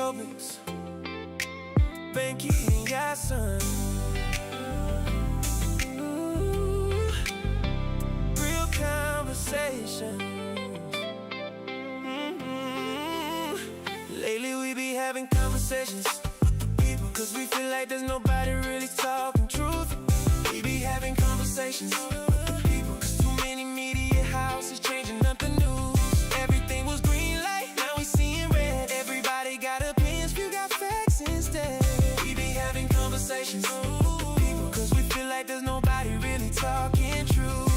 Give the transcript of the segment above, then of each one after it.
Topiks, Banky and Yasun. Real conversations. Lately we be having conversations with the people, cause we feel like there's nobody really talking truth. We be having conversations with the people, cause too many media houses changing up the news. Everything was green light, now we seeing red. Everybody got opinions, few got facts instead. We be having conversations with the people, cause we feel like there's nobody really talking truth.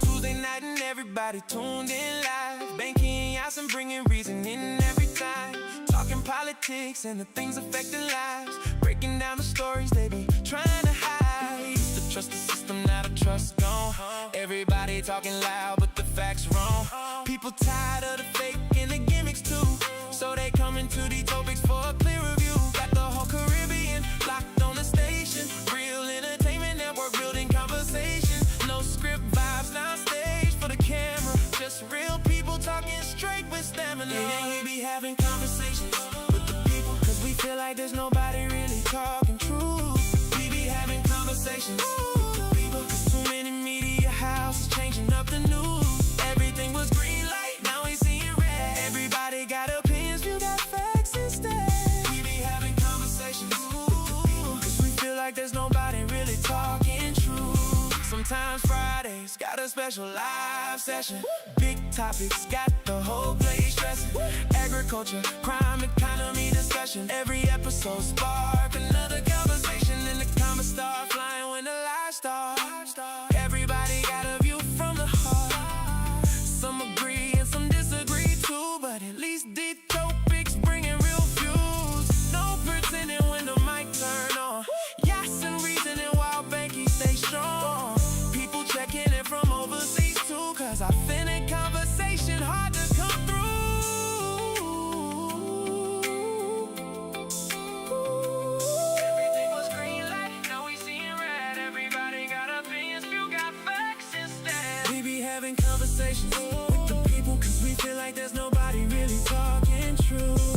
Tuesday night and everybody tuned in live. Banky and Yasin bringing reason in every time. Talking politics and the things affecting lives. Breaking down the stories they be trying to hide. Used to trust the system, now the trust gone. Everybody talking loud, but the facts wrong. People tired of the fake and the gimmicks too, so they coming to these topics for a clear review. Got the whole Caribbean locked on the station. Real entertainment network building conversation. No script vibes, not stage for the camera. Just real people talking straight with stamina. And we be having conversations with the people, cause we feel like there's nobody really talking truth. We be having conversations with the people, cause too many media houses changing up the news. Everything was green light, now we seeing red. Everybody got opinions, you got facts instead. We be having conversations with the people, cause we feel like there's nobody really talking truth. Sometimes Fridays got a special live session. Big topics got the whole place stressing. Agriculture, crime, economy discussion. Every episode spark another conversation, and the comments start flying when the lights start. Everybody got a view from the heart. Some agree and some disagree too, but at least these topics bringing real views. No pretending when the mic turn on. Yes, and reasoning while Banky stay strong. People checking in from overseas too, cause authentic conversation hard to come through. Everything was green light, now we seeing red. Everybody got opinions, few got facts instead. We be having conversations with the people, cause we feel like there's nobody really talking truth.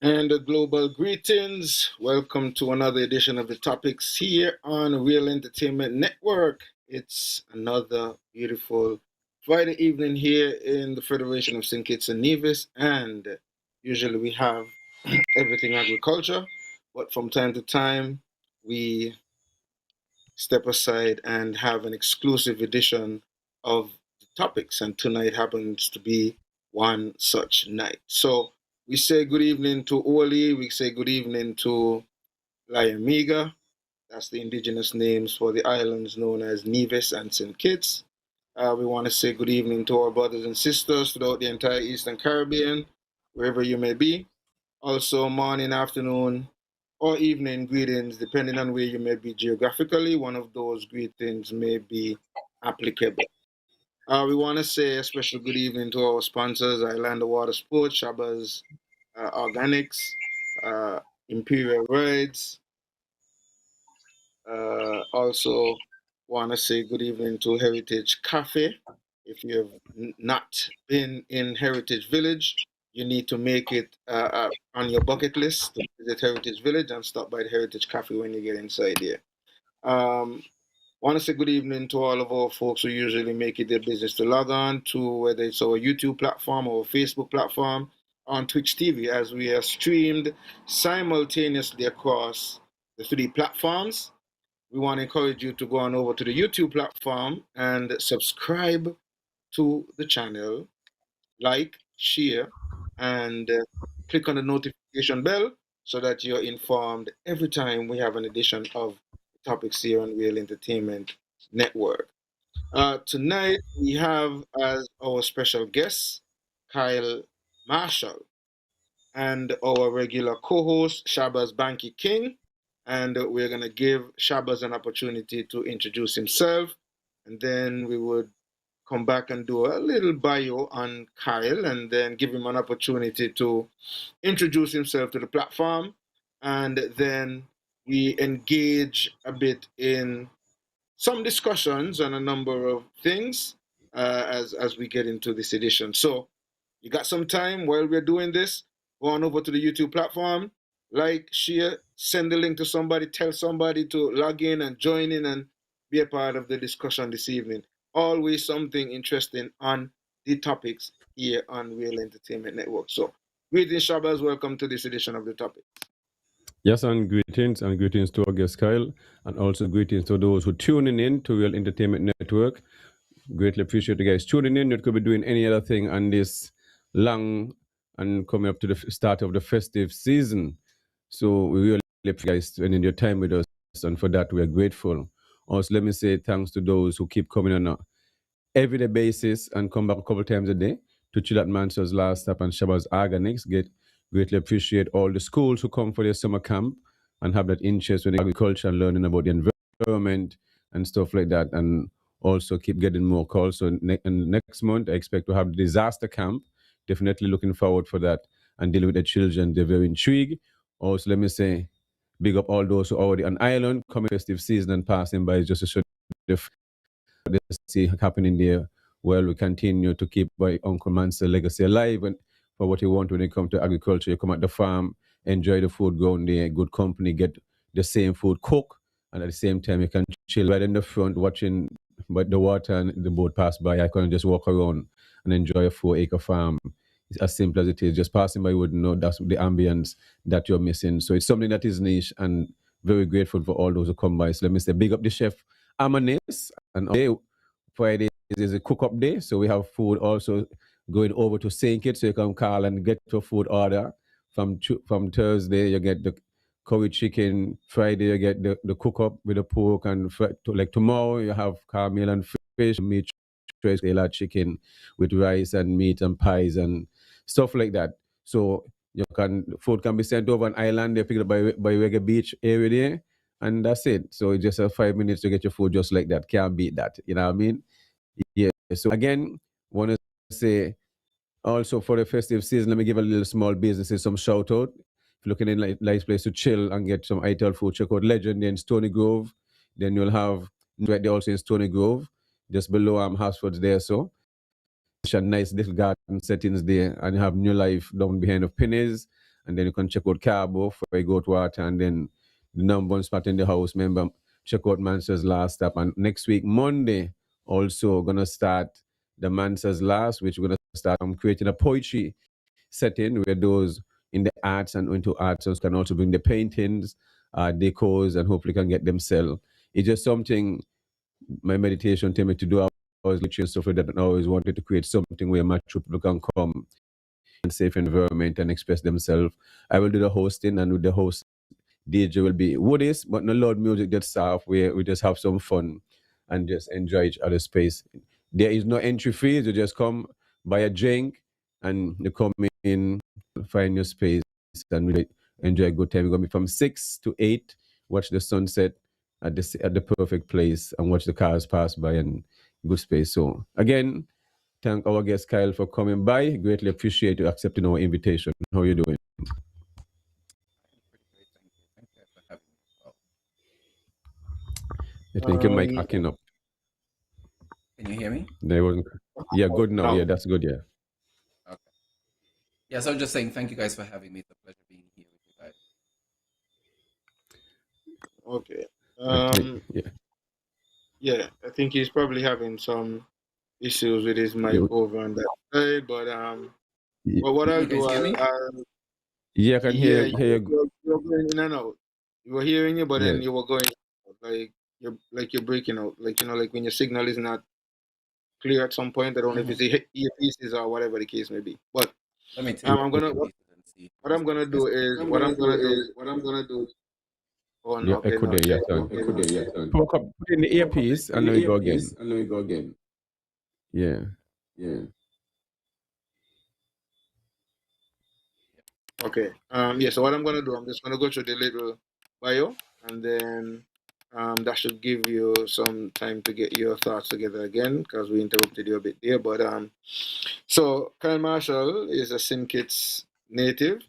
And global greetings. Welcome to another edition of the Topics here on Real Entertainment Network. It's another beautiful Friday evening here in the Federation of St. Kitts and Nevis, and usually we have everything agriculture, but from time to time we step aside and have an exclusive edition of the Topics, and tonight happens to be one such night. So we say good evening to Oli, we say good evening to Liamiga. That's the indigenous names for the islands known as Nevis and St. Kitts. We want to say good evening to our brothers and sisters throughout the entire Eastern Caribbean, wherever you may be. Also, morning, afternoon, or evening greetings, depending on where you may be geographically. One of those greetings may be applicable. We want to say a special good evening to our sponsors, Islander Water Sports, Shabba's Organics, Imperial Rides, also want to say good evening to Heritage Cafe. If you have not been in Heritage Village, you need to make it on your bucket list to visit Heritage Village and stop by the Heritage Cafe when you get inside there. Um, want to say good evening to all of our folks who usually make it their business to log on to whether it's our YouTube platform or Facebook platform on Twitch TV as we are streamed simultaneously across the three platforms. We want to encourage you to go on over to the YouTube platform and subscribe to the channel, like, share, and click on the notification bell so that you're informed every time we have an edition of Topics here on Real Entertainment Network. Tonight we have as our special guest Khyle Marshall and our regular co-host Shabazz Banky King, and we're gonna give Shabazz an opportunity to introduce himself, and then we would come back and do a little bio on Khyle, and then give him an opportunity to introduce himself to the platform, and then we engage a bit in some discussions on a number of things as we get into this edition. So you got some time while we're doing this, go on over to the YouTube platform, like, share, send the link to somebody, tell somebody to log in and join in and be a part of the discussion this evening. Always something interesting on the topics here on Real Entertainment Network. So greetings, Shabazz. Welcome to this edition of the topic. Yes, and greetings to our guest Khyle, and also greetings to those who tuning in to Real Entertainment Network. Greatly appreciate you guys tuning in. You could be doing any other thing on this long and coming up to the start of the festive season. So we really appreciate you guys spending your time with us, and for that we are grateful. Also, let me say thanks to those who keep coming on a everyday basis and come back a couple times a day to chill at Mansour's Last Stop and Shabazz Organics. Greatly appreciate all the schools who come for their summer camp and have that interest in agriculture and learning about the environment and stuff like that. And also keep getting more calls. So next month, I expect to have the disaster camp. Definitely looking forward for that and dealing with the children. They're very intrigued. Also, let me say, big up all those who are already on island, coming festive season and passing by just to show the see happening there. Well, we continue to keep my Uncle Man's legacy alive and for what you want when it comes to agriculture. You come at the farm, enjoy the food grown there, good company, get the same food cook, and at the same time you can chill right in the front watching but the water and the boat pass by. I can just walk around and enjoy a 4-acre farm. It's as simple as it is. Just passing by, you would know that's the ambience that you're missing. So it's something that is niche and very grateful for all those who come by. So let me say, big up the chef Amanis, and today, Friday is a cook-up day, so we have food also going over to St. Kitts, so you can call and get your food order. From Thursday, you get the curry chicken. Friday, you get the cook-up with the pork, and like tomorrow, you have caramel and fish, meat, chicken with rice and meat and pies and stuff like that. So food can be sent over an island. They pick it up by Reggae Beach area there, and that's it. So it's just 5 minutes to get your food just like that. Can't beat that. You know what I mean? Yeah. So again, want to say also for the festive season, let me give a little small businesses some shout out. If you're looking in a nice place to chill and get some ITL food, check out Legend in Stony Grove. Then you'll have right there also in Stony Grove, just below Hasford's there. So nice little garden settings there, and you have New Life down behind of Pennies, and then you can check out Cabo for Goat Water, and then the number one spot in the house. Remember, check out Mansour's Last Stop, and next week Monday also gonna start the Mansour's Last, which we're gonna start creating a poetry setting where those in the arts and into arts can also bring the paintings, decors, and hopefully can get them sell. It's just something my meditation tell me to do. I was literally stuff like that, and I always wanted to create something where my people can come and safe environment and express themselves. I will do the hosting, and with the host DJ will be Woodies, but no loud music, just soft where we just have some fun and just enjoy each other's space. There is no entry fees. You just come buy a drink and you come in, find your space, and we enjoy a good time. We're gonna be from 6 to 8, watch the sunset at the perfect place and watch the cars pass by and good space. So again, thank our guest Khyle for coming by. Greatly appreciate you accepting our invitation. How are you doing? I think your mic hacking up. Can you hear me? There wasn't. Yeah, good now. No. Yeah, that's good. Yeah. Okay. Yeah, so I'm just saying thank you guys for having me. It's a pleasure being here with you guys. Okay. I think, yeah. Yeah, I think he's probably having some issues with his mic Yeah, over on that side, but yeah, well, what Can I'll you guys do, hear me? yeah, I can yeah, hear you. you're going in and out. You were hearing you, but Yeah. then you were going like you're breaking out, like like when your signal is not clear at some point. I don't know if it's earpieces or whatever the case may be. But Let me take I'm off gonna the pieces and see. what I'm gonna do is What I'm gonna do is oh no, Yeah, okay, echo no, there. Yeah, check. son. okay, no, yeah, done. Put in the earpiece Put in and then the we go earpiece again. and then we go again. Yeah. Yeah. Okay. Yeah, so what I'm gonna do, I'm just gonna go through the little bio and then that should give you some time to get your thoughts together again because we interrupted you a bit there. But so Kyle Marshall is a St. Kitts native.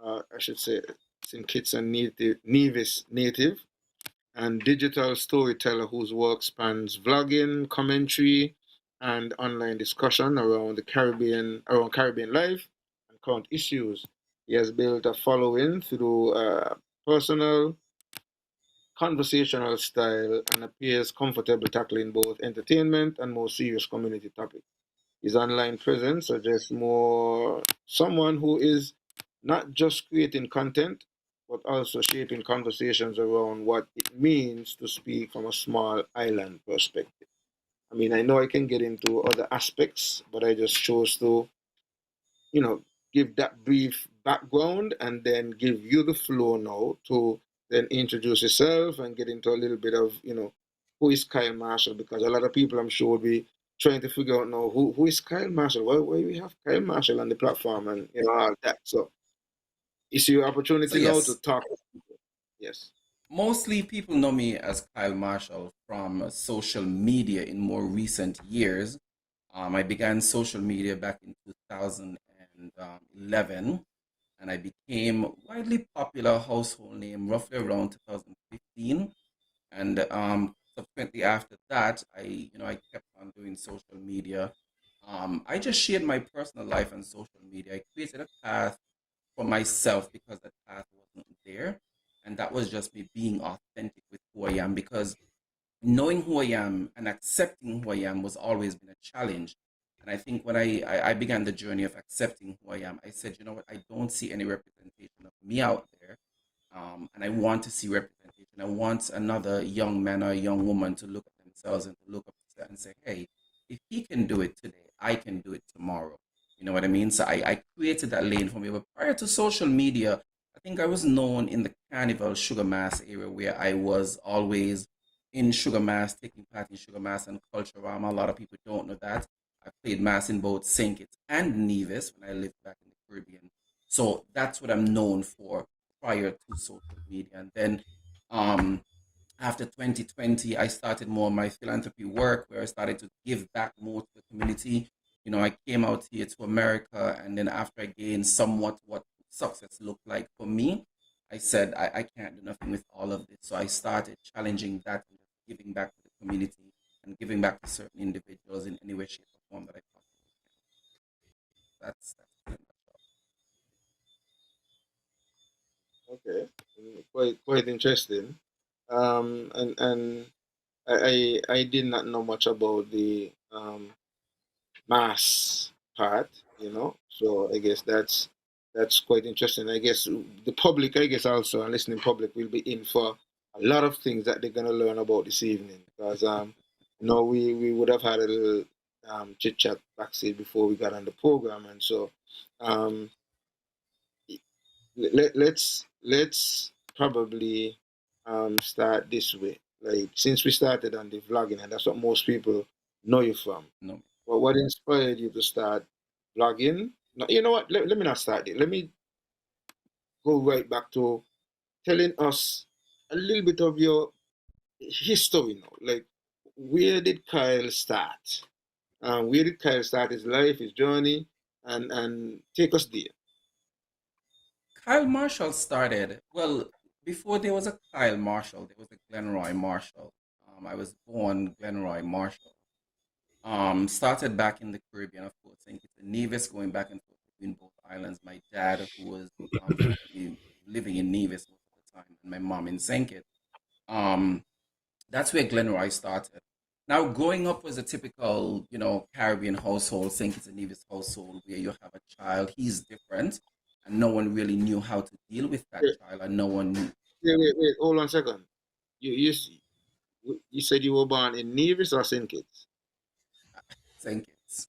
I should say St. Kitts and native Nevis native and digital storyteller whose work spans vlogging, commentary, and online discussion around Caribbean life and current issues. He has built a following through personal, conversational style and appears comfortable tackling both entertainment and more serious community topics. His online presence suggests more someone who is not just creating content, but also shaping conversations around what it means to speak from a small island perspective. I mean, I know I can get into other aspects, but I just chose to, you know, give that brief background and then give you the floor now to then introduce yourself and get into a little bit of, who is Kyle Marshall? Because a lot of people, I'm sure, will be trying to figure out now who is Kyle Marshall? Why we have Kyle Marshall on the platform and all that. So it's your So opportunity now to yes, talk. Yes. mostly people know me as Kyle Marshall from social media in more recent years. I began social media back in 2011, and I became widely popular household name roughly around 2015. And subsequently after that, I kept on doing social media. I just shared my personal life on social media. I created a path for myself because that path wasn't there, and that was just me being authentic with who I am. Because knowing who I am and accepting who I am was always been a challenge. And I think when I began the journey of accepting who I am, I said, you know what, I don't see any representation of me out there. And I want to see representation. I want another young man or a young woman to look at themselves and to look up and say, hey, if he can do it today, I can do it tomorrow. You know what I mean? So I created that lane for me. But prior to social media, I think I was known in the Carnival Sugar Mass area where I was always in Sugar Mass, taking part in Sugar Mass and Culturama. A lot of people don't know that. I played Mass in both St. Kitts and Nevis when I lived back in the Caribbean. So that's what I'm known for prior to social media. And then um, after 2020, I started more of my philanthropy work where I started to give back more to the community. I came out here to America, and then after I gained somewhat what success looked like for me, I said, I can't do nothing with all of this. So I started challenging that and giving back to the community and giving back to certain individuals in any way, shape, or form that I possibly can. That's pretty much Okay. Quite interesting. And I did not know much about the mass part, So I guess that's quite interesting. I guess the public, I guess also, and listening public will be in for a lot of things that they're gonna learn about this evening because we would have had a little chit chat backstage before we got on the program, and so um let's probably start this way. Like since we started on the vlogging, and that's what most people know you from. no. Well, what inspired you to start vlogging? No, you know what? Let me not start it. Let me go right back to telling us a little bit of your history now. Like, where did Kyle start? Where did Kyle start his life, his journey, and take us there? Kyle Marshall started, well, before there was a Kyle Marshall, there was a Glenroy Marshall. I was born Glenroy Marshall. Started back in the Caribbean, of course, St. Kitts and Nevis, going back and forth between both islands. My dad, who was frequently living in Nevis most of the time, and my mom in St. Kitts. Um, that's where Glenroy started. Now, growing up was a typical, Caribbean household, St. Kitts and Nevis household, where you have a child, he's different, and no one really knew how to deal with that Wait, child, and no one knew wait, hold on a second. You said you were born in Nevis or St. Kitts? St. Kitts.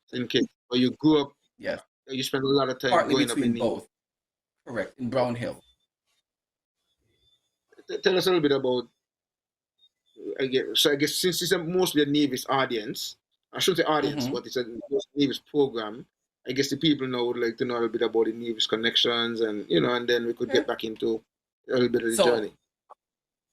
St. Kitts. Or you grew up, Yes, you spent a lot of time partly growing up in between Nevis. both. Correct, in Brown Hill. Tell us a little bit about, I guess since it's mostly a Nevis audience, I shouldn't say audience, Hmm. but it's a Nevis program. I guess the people now would like to know a little bit about the Nevis connections, and then we could Okay. get back into a little bit of the So, journey.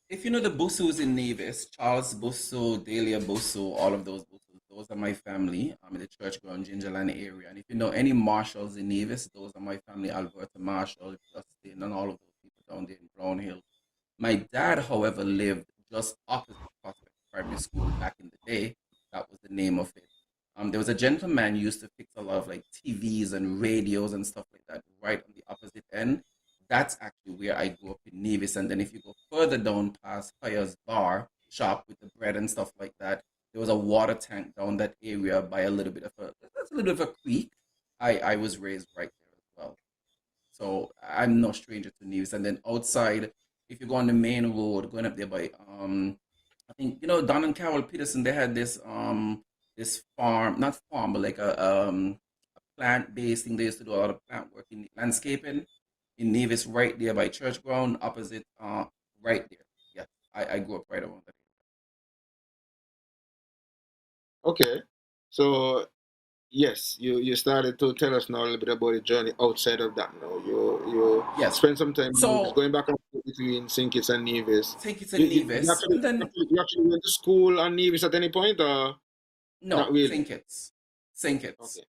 if you know the Bussus in Nevis, Charles Busso, Delia Busso, all of those Bussos, those are my family. I'm in the Church Ground, Gingerland area. And if you know any Marshalls in Nevis, those are my family, Alberta Marshall, Justin, and all of those people down there in Brown Hill. My dad, however, lived just opposite Prospect Primary School back in the day. That was the name of it. There was a gentleman who used to fix a lot of like TVs and radios and stuff like that right on the opposite end. That's actually where I grew up in Nevis. And then if you go further down past Fire's bar shop with the bread and stuff like that, there was a water tank down that area by that's a little bit of a creek. I was raised right there as well. So I'm no stranger to Nevis. And then outside, if you go on the main road, going up there by I think Don and Carol Peterson, they had this farm, not farm, but like a plant based thing. They used to do a lot of plant work in landscaping in Nevis, right there by Church Ground, opposite right there. Yeah. I grew up right around that. Okay. So yes, you started to tell us now a little bit about the journey outside of that now. You Yes. spent some time in Nevis, So going back and forth between St. Kitts and Nevis. take it to You Nevis, actually, and then you actually went to school on Nevis at any point, or not no, really? St. Kitts. St. Kitts. Okay.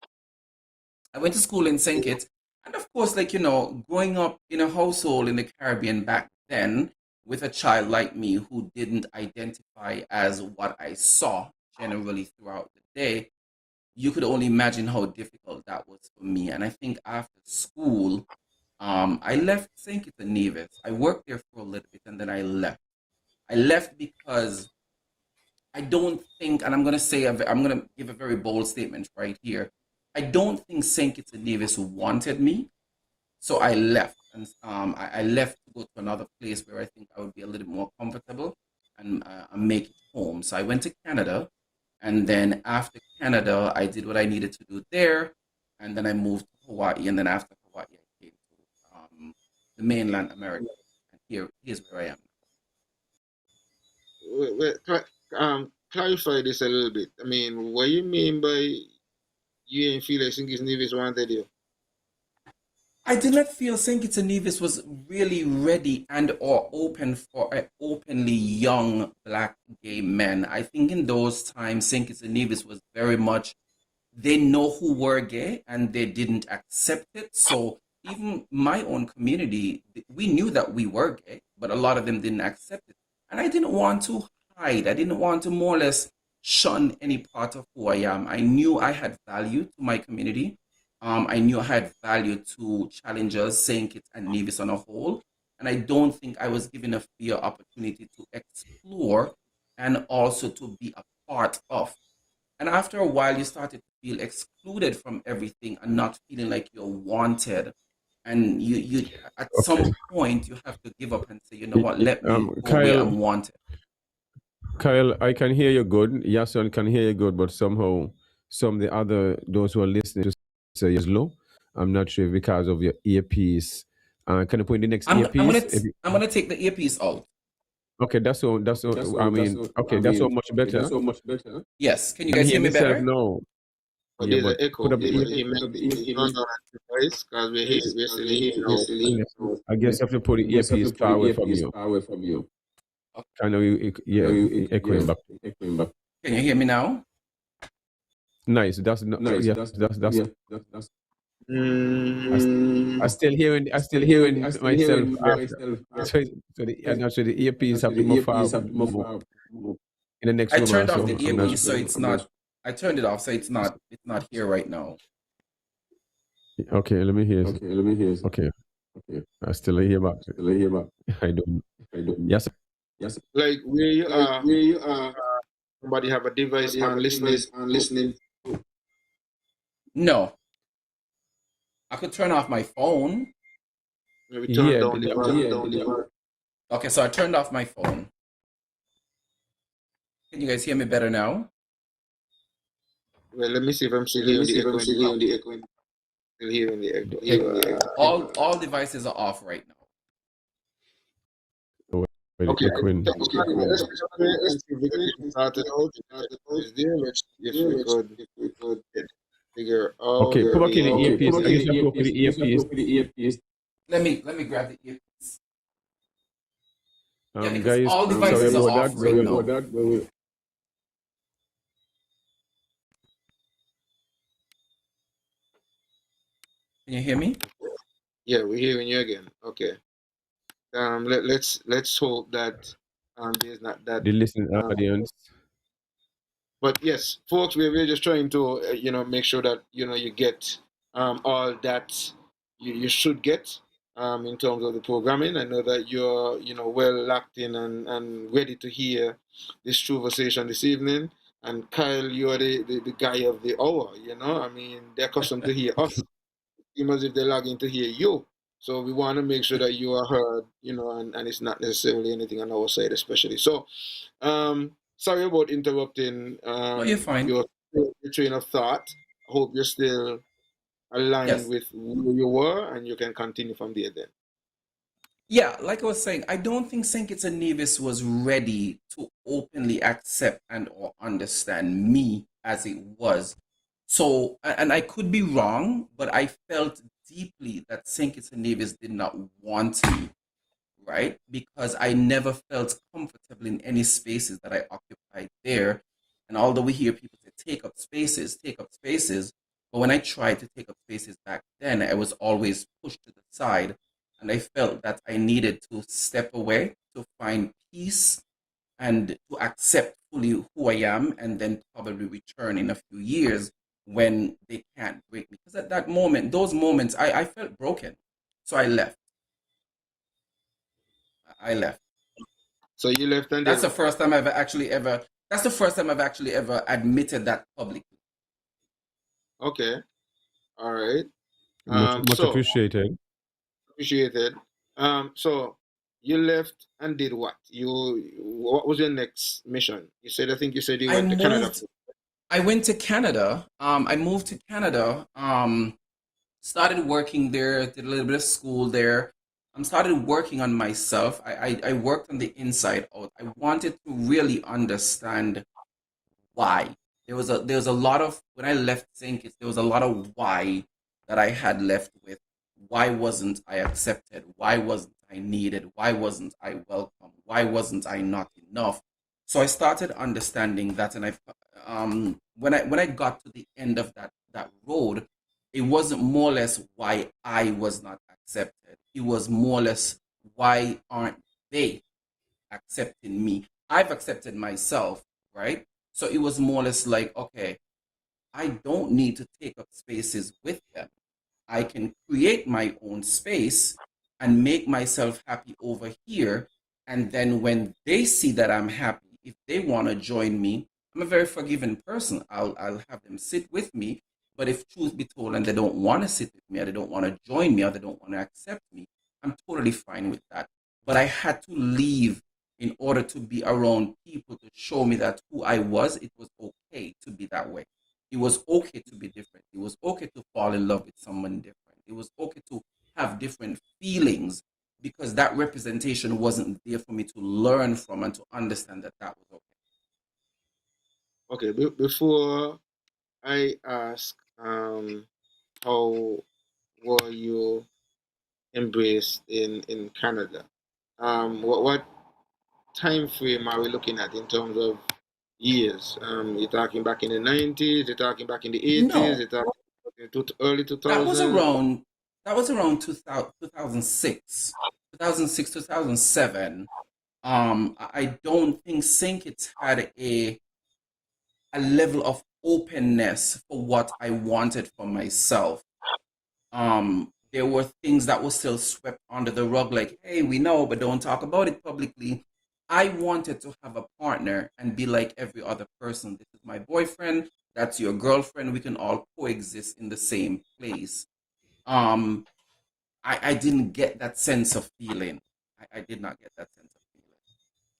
I went to school in St. Kitts. And of course, like, growing up in a household in the Caribbean back then with a child like me who didn't identify as what I saw generally throughout the day, you could only imagine how difficult that was for me. And I think after school, I left St. Kitts and Nevis. I worked there for a little bit and then I left. I left because I don't think, and I'm going to give a very bold statement right here. I don't think St. Kitts and Nevis wanted me, so I left, and I left to go to another place where I think I would be a little more comfortable and make it home. So I went to Canada, and then after Canada, I did what I needed to do there, and then I moved to Hawaii, and then after Hawaii, I came to the mainland America, and here's where I am. Clarify this a little bit. I mean, what you mean by you ain't feel like St. Kitts and Nevis wanted you? I did not feel St. Kitts and Nevis was really ready and or open for openly young black gay men. I think in those times, St. Kitts and Nevis was very much they know who were gay and they didn't accept it. So even my own community, we knew that we were gay, but a lot of them didn't accept it. And I didn't want to hide. I didn't want to more or less shun any part of who I am. I knew I had value to my community. I knew I had value to challengers, St. Kitts and Nevis on a whole. And I don't think I was given a fair opportunity to explore and also to be a part of. And after a while, you started to feel excluded from everything and not feeling like you're wanted. And you at Okay. some point you have to give up and say, you know what, let me go where Khyle, I'm wanted. Kyle, I can hear you good. Yason can hear you good, but somehow those who are listening to say is low. I'm not sure if because of your earpiece. Can you put in the next earpiece? I'm gonna take the earpiece out. Okay, I mean, okay, that's so much better. Yes, can you Can guys hear hear me myself better? now. But Yeah, there's an but echo. put up the But ear. you might turn down the voice because we're still hearing now. I guess you have to put the earpiece far away from you. Kind of, echoing back. Can you hear me now? Nice. That's not. Yeah. That's. I still hearing myself after. So, I'm not sure the earpiece have to move far. Move. in the next I room turned off also. the I'm not earpiece, so it's not. I turned it off, so it's not here right now. okay. Let me hear. Okay, I still hear back. I don't. Yes. Like where you are, somebody have a device on listening. No, I could turn off my phone. Maybe turn down the Okay, so I turned off my phone. Can you guys hear me better now? Well, let me see if I'm still hearing the echo. Still hearing the echo. All devices are off right now. Okay. Echoing. Let's see if we can get it started out. Is there? Let's see if we could figure out. Okay, put back in the earpiece. I guess you have to go for the earpiece. Let me grab the earpiece. Yeah, because Guys, all devices sorry are about off that. right now. Can you hear me? Yeah, we're hearing you again. Okay. Let's hope that there's not that. The listening audience. But yes, folks, we're just trying to make sure that you get all that you should get in terms of the programming. I know that you're well locked in and ready to hear this conversation this evening. And Khyle, you're the guy of the hour. I mean, they're accustomed to hear us. Seem as if they're logging to hear you. So we want to make sure that you are heard, and it's not necessarily anything on our side, especially. So, sorry about interrupting. No, you're fine. Your train of thought. I hope you're still aligned Yes. with who you were, and you can continue from there. Then. Yeah, like I was saying, I don't think St. Kitts and Nevis was ready to openly accept and or understand me as it was. So, and I could be wrong, but I felt deeply that St. Kitts and Nevis did not want me, right? Because I never felt comfortable in any spaces that I occupied there. And although we hear people say, take up spaces, but when I tried to take up spaces back then, I was always pushed to the side. And I felt that I needed to step away to find peace and to accept fully who I am, and then probably return in a few years when they can't break me. Because at that moment, those moments, I felt broken. So I left. So you left, and That's the first time I've actually ever admitted that publicly. Okay. All right. Much appreciated. Appreciated. So you left and did what? What was your next mission? I think you said you went to Canada. I went to Canada. I moved to Canada. Started working there. Did a little bit of school there. Started working on myself. I worked on the inside out. I wanted to really understand why. There was a lot of, when I left St. Kitts, there was a lot of why that I had left with. Why wasn't I accepted? Why wasn't I needed? Why wasn't I welcome? Why wasn't I not enough? So I started understanding that, and when I got to the end of that road, it wasn't more or less why I was not accepted. It was more or less, why aren't they accepting me? I've accepted myself, right? So it was more or less like, okay, I don't need to take up spaces with them. I can create my own space and make myself happy over here. And then when they see that I'm happy, if they want to join me, I'm a very forgiving person. I'll have them sit with me. But if truth be told, and they don't want to sit with me, or they don't want to join me, or they don't want to accept me, I'm totally fine with that. But I had to leave in order to be around people to show me that who I was, it was okay to be that way. It was okay to be different. It was okay to fall in love with someone different. It was okay to have different feelings, because that representation wasn't there for me to learn from and to understand that that was okay. Okay, before I ask, how were you embraced in Canada? What time frame are we looking at in terms of years? You're talking back in the 90s, you're talking back in the 80s, No, you're talking early 2000s? that was around 2006, 2007. I don't think St. Kitts had a level of openness for what I wanted for myself. There were things that were still swept under the rug, like, hey, we know, but don't talk about it publicly. I wanted to have a partner and be like every other person. This is my boyfriend, that's your girlfriend. We can all coexist in the same place. Um, I didn't get that sense of feeling. I did not get that sense of feeling.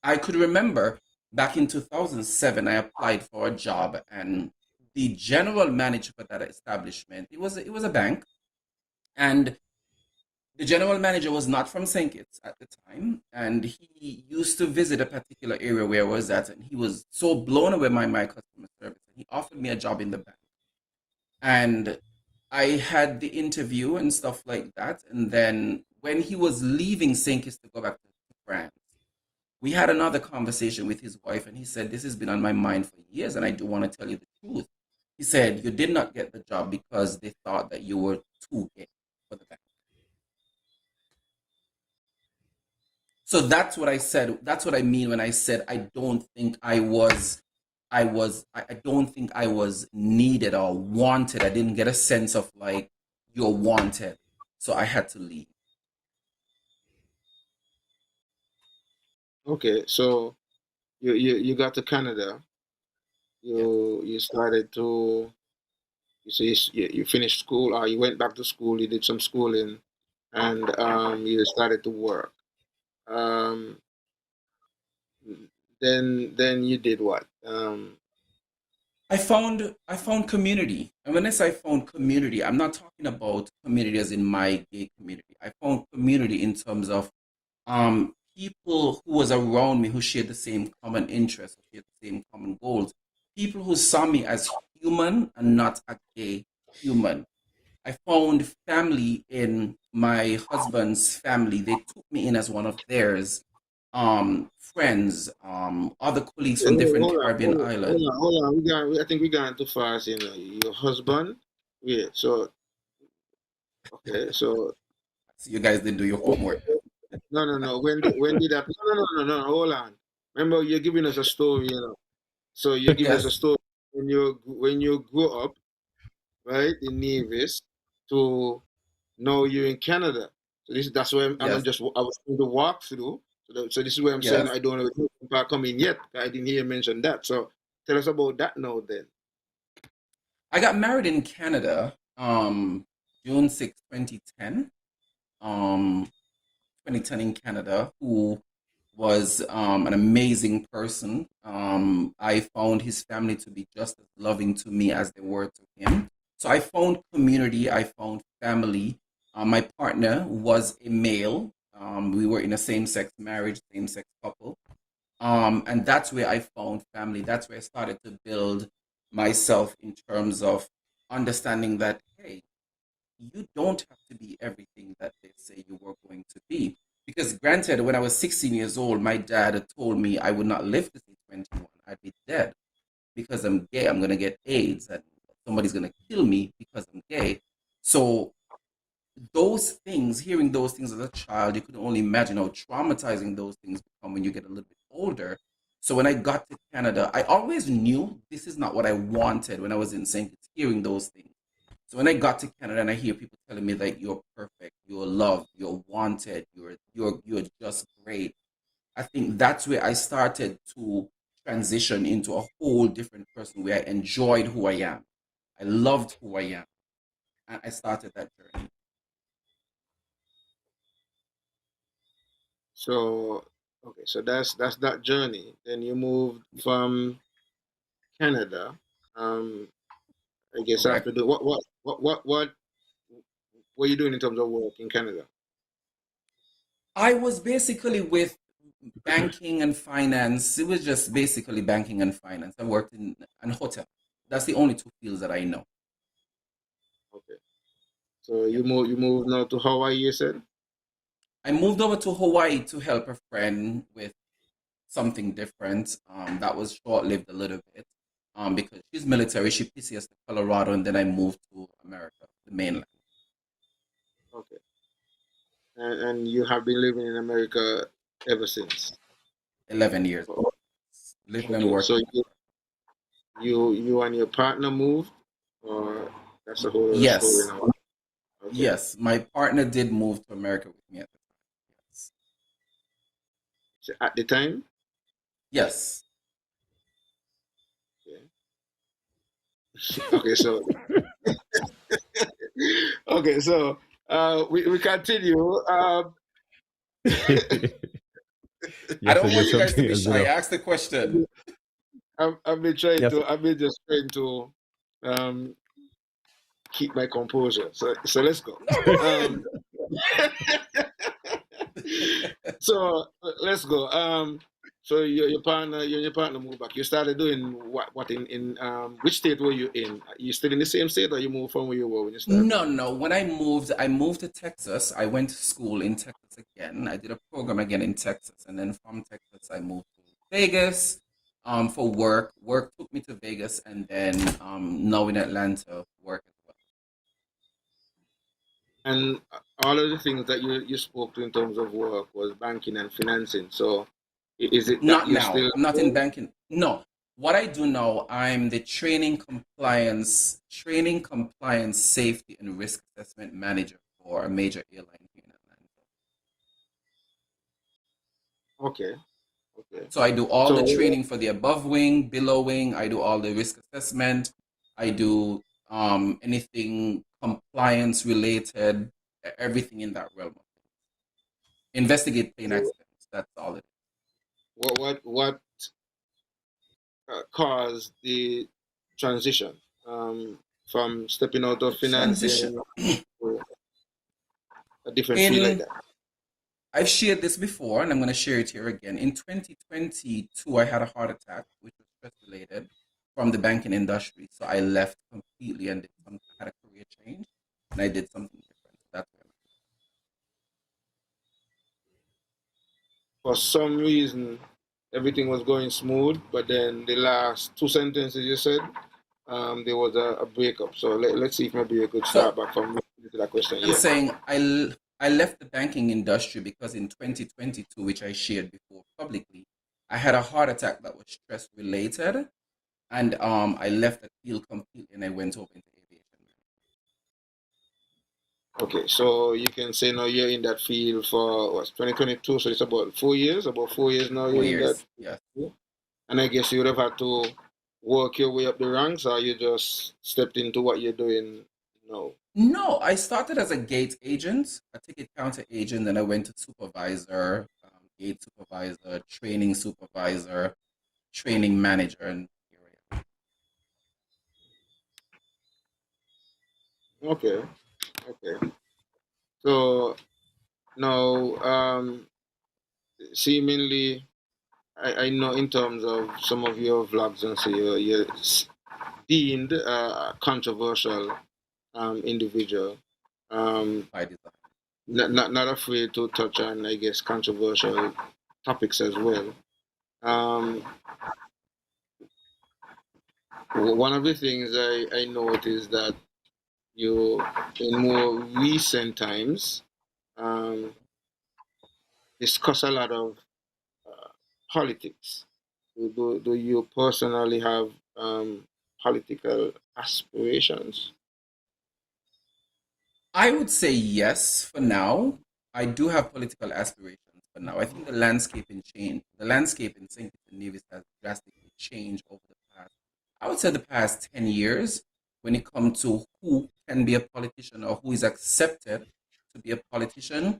I could remember back in 2007, I applied for a job, and the general manager for that establishment, it was a bank, and the general manager was not from St. Kitts at the time, and he used to visit a particular area where I was at, and he was so blown away by my customer service. He offered me a job in the bank, and I had the interview and stuff like that. And then when he was leaving St. Kitts to go back to France, we had another conversation with his wife, and he said, "This has been on my mind for years, and I do want to tell you the truth." He said, "You did not get the job because they thought that you were too gay for the bank." So that's what I said. That's what I mean when I said I don't think I don't think I was needed or wanted. I didn't get a sense of like you're wanted. So I had to leave. Okay, so you got to Canada. Yes. You started to you say you finished school, or you went back to school. You did some schooling, and you started to work. Um, then you did what? I found community. And when I say I found community, I'm not talking about community as in my gay community. I found community in terms of people who was around me who shared the same common interests, who shared the same common goals, people who saw me as human and not a gay human. I found family in my husband's family. They took me in as one of theirs. Friends, other colleagues from different Caribbean islands. Hold on. I think we got too fast. You know, your husband. Yeah. So okay. So So you guys didn't do your homework. no. When did that? No. Hold on. Remember, you're giving us a story. You know. So you're giving us a Yes, story when you grew up, right, in Nevis, to now you're in Canada. So that's why yes, I was doing the walkthrough. So this is where I'm saying yes. I don't know if I come in yet. I didn't hear you mention that. So tell us about that now then. I got married in Canada, June 6th, 2010. Um, 2010 in Canada, who was an amazing person. I found his family to be just as loving to me as they were to him. So I found community, I found family. My partner was a male. We were in a same sex marriage, same sex couple. And that's where I found family. That's where I started to build myself in terms of understanding that, hey, you don't have to be everything that they say you were going to be. Because granted, when I was 16 years old, my dad had told me I would not live to see 21. I'd be dead because I'm gay. I'm going to get AIDS and somebody's going to kill me because I'm gay. So those things, hearing those things as a child, you could only imagine how traumatizing those things become when you get a little bit older. So when I got to Canada, I always knew this is not what I wanted when I was in St. Kitts, hearing those things. So when I got to Canada and I hear people telling me that you're perfect, you're loved, you're wanted, you're just great, I think that's where I started to transition into a whole different person where I enjoyed who I am. I loved who I am. And I started that journey. So okay, so that's that journey. Then you moved from Canada. Um, I guess Correct. after the what were you doing in terms of work in Canada? I was basically with banking and finance. It was just basically banking and finance. I worked in an hotel. That's the only two fields that I know. Okay. So Yep. you moved now to Hawaii, you said? I moved over to Hawaii to help a friend with something different. That was short lived a little bit. Because she's military, she PCS to Colorado, and then I moved to America, the mainland. Okay. And you have been living in America ever since. 11 years. Oh, Living and okay. working. So you and your partner moved, or that's a whole other story Yes. now. Okay. Yes. My partner did move to America with me at the time. Yes. So at the time. Yes. Okay. So okay. So we continue. I Yes, don't and want there's you guys to something be else, shy. Ask the question. I've been trying Yes. to. I've been just trying to um, keep my composure. So let's go. No, go Um, ahead. so let's go. So your partner, you and your partner moved back. You started doing what in which state were you in? You still in the same state, or you moved from where you were when you started? No. When I moved to Texas. I went to school in Texas again. I did a program again in Texas, and then from Texas I moved to Vegas, for work. Work took me to Vegas, and then now in Atlanta, work as well. And all of the things that you spoke to in terms of work was banking and financing. So is it that Not you're now. still? I'm not in banking. No. What I do now, I'm the training compliance, safety, and risk assessment manager for a major airline here in Atlanta. Okay. Okay. So I do all the So training for the above wing, below wing. I do all the risk assessment. I do anything compliance related, everything in that realm. Investigate plane accidents. That's all it is. what caused the transition from stepping out of The transition financing to a different field like in that? I've shared this before, and I'm going to share it here again. In 2022, I had a heart attack, which was stress related from the banking industry. So I left completely and had a career change, and I did something different. That's where For some reason, everything was going smooth, but then the last two sentences you said, there was a breakup. So let's see if maybe you could start So back from to that question. I'm Yeah. saying I left the banking industry because in 2022, which I shared before publicly, I had a heart attack that was stress related, and I left the field completely and I went over into aviation. Okay, so you can say now you're in that field for what's 2022, so it's about 4 years. About 4 years now 4 you're in that. years, yes. And I guess you would have had to work your way up the ranks, or you just stepped into what you're doing now. No, I started as a gate agent, a ticket counter agent, then I went to supervisor, gate supervisor, training manager, and here I am. Okay, okay. So now, seemingly, I know in terms of some of your vlogs and so you're deemed a controversial individual. By design. Not afraid to touch on, I guess, controversial topics as well. Um, one of the things I noticed that you, in more recent times, um, discuss a lot of politics. Do you personally have political aspirations? I would say yes for now. I do have political aspirations for now. I think the landscape in St. Kitts and Nevis has drastically changed over the past, I would say the past 10 years when it comes to who can be a politician or who is accepted to be a politician.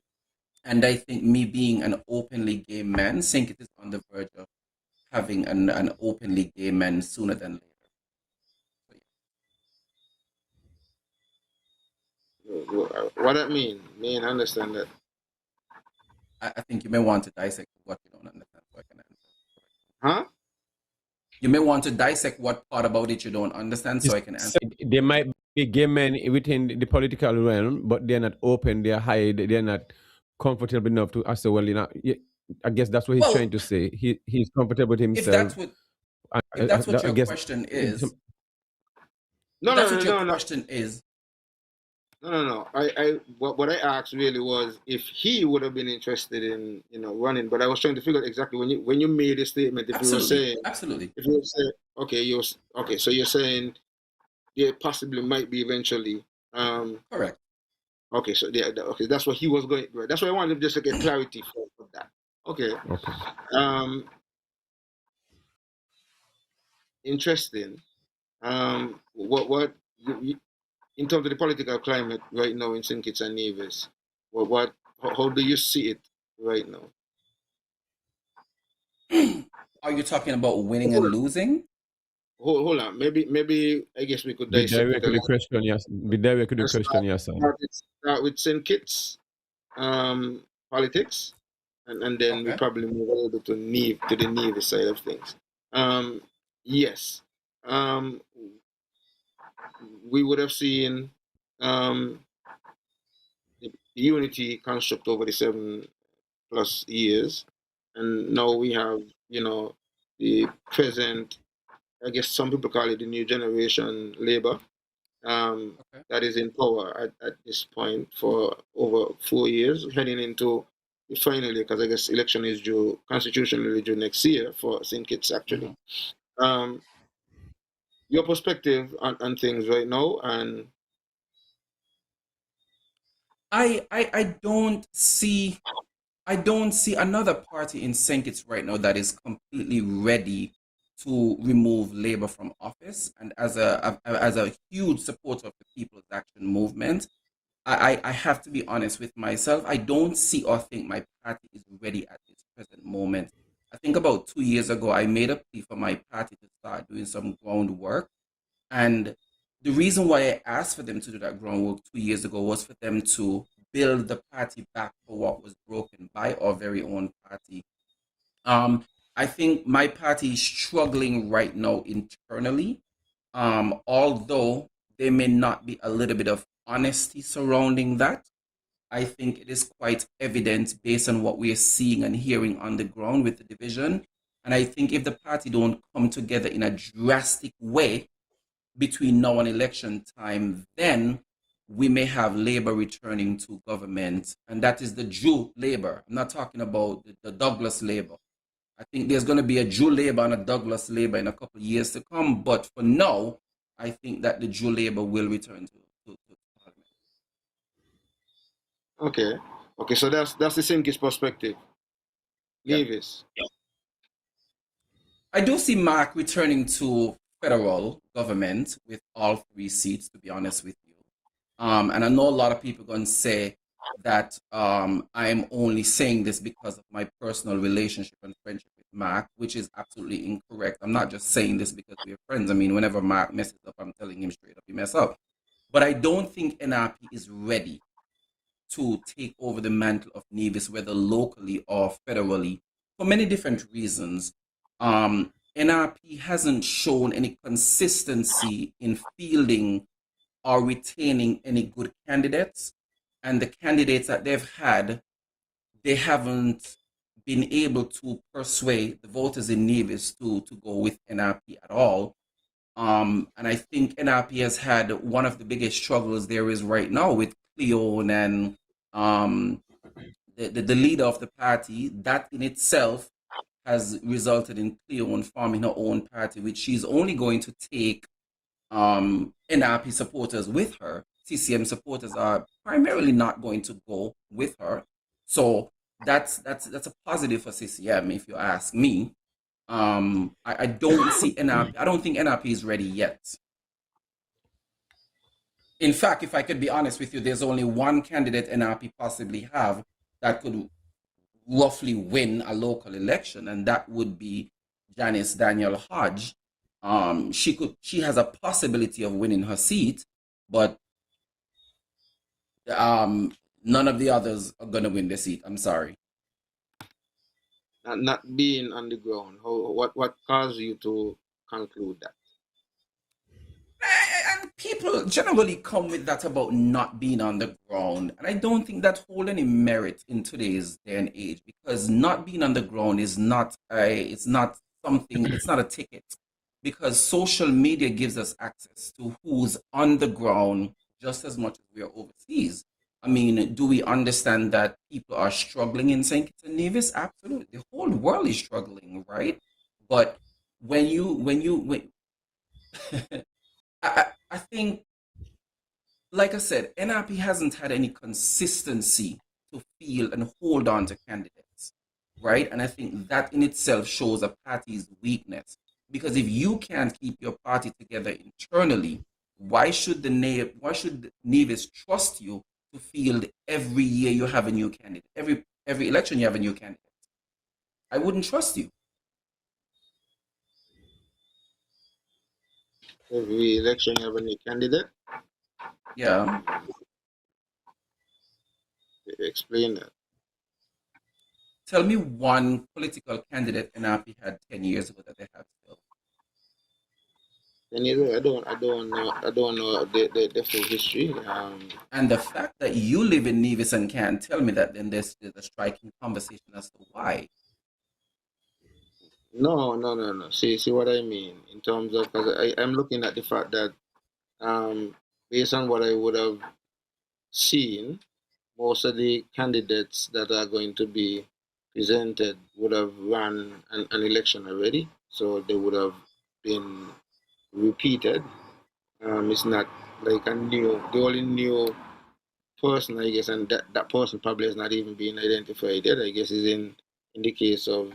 And I think me being an openly gay man, St. Kitts is on the verge of having an openly gay man sooner than later. So, What that mean? Me understand that. I think you may want to dissect what you don't understand so I can answer. Huh? You may want to dissect what part about it you don't understand so I can answer. There might be gay men within the political realm, but they're not open, they're hide, they're not comfortable enough to say, well, I guess that's what he's trying Well, to say. He's comfortable with if himself. that's what I, if that's what I your guess question is, No, if no, that's no, what your no, no, question is, No. What I asked really was if he would have been interested in, running. But I was trying to figure out exactly when you made a statement, if you were Absolutely, saying, absolutely. if you were saying, okay, okay, so you're saying there possibly might be eventually. Correct. Okay, so yeah, okay, that's what he was going. Right, that's why I wanted just to get clarity for that. Okay. Okay. Um, interesting. What in terms of the political climate right now in St. Kitts and Nevis, how do you see it right now? Are you talking about winning and losing? Hold on. Maybe I guess we could Be dissect it direct a with the little. question, yes. Be direct with the Let's question, yes, sir. start with St. Kitts politics, and then we Okay. probably move over to the Nevis side of things. Um, yes. Um, we would have seen um, the unity construct over the 7+ years, and now we have the present. I guess some people call it the new generation Labour, Okay. that is in power at this point for over 4 years, heading into the final year, because I guess election is due, constitutionally due next year for St. Kitts actually. Mhm. Um, your perspective on things right now, and I don't see another party in St. Kitts right now that is completely ready to remove Labour from office. And as a huge supporter of the People's Action Movement, I have to be honest with myself. I don't see or think my party is ready at this present moment. I think about 2 years ago, I made a plea for my party to start doing some groundwork. And the reason why I asked for them to do that groundwork 2 years ago was for them to build the party back for what was broken by our very own party. Um, I think my party is struggling right now internally, although there may not be a little bit of honesty surrounding that. I think it is quite evident based on what we are seeing and hearing on the ground with the division. And I think if the party don't come together in a drastic way between now and election time, then we may have Labour returning to government. And that is the Jew Labour. I'm not talking about the Douglas Labour. I think there's going to be a Jew Labour and a Douglas Labour in a couple of years to come. But for now, I think that the Jew Labour will return to Parliament. okay, so that's the St. Kitts perspective. Yeah. Nevis. I do see Mark returning to federal government with all 3 seats, to be honest with you. And I know a lot of people are going to say that I'm only saying this because of my personal relationship and friendship with Mark, which is absolutely incorrect. I'm not just saying this because we're friends. I mean, whenever Mark messes up, I'm telling him straight up, you mess up. But I don't think NRP is ready to take over the mantle of Nevis, whether locally or federally, for many different reasons. NRP hasn't shown any consistency in fielding or retaining any good candidates, and the candidates that they've had, they haven't been able to persuade the voters in Nevis to go with NRP at all. And I think NRP has had one of the biggest struggles there is right now with Cleon and um, the leader of the party. That in itself has resulted in Cleon forming her own party, which she's only going to take NRP supporters with her. CCM supporters are primarily not going to go with her. So that's a positive for CCM, if you ask me. I don't see NRP. I don't think NRP is ready yet. In fact, if I could be honest with you, there's only one candidate NRP possibly have that could roughly win a local election, and that would be Janice Daniel Hodge. She has a possibility of winning her seat, but none of the others are gonna win the seat. I'm sorry. Not being on the ground. What caused you to conclude that? And people generally come with that about not being on the ground, and I don't think that hold any merit in today's day and age, because not being on the ground is not something, it's not a ticket, because social media gives us access to who's on the ground just as much as we are overseas. I mean, do we understand that people are struggling in St. Kitts and Nevis? Absolutely. The whole world is struggling, right? But when I think, like I said, NRP hasn't had any consistency to feel and hold on to candidates, right? And I think that in itself shows a party's weakness. Because if you can't keep your party together internally, why should Nevis trust you to field every year you have a new candidate? Every election you have a new candidate. I wouldn't trust you. Every election you have a new candidate. Yeah. Explain that. Tell me one political candidate NRP had 10 years ago that they have still. And I don't know the full history. And the fact that you live in Nevis and can't tell me that, then there's a striking conversation as to why. No. See what I mean in terms of, because I'm looking at the fact that based on what I would have seen, most of the candidates that are going to be presented would have run an election already, so they would have been repeated. It's not like the only new person, I guess, and that person probably has not even been identified yet. I guess is in the case of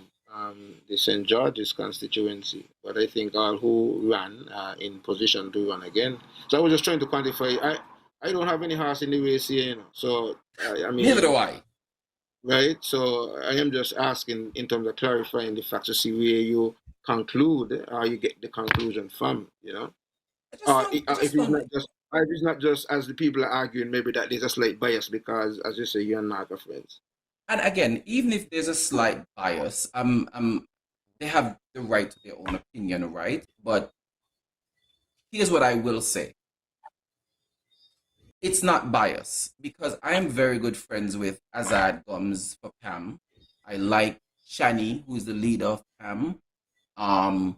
the St. George's constituency. But I think all who ran are in position to run again. So I was just trying to quantify. I don't have any horse in the race here, you know. So I mean, Neither do I. right? So I am just asking in terms of clarifying the facts to see where you conclude or you get the conclusion from, you know. If it's not just as the people are arguing, maybe that there's a slight bias because, as you say, you and Mark are friends. And again, even if there's a slight bias, they have the right to their own opinion, right? But here's what I will say. It's not bias because I am very good friends with Azad Gums for PAM. I like Shani, who's the leader of PAM. And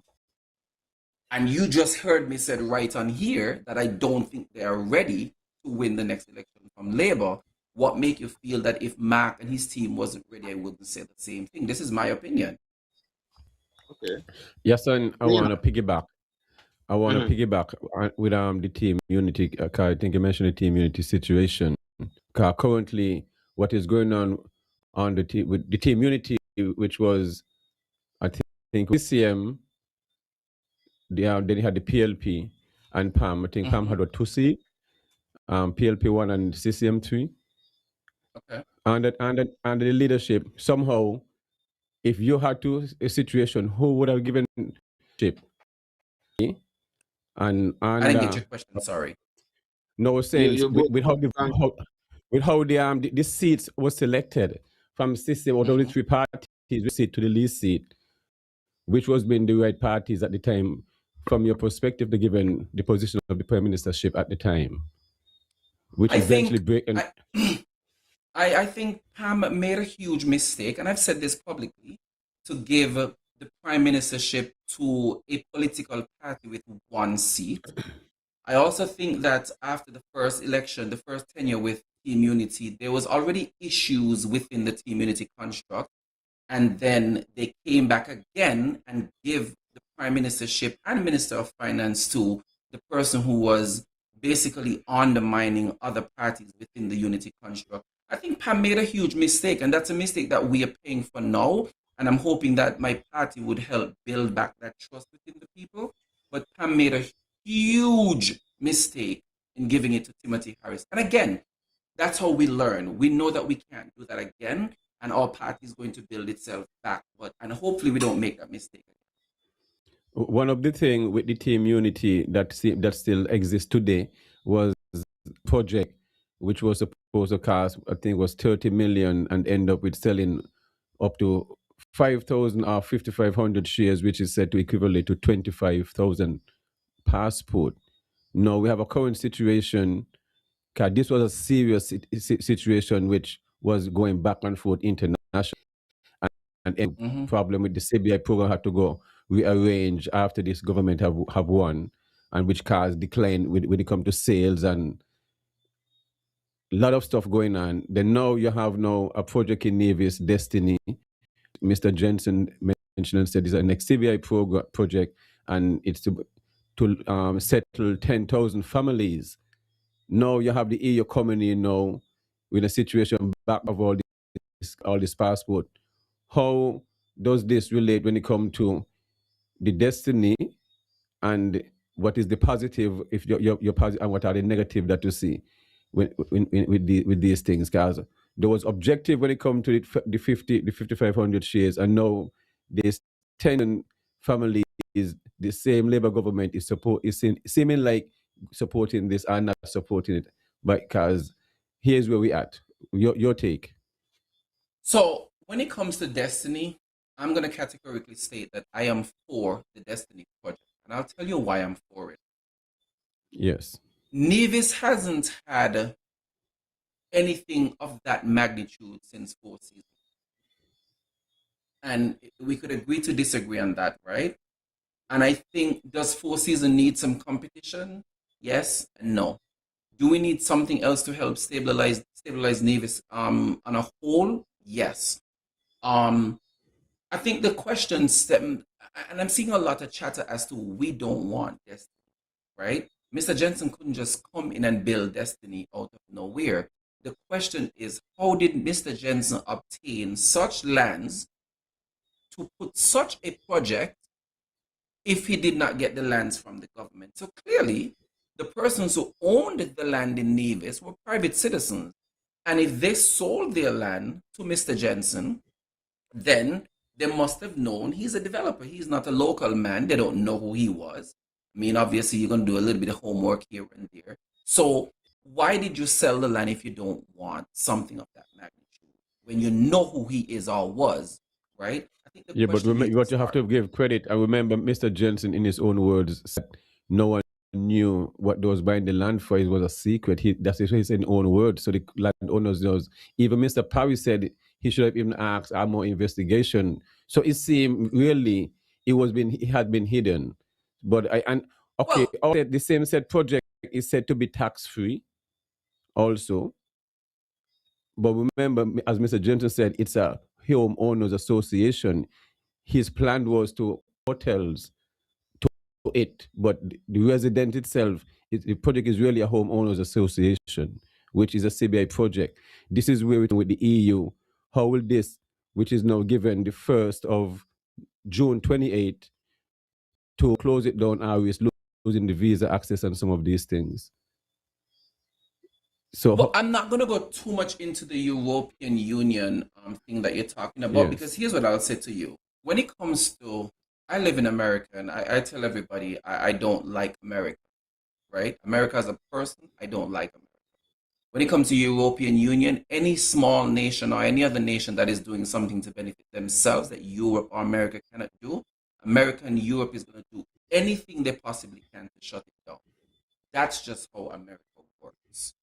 you just heard me said right on here that I don't think they are ready to win the next election from Labour. What make you feel that if Mark and his team wasn't ready, I wouldn't say the same thing? This is my opinion. Okay. Yes, and I want to piggyback. I want to piggyback with the team unity. I think you mentioned the team unity situation. Currently, what is going on the team with the team unity, which was, I think, CCM. They had the PLP and PAM. I think PAM had a 2 seat, PLP 1 and CCM 3. Okay. And the leadership somehow, if you had to a situation, who would have given leadership? And I didn't get your question. Sorry. No, saying with how the seats were selected from system of the 3 parties, we seat to the least seat, which was being the right parties at the time, from your perspective, the given the position of the prime ministership at the time, which eventually break. I think Pam made a huge mistake, and I've said this publicly, to give the prime ministership to a political party with 1 seat. I also think that after the first election, the first tenure with Team Unity, there was already issues within the Team Unity construct. And then they came back again and give the prime ministership and minister of finance to the person who was basically undermining other parties within the Unity construct. I think Pam made a huge mistake, and that's a mistake that we are paying for now. And I'm hoping that my party would help build back that trust within the people. But Pam made a huge mistake in giving it to Timothy Harris. And again, that's how we learn. We know that we can't do that again, and our party is going to build itself back. And hopefully we don't make that mistake again. One of the things with the team unity that still exists today was project, which was supposed to cost, I think, was 30 million and end up with selling up to 5,000 or 5,500 shares, which is said to equivalent to 25,000 passport. Now we have a current situation, because this was a serious situation which was going back and forth internationally, and problem with the CBI program had to go rearrange after this government have won, and which caused decline when it comes to sales and lot of stuff going on. Then now you have now a project in Navy's Destiny. Mr. Jensen mentioned and said it's an XCBI project, and it's to settle 10,000 families. Now you have the EU coming in now with a situation back of all this passport. How does this relate when it comes to the destiny, and what is the positive if you're positive, and what are the negative that you see with these things? Because there was objective when it comes to the 5,500 shares, and now there's 10 families. The same Labour government is seeming like supporting this and not supporting it, because here's where we at. Your take. So when it comes to Destiny, I'm going to categorically state that I am for the Destiny project. And I'll tell you why I'm for it. Yes. Nevis hasn't had anything of that magnitude since Four Seasons. And we could agree to disagree on that, right? And I think, does Four Seasons need some competition? Yes and no. Do we need something else to help stabilize Nevis on a whole? Yes. I think the question stem, and I'm seeing a lot of chatter as to we don't want Destiny, right? Mr. Jensen couldn't just come in and build Destiny out of nowhere. The question is, how did Mr. Jensen obtain such lands to put such a project if he did not get the lands from the government? So clearly, the persons who owned the land in Nevis were private citizens. And if they sold their land to Mr. Jensen, then they must have known he's a developer. He's not a local man. They don't know who he was. I mean, obviously, you're going to do a little bit of homework here and there. So why did you sell the land if you don't want something of that magnitude when you know who he is or was, right? I think Yeah, but you have to give credit. I remember Mr. Jensen, in his own words, said no one knew what they was buying the land for. It was a secret. That's his own words. So the landowners knows. Even Mr. Parry said he should have even asked more investigation. So it seemed really it had been hidden. But the same said project is said to be tax free also. But remember, as Mr. Jensen said, it's a homeowners association. His plan was to hotels to it, but the resident itself, the project is really a homeowners association, which is a CBI project. This is where with the EU. How will this, which is now given the 1st of June 28, to close it down, are we losing the visa access and some of these things? So, but I'm not going to go too much into the European Union thing that you're talking about, because here's what I'll say to you. When it comes to, I live in America, and I tell everybody I don't like America, right? America as a person, I don't like America. When it comes to European Union, any small nation or any other nation that is doing something to benefit themselves that Europe or America cannot do, America and Europe is going to do anything they possibly can to shut it down. That's just how America works,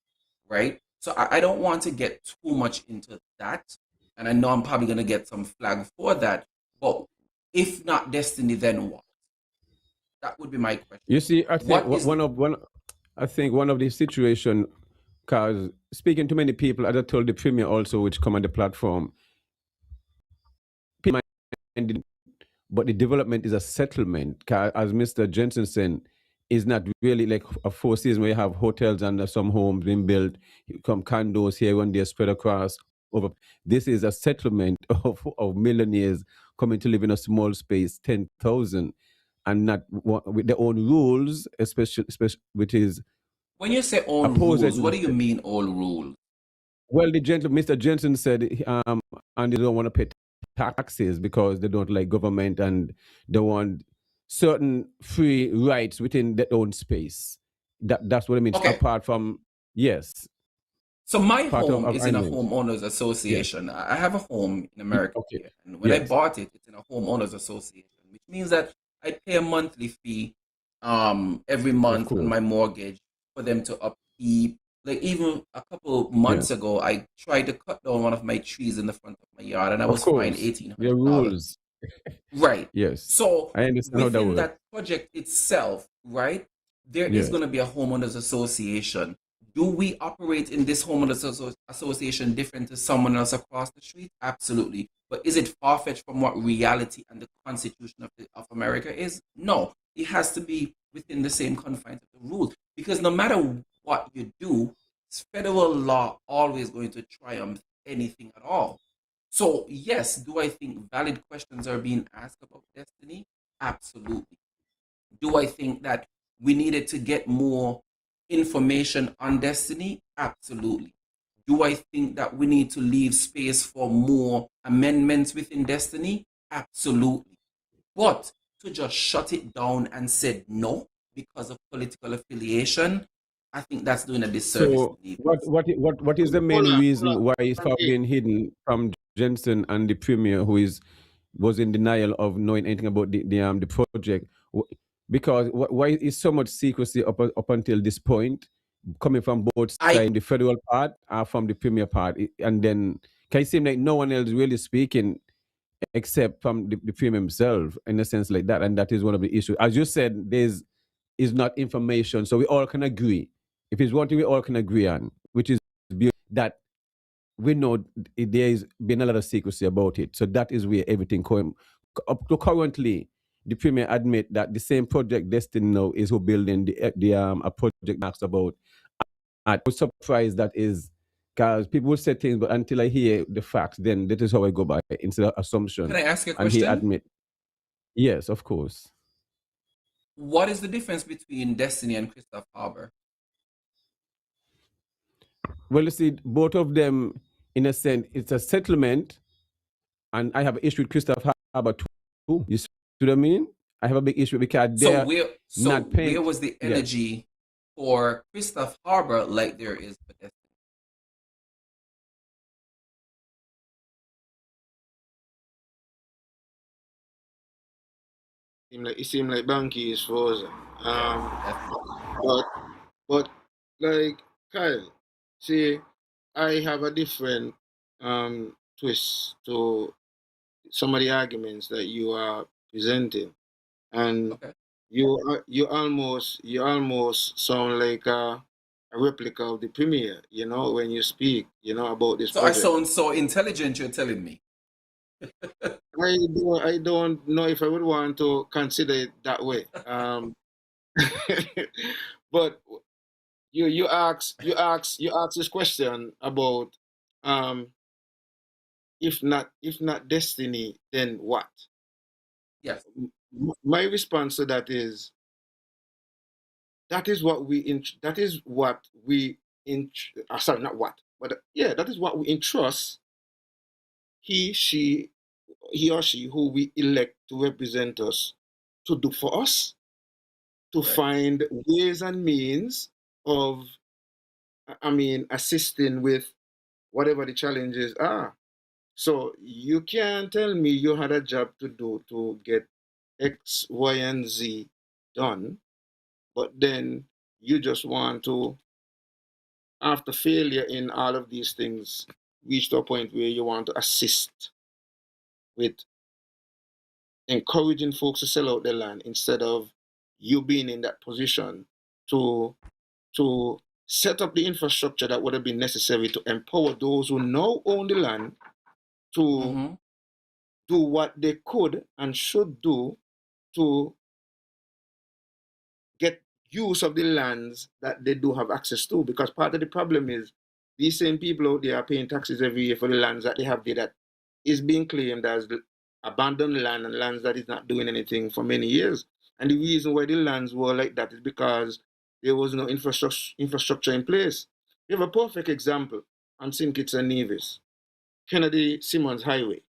right? So I don't want to get too much into that. And I know I'm probably going to get some flag for that. But if not Destiny, then what? That would be my question. You see, I think one of the situation, because speaking to many people, as I told the premier also, which come on the platform, but the development is a settlement. As Mr. Jensen said, is not really like a Four Seasons where you have hotels and some homes being built, come condos here when they're spread across over. This is a settlement of millionaires coming to live in a small space, 10,000, and not with their own rules, especially which is. When you say own rules, what do you mean all rules? Well, Mr. Jensen said, and they don't want to pay taxes because they don't like government and they want certain free rights within their own space. That's what it means. Okay. Apart from, yes. So my home is in a homeowners association. Yeah. I have a home in America. Okay. And when I bought it, it's in a homeowners association, which means that I pay a monthly fee every month on my mortgage for them to upkeep. Like even a couple months ago, I tried to cut down one of my trees in the front of my yard, and I was fined $1,800. Your rules. Right. Yes. So I understand within how that project itself, right, there is going to be a homeowners association. Do we operate in this homeowners association different to someone else across the street? Absolutely. But is it far-fetched from what reality and the Constitution of America is? No. It has to be within the same confines of the rules. Because no matter what you do, federal law always going to triumph anything at all. So yes, do I think valid questions are being asked about destiny? Absolutely. Do I think that we needed to get more information on destiny? Absolutely. Do I think that we need to leave space for more amendments within destiny? Absolutely. But to just shut it down and said no because of political affiliation, I think that's doing a disservice to So the what is the Hold main on, hold reason on. why it's From here. being hidden from Jensen and the premier, who was in denial of knowing anything about the project? Because why is so much secrecy up until this point, coming from both I sides, the federal part or from the premier part? And then can it seem like no one else really speaking except from the premier himself, in a sense like that? And that is one of the issues. As you said, there's is not information, so we all can agree. If it's one thing we all can agree on, which is that we know there has been a lot of secrecy about it. So that is where everything going. Up to currently, the premier admit that the same project Destiny now is who building the a project Max about. I was surprised that is, because people will say things, but until I hear the facts, then that is how I go by instead of can assumption. I ask you a And he question? admit, yes, of course. What is the difference between Destiny and Christoph Harbour? Well, you see, both of them, in a sense, it's a settlement, and I have an issue with Christoph Harbour too. You see what I mean? I have a big issue because So they're where so not paying. where was the Yes. energy for Christoph Harbour like there is for Destiny? It seemed like Banky is frozen. Yes, definitely. But but like Kyle, see, I have a different twist to some of the arguments that you are presenting, and Okay. you almost sound like a replica of the premier, when you speak, about this So I project. sound so intelligent, you're telling me. I don't know if I would want to consider it that way. But you ask this question about, um if not destiny, then what? Yes. My response to that is, sorry, not what, but yeah, that is what we entrust he she he or she who we elect to represent us to do for us, to Correct. find ways and means of, assisting with whatever the challenges are. So you can't tell me you had a job to do to get X, Y, and Z done, but then you just want to, after failure in all of these things, reach to a point where you want to assist with encouraging folks to sell out their land, instead of you being in that position to to set up the infrastructure that would have been necessary to empower those who now own the land to Mm-hmm. do what they could and should do to get use of the lands that they do have access to. Because part of the problem is these same people out there are paying taxes every year for the lands that they have there that is being claimed as abandoned land, and lands that is not doing anything for many years. And the reason why the lands were like that is because there was no infrastructure in place. You have a perfect example on St. Kitts and Nevis, Kennedy Simmons Highway.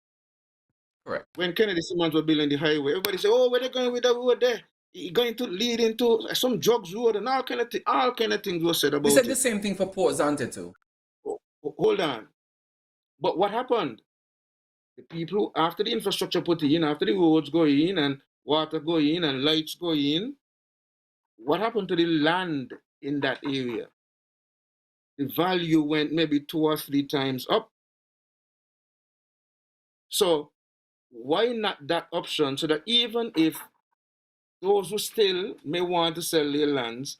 Correct. When Kennedy Simmons were building the highway, everybody said, "Oh, where they going with the road there? It going to lead into some drugs road," and all kind of things were said We said about the it. same thing for Port Zante too. Hold on, but what happened? The people, after the infrastructure put in, after the roads go in and water go in and lights go in, what happened to the land in that area? The value went maybe 2 or 3 times up. So why not that option, so that even if those who still may want to sell their lands,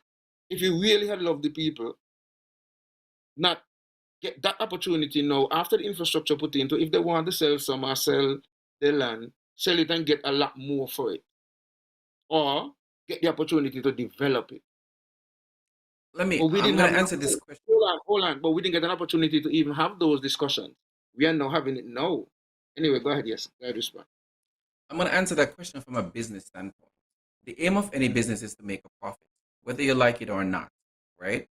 if you really had loved the people, not get that opportunity now after the infrastructure put into, if they want to sell some or sell their land, sell it and get a lot more for it, or get the opportunity to develop it. But we I'm didn't going have to an answer this question. hold on, but we didn't get an opportunity to even have those discussions. We are now having it now. Anyway, go ahead. Yes, go ahead, respond. I'm going to answer that question from a business standpoint. The aim of any business is to make a profit, whether you like it or not, right?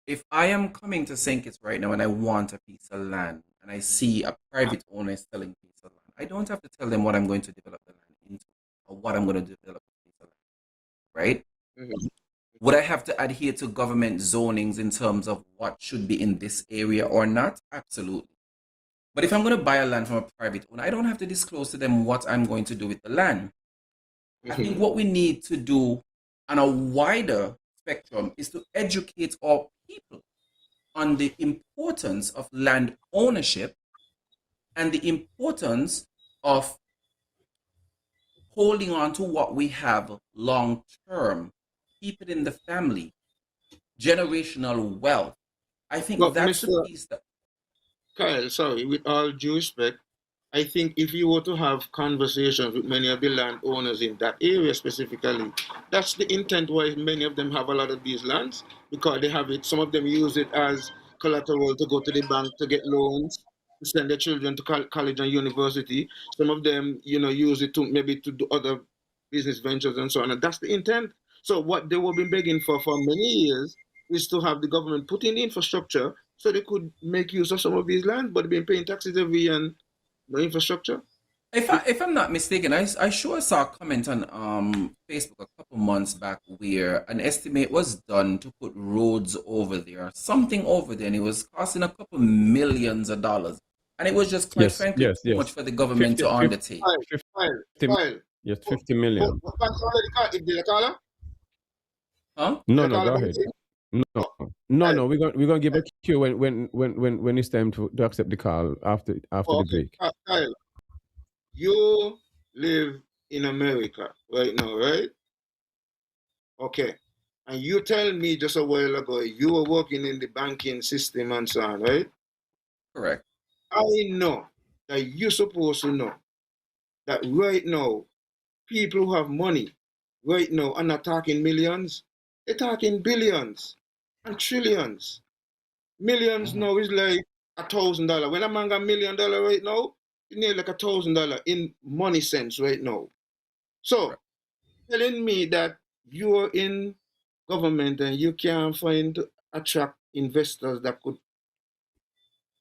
If I am coming to St. Kitts right now and I want a piece of land and I see a private owner selling a piece of land, I don't have to tell them what I'm going to develop the land into or what I'm going to develop a piece of land, right? Mm-hmm. Would I have to adhere to government zonings in terms of what should be in this area or not? Absolutely. But if I'm going to buy a land from a private owner, I don't have to disclose to them what I'm going to do with the land. I think Mm-hmm. what we need to do on a wider spectrum is to educate our people on the importance of land ownership and the importance of holding on to what we have long term, keep it in the family, generational wealth. I think But that's the Mr. piece that Kyle, sorry, with all due respect, I think if you were to have conversations with many of the landowners in that area specifically, that's the intent why many of them have a lot of these lands, because they have it. Some of them use it as collateral to go to the bank to get loans, to send their children to college and university. Some of them, use it to maybe to do other business ventures and so on. And that's the intent. So what they were been begging for many years is to have the government put in the infrastructure so they could make use of some of these lands, but they've been paying taxes every year and no infrastructure. if I'm not mistaken, I sure saw a comment on Facebook a couple months back where an estimate was done to put roads over there, something over there, and it was costing a couple millions of dollars. And it was just quite Yes, frankly yes, too much yes. for the government 50, to 50, undertake. File, 50, file, file. yes, Oh, 50 million. what banks already call it? Did they call it? Huh? No, Did they no, call go it ahead. banks? No, Oh, no, file, no. We're gonna give a cue when it's time to accept the call after oh, the okay. break. Kyle, you live in America right now, right? Okay. And you tell me just a while ago you were working in the banking system and so on, right? Correct. I know that you're supposed to know that right now, people who have money right now are not talking millions, they're talking billions and trillions. Millions Mhm. now is like $1,000. When a man got $1 million right now, it's nearly like $1,000 in money sense right now. So Correct. telling me that you're in government and you can't find to attract investors that could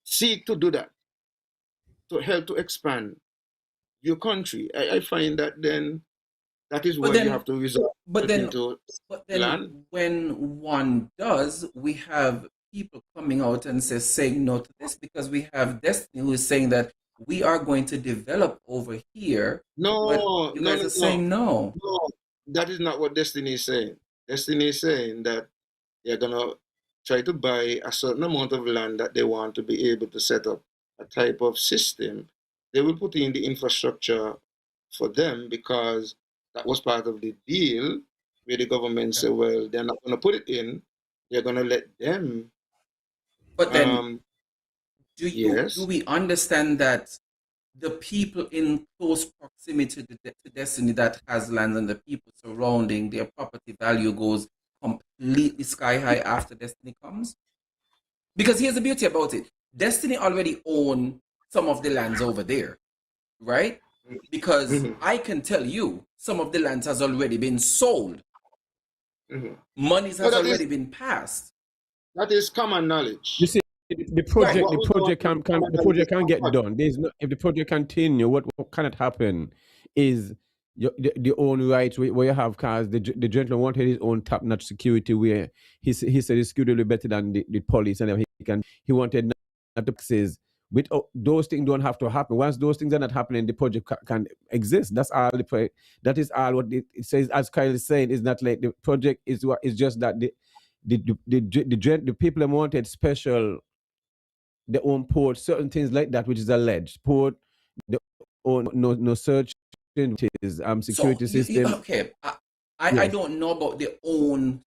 seek to do that, to help to expand your country. I find that then that is But where you then have to resort but then into but then land. when one does, we have people coming out and saying no to this because we have Destiny who is saying that we are going to develop over here, but No, you no, guys no, are no, saying no. no. That is not what Destiny is saying. Destiny is saying that they're gonna try to buy a certain amount of land that they want to be able to set up a type of system. They will put in the infrastructure for them because that was part of the deal where the government Okay. said, well, they're not gonna put it in, they're gonna let them But then um do yes. we understand that the people in close proximity to Destiny that has land and the people surrounding their property value goes completely sky high after Destiny comes? Because here's the beauty about it. Destiny already own some of the lands over there, right? Because Mhm, I can tell you some of the lands has already been sold. mhm. Monies No, has already been passed. that is common You knowledge. see, the Right. project What the we don't project have can common the knowledge is project can get done. There's no, if the project continue, what cannot happen is the own rights where you have cars. The gentleman wanted his own top notch security where he said his security will be better than the police and he wanted not to taxes. With those things don't have to happen. Once those things are not happening, the project can exist. That's all that is all what it says. As Kyle is saying, is not like the project is what is just that the people that wanted special their own port, certain things like that, which is alleged. Port, the own no search engines, So security you system. okay. I Yes. don't know about their own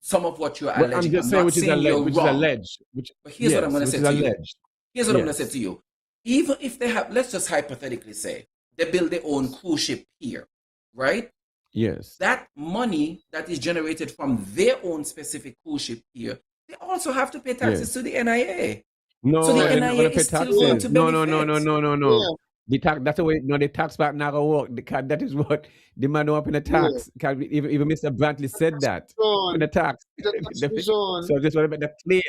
some of what you're Well, I'm alleging. just I'm saying, not saying you're which is wrong. alleged. But here's what I'm going to Which say is to you. alleged. Here's what I'm going to say Yes. to you. Even if they have, let's just hypothetically say, they build their own cruise ship here, right? Yes. That money that is generated from their own specific cruise ship here, they also have to pay taxes Yes. to the NIA. No, So the they're not NIA going to pay is still going taxes. to No. Yeah, The tax, that's the way, no, the tax back not going to work. That is what the man don't pay the yeah. tax. Even Mr. Brantley said that. For Zone. the tax. The tax zone. So I just want to make that clear.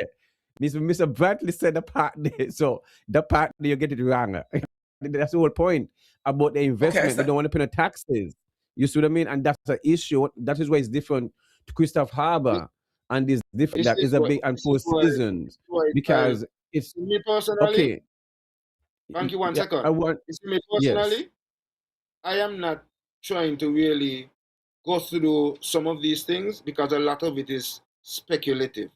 Mr. Brantley said the part there. So the part there, you get it wrong. That's the whole point about the investment. They don't want to pay the taxes. You see what I mean? And that's the issue. That is why it's different to Christoph Harbour. And it's different. That is a big and for citizens. Because it's me personally. okay. Thank you. 1 Yeah, second. I want. You see me personally, Yes. I am not trying to really go through some of these things because a lot of it is speculative.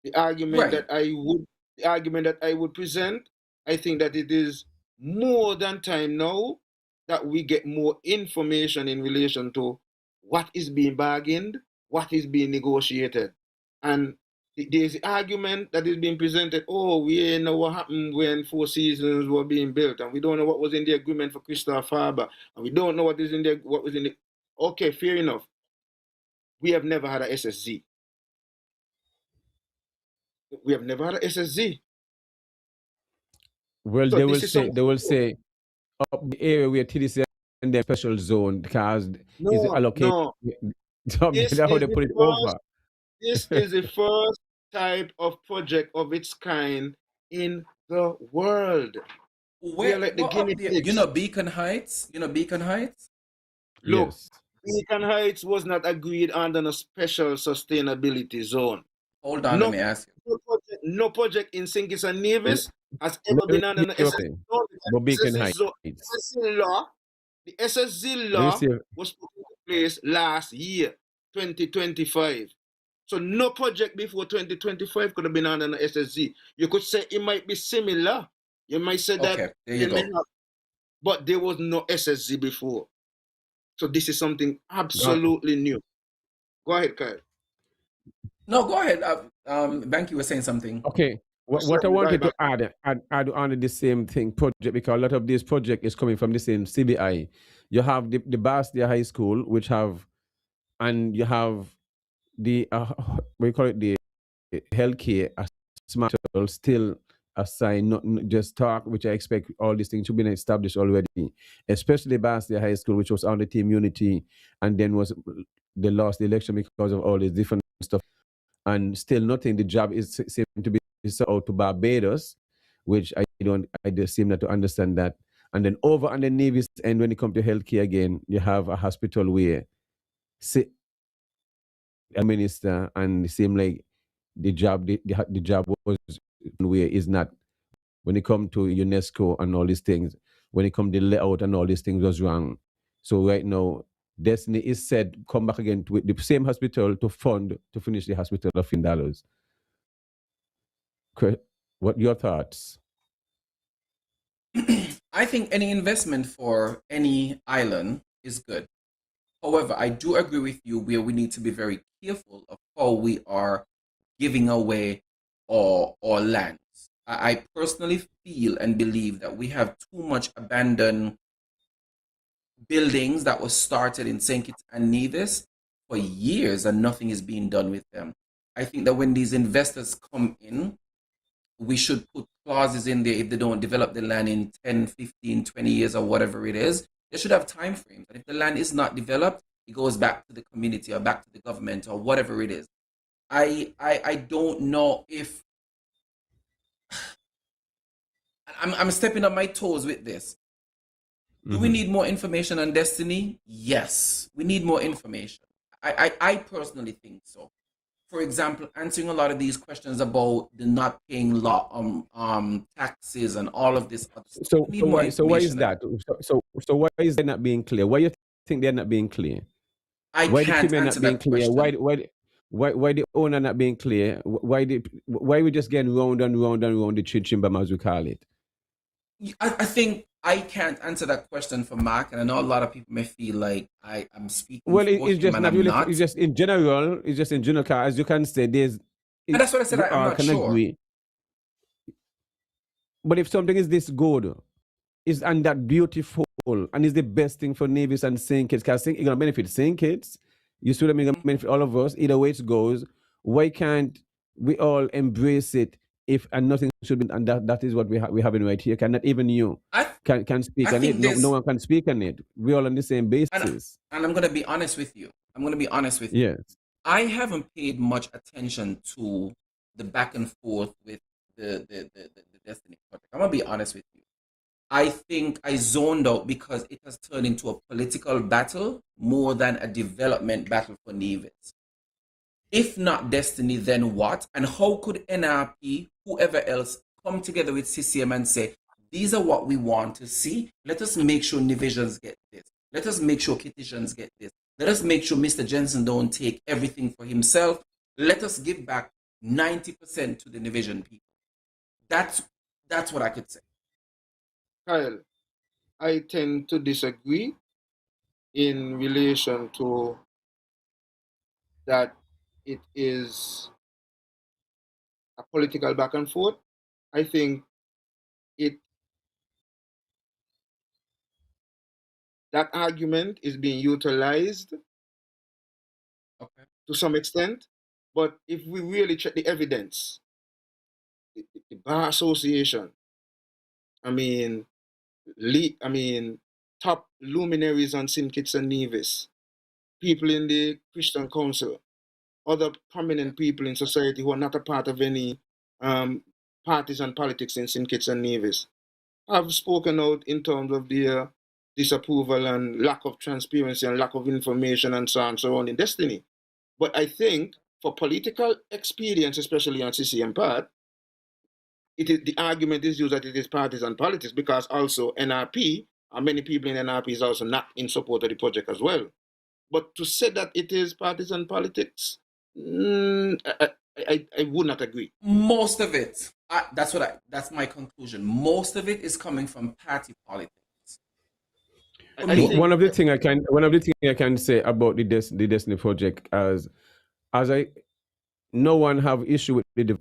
The argument Right. that I would present, I think that it is more than time now that we get more information in relation to what is being bargained, what is being negotiated. And there's the argument that is being presented, oh, we know what happened when Four Seasons were being built, and we don't know what was in the agreement for Christoph Harbour, and we don't know what was in the. Okay, fair enough. We have never had a SSZ. We have never had a SSZ. Well, So they this will is say up the area where TDC and their special zone because is allocated. No. That's how they put it over. This is the first type of project of its kind in the world. We are like the guinea pigs. You know Beacon Heights? Look, Yes. Beacon Heights was not agreed under a special sustainability zone. Hold on, let me ask you. No project in St. Kitts and Nevis has ever been under an SSZ zone. But Beacon Heights. The SSZ law was put into place last year, 2025. So no project before 2025 could have been under an SSZ. You could say it might be similar. You might say that. Okay, there you go. But there was no SSZ before. So this is something absolutely new. Go ahead, Khyle. No, go ahead. Banky was saying something. Okay. What I wanted to add on the same thing project, because a lot of this project is coming from the same CBI. You have the Bastia High School, which have, and you have the we call it the healthcare smart still assigned, not just talk, which I expect all these things to be established already, especially Bastia High School, which was on the team unity, and then they lost the election because of all this different stuff, and still nothing. The job is seem to be out to Barbados, which I just seem not to understand that. And then over on the Navy's end, when it comes to healthcare again, you have a hospital where a minister, and it seemed like the job was where is not, when it come to UNESCO and all these things, when it come to layout and all these things was wrong. So right now, Destiny is said come back again with the same hospital to fund to finish the hospital of $15. What your thoughts? I think any investment for any island is good. However, I do agree with you where we need to be very careful of how we are giving away our lands. I personally feel and believe that we have too much abandoned buildings that was started in St. Kitts and Nevis for years and nothing is being done with them. I think that when these investors come in, we should put clauses in there if they don't develop the land in 10, 15, 20 years or whatever it is. They should have time frames. And if the land is not developed, it goes back to the community or back to the government or whatever it is. I don't know if I'm stepping on my toes with this. Do we need more information on Destiny? Yes, we need more information. I personally think so. For example, answering a lot of these questions about the not paying taxes and all of this other stuff. So why is that? So why is they not being clear? Why you think they're not being clear? Why can't answer that question. Why the owner not being clear? Why we just getting round and round and round the chimba, as we call it? I think I can't answer that question for Mark, and I know a lot of people may feel like I'm speaking Well, for it's him, just and not I'm really. not. It's just in general. It's just in general. 'Cause as you can say, And that's what I said. we I'm all not can sure. agree. But if something is this good, is and that beautiful, and is the best thing for navies and sane kids, because it's gonna benefit sane kids. You see what I mean? It's gonna benefit all of us. Either way it goes. Why can't we all embrace it? If and nothing should be, and that is what we having right here. Cannot even you I can speak I on it. think No there's one can speak on it. We all on the same and basis. and I'm gonna be honest with you. I'm gonna be honest with you. Yes. I haven't paid much attention to the back and forth with the Destiny project. I'm gonna be honest with you. I think I zoned out because it has turned into a political battle more than a development battle for Nevis. If not Destiny, then what? And how could NRP, whoever else, come together with CCM and say, these are what we want to see. Let us make sure Nivisions get this. Let us make sure Kittians get this. Let us make sure Mr. Jensen don't take everything for himself. Let us give back 90% to the Nivision people. That's what I could say. Kyle, I tend to disagree in relation to that it is a political back and forth. I think it that argument is being utilized Okay. to some extent, but if we really check the evidence, the Bar Association, I mean, I mean, top luminaries on St. Kitts and Nevis, people in the Christian Council, other Yeah. prominent people in society who are not a part of any um, partisan politics in St. Kitts and Nevis have spoken out in terms of their disapproval and lack of transparency and lack of information and so on surrounding Destiny. But I think for political experience, especially on CCM part, it is the argument is used that it is partisan politics because also NRP and many people in NRP is also not in support of the project as well. But to say that it is partisan politics, I would not agree. Most of it, that's my conclusion. Most of it is coming from party politics. For I me. think One of the thing I can say about the Destiny project as I no one have issue with the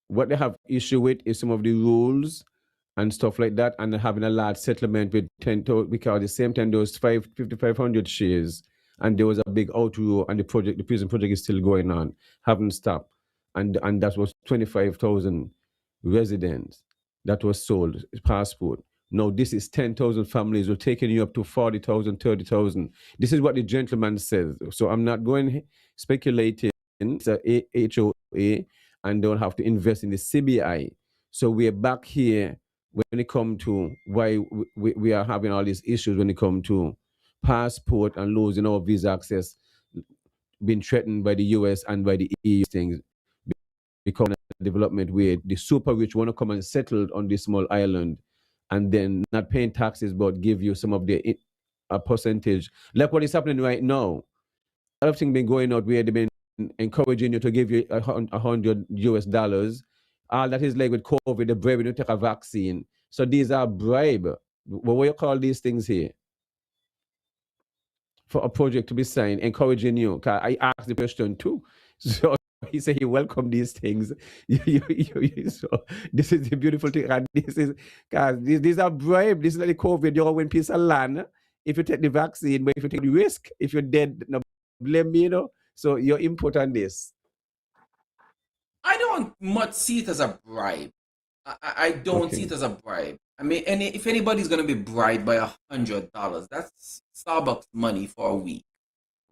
what they have issue with is some of the rules and stuff like that, and having a large settlement with 10 to, because at the same time there was 5,500 shares, and there was a big outroar, and the prison project is still going on, haven't stopped, and that was 25,000 residents that was sold passport. Now this is 10,000 families. We're taking you up to 40,000, 30,000. This is what the gentleman says. So I'm not going speculating. It's a HOA, and don't have to invest in the CBI. So we're back here when it comes to why we are having all these issues when it comes to passport and losing our visa access, being threatened by the US and by the EU things, becoming a development where the super rich want to come and settle on this small island and then not paying taxes but give you some of the a percentage. Like what is happening right now. A lot of things been going out where they've been encouraging you to give you $100 US. All that is like with COVID, the bribe when you take a vaccine. So these are bribe. What you call these things here? For a project to be signed, encouraging you. 'Cause I asked the question too. So he said he welcomed these things. So this is the beautiful thing. And this is, guys, these are bribe. This is like the COVID. You're when peace and land. If you take the vaccine, but if you take the risk, if you're dead, no blame me, So your input on this. I don't much see it as a bribe. I don't see Okay. it as a bribe. I mean, if anybody's gonna be bribed by $100, that's Starbucks money for a week,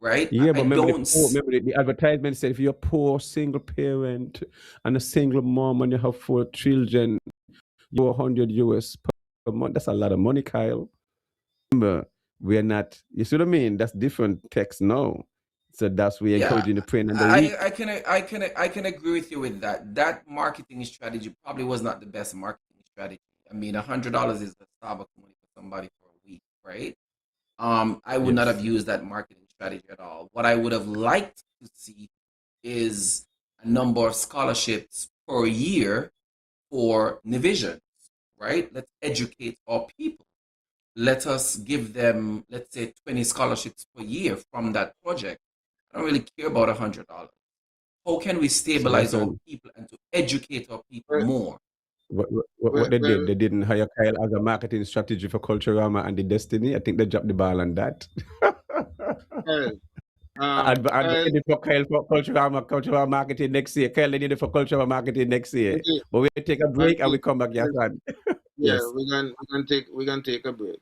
right? Yeah, I but don't. remember the advertisement said if you're a poor single parent and a single mom and you have 4 children, you're $100 per month. That's a lot of money, Kyle. Remember, we're not. You see what I mean? That's different text now. So that's we Yeah, encouraging the praying and the I, weak. I can I can I can agree with you with that. That marketing strategy probably was not the best marketing strategy. I mean, $100 is the Starbucks money for somebody for a week, right? I would not have Yes. used that marketing strategy at all. What I would have liked to see is a number of scholarships per year for Nivision, right? Let's educate our people. Let us give them, let's say, 20 scholarships per year from that project. I don't really care about $100. How can we So yes, stabilize our and people and to educate our people Well, more? what they well, did, they didn't hire Kyle as a marketing strategy for Culturama and the Destiny. I think they dropped the ball on that. well, And they Kyle, did it for Kyle for Culturama marketing next year. Kyle, they did it for Culturama marketing next year. okay, But we take a break and we okay, come back, yes, well, and yeah, yes. we're gonna take a break.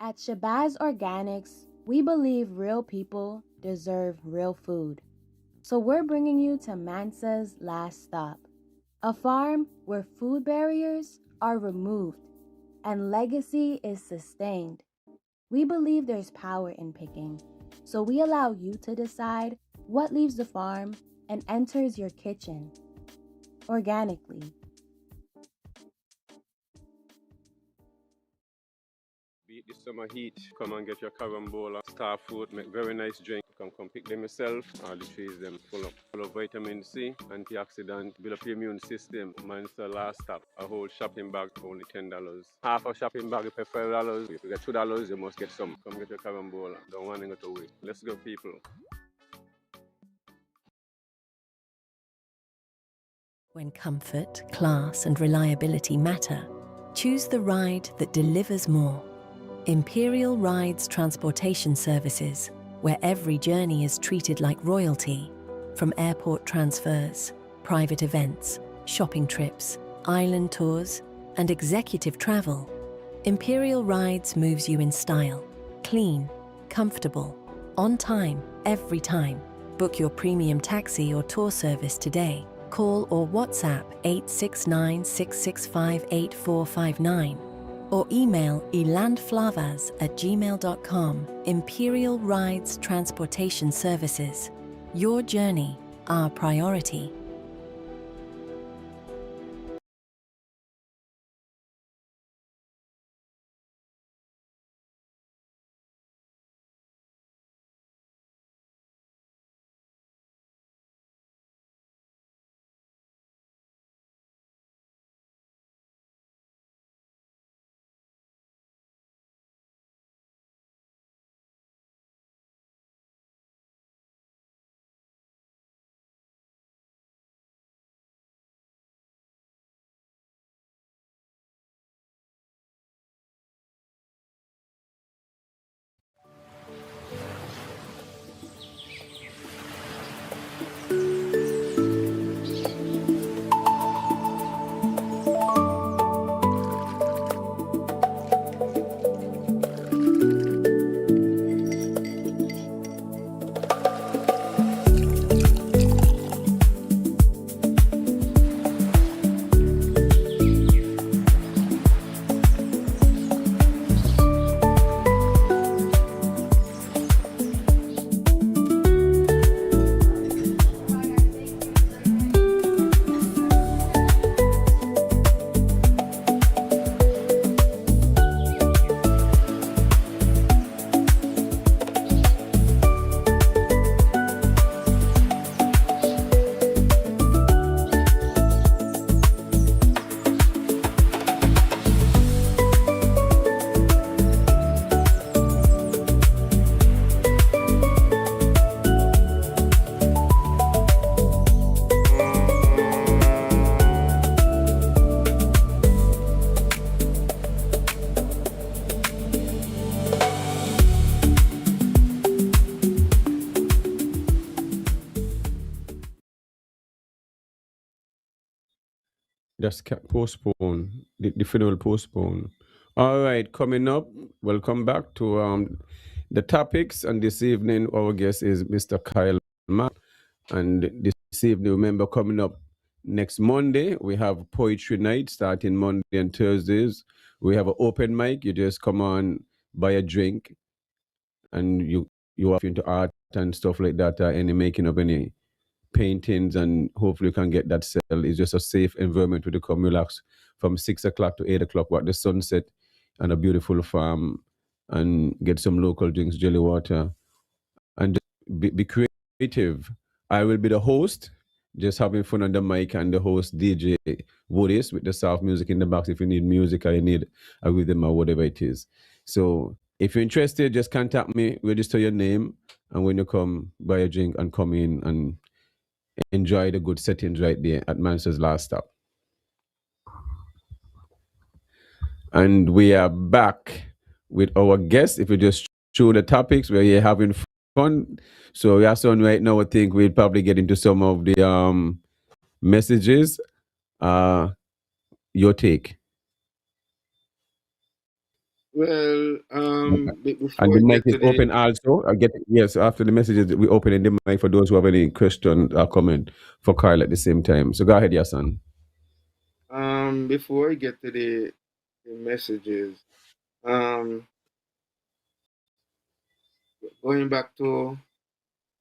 At Shabazz Organics, we believe real people deserve real food. So we're bringing you to Mansa's Last Stop, a farm where food barriers are removed and legacy is sustained. We believe there's power in picking, so we allow you to decide what leaves the farm and enters your kitchen organically. Beat the summer heat. Come and get your carambola, star fruit, make very nice drink. You can come pick them yourself. All the trees them full of vitamin C, antioxidant, build up your immune system. Mine's the last stop. A whole shopping bag for only $10. Half a shopping bag you pay $5. If you get $2, you must get some. Come get your carambola. Don't want to go to wait. Let's go, people. When comfort, class, and reliability matter, choose the ride that delivers more. Imperial Rides Transportation Services, where every journey is treated like royalty. From airport transfers, private events, shopping trips, island tours, and executive travel, Imperial Rides moves you in style, clean, comfortable, on time, every time. Book your premium taxi or tour service today. Call or WhatsApp 869-665-8459 or email elandflavas@gmail.com. Imperial Rides Transportation Services. Your journey, our priority. Just postpone. The funeral postpone. All right, coming up. Welcome back to the topics. And this evening, our guest is Mr. Khyle. And this evening, remember, coming up next Monday, we have poetry night starting Monday and Thursdays. We have an open mic. You just come on, buy a drink, and you are into art and stuff like that, any making of any paintings, and hopefully you can get that sell. It's just a safe environment where you come relax from 6 o'clock to 8 o'clock, watch the sunset and a beautiful farm, and get some local drinks, jelly water, and just be creative. I will be the host. just having fun on the mic, and the host DJ Woodies with the soft music in the box if you need music or you need a rhythm or whatever it is. So if you're interested, just contact me, register your name, and when you come, buy a drink and come in and enjoy the good settings right there at Manchester's Last Stop. And we are back with our guest. If you just show the topics where you're having fun. So yeah, so right now I think we'll probably get into some of the messages. Your take. Well, And before the I mic get is to the open also. I get yes, after the messages we open the mic for those who have any question or comment for Khyle at the same time. So go ahead, Yasan. before I get to the messages, um, going back to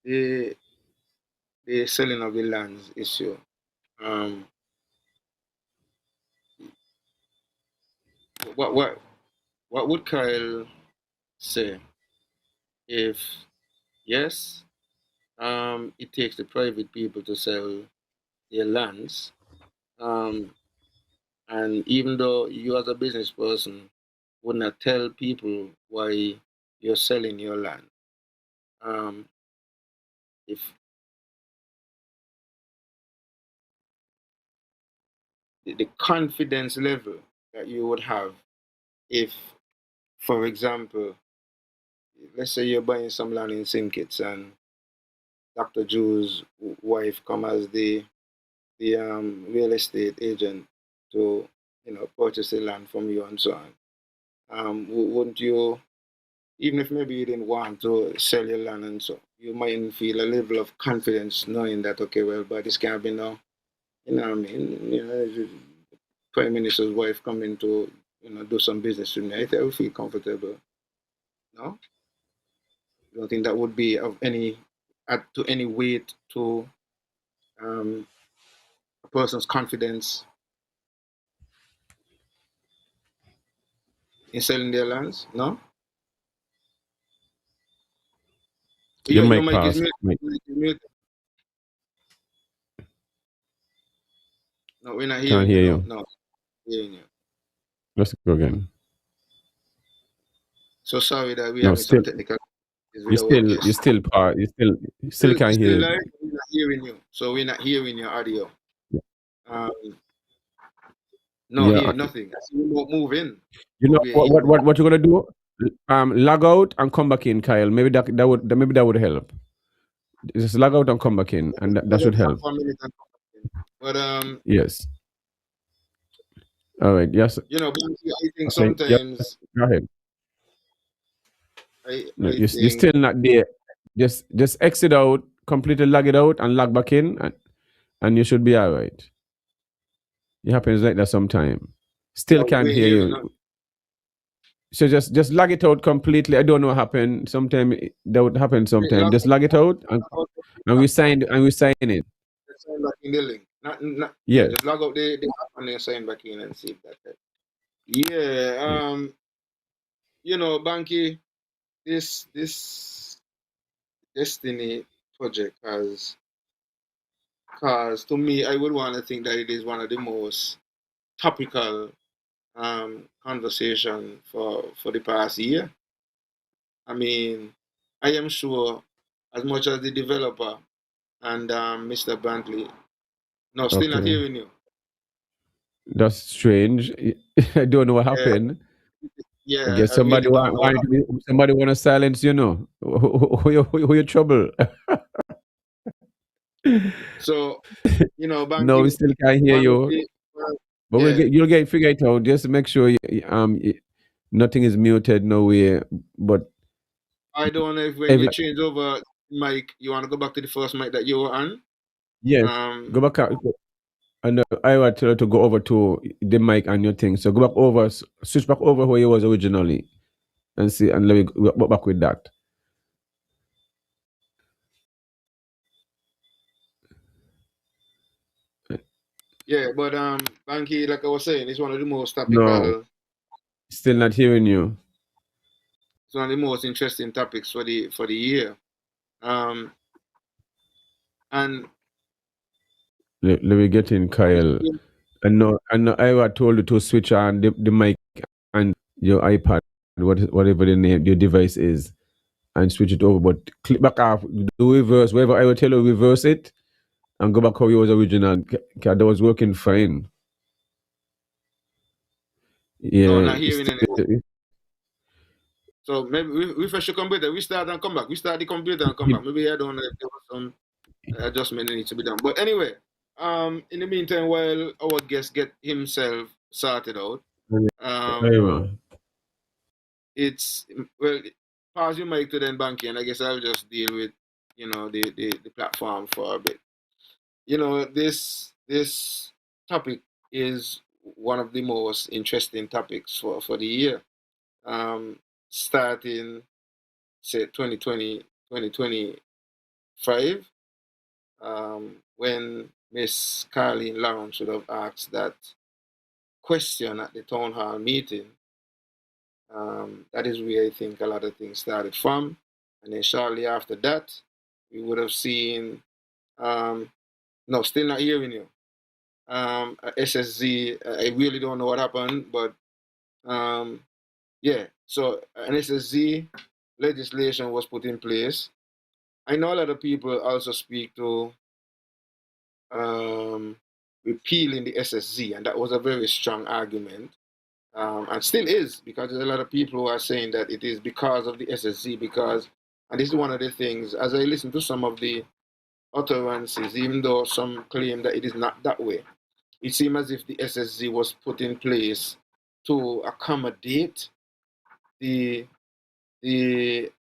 the the selling of the lands issue. Um, what what what would Kyle say if yes, it takes the private people to sell their lands, um, and even though you as a business person would not tell people why you're selling your land, if the confidence level that you would have if, for example, let's say you're buying some land in St. Kitts and Dr. Drew's wife come as the real estate agent to purchase the land from you and so on. Wouldn't you, even if maybe you didn't want to sell your land and so, you might feel a level of confidence knowing that okay, well, but this can't be now. You know what I mean? Prime Minister's wife coming to do some business with me. I think I would feel comfortable. No, I don't think that would be of any add to any weight to um, a person's confidence in selling their lands. No, Your your mic mic is pass. muted. Mic. Your mic is muted. No, we're not Can't hearing you. hear No, you. no, hearing you. Let's go again. So sorry that we're No, having some still technical issues you with our still you guest. still par you still Still, can't still hear. live. We're not hearing you. So we're not hearing your audio. Um, no, Yeah, hear okay. nothing. I see you move in, You but know we're hearing. what you're gonna do? Log out and come back in, Khyle. Maybe that would help. Just log out and come back in, and that Log should out help. for a minute and come back in. But Yes. All right. Yes. Banky, I think Okay. Yep. sometimes Go ahead. No, I you're think still not there. Just exit out, completely log it out, and log back in, and you should be all right. It happens like that sometime. Still we can't ain't hear hearing you. nothing. So just log it out completely. I don't know what happened. Sometime that would happen. Sometime Log just log it out, and we sign it. sign back in the link. Not yeah, Yes. just log out the app and then sign back in and see if that helps. Yeah, Banky, this Destiny project has caused, to me, I would want to think that it is one of the most topical conversation for the past year. I mean, I am sure as much as the developer and Mr. Brantley, no, still not Okay. hearing you. That's strange. I don't know what Yeah, happened. I yeah, guess I really don't know. somebody want to silence. Who you trouble. So, No, we Banky, still can't hear one of you. the, But yeah, you'll get figure it out. Just make sure nothing is muted nowhere. But I don't know if when you every change over mic, you want to go back to the first mic that you were on. yes, go back and I want tell you to go over to the mic and your thing. So go back over, switch back over where you was originally, and see, and let me go back with that. Yeah, but Banky, like I was saying, it's one of the most No, topical, still not hearing you. it's one of the most interesting topics for the year. Um, and let me get in, Kyle. And I told you to switch on the mic and your iPad, whatever the name your device is, and switch it over. But click back off, do reverse. Wherever I will tell you, reverse it and go back how it was original. That was working fine. No, Yeah, not hearing anymore. So maybe we refresh the computer. We start and come back. We start the computer and come back. Maybe I don't know if there was some adjustment that needs to be done. But anyway, in the meantime, while our guest get himself sorted out, Anyway, it's well, pass your mic to then Banky, and I guess I'll just deal with the platform for a bit. This topic is one of the most interesting topics for the year. Starting say 2025, when Miss Carleen Lawrence should have asked that question at the town hall meeting. That is where I think a lot of things started from. And then shortly after that, we would have seen, no, still not hearing you. SSZ, I really don't know what happened, but yeah, so an SSZ legislation was put in place. I know a lot of people also speak to repealing the SSZ, and that was a very strong argument. And still is, because there's a lot of people who are saying that it is because of the SSZ, and this is one of the things, as I listen to some of the utterances, even though some claim that it is not that way, it seems as if the SSZ was put in place to accommodate the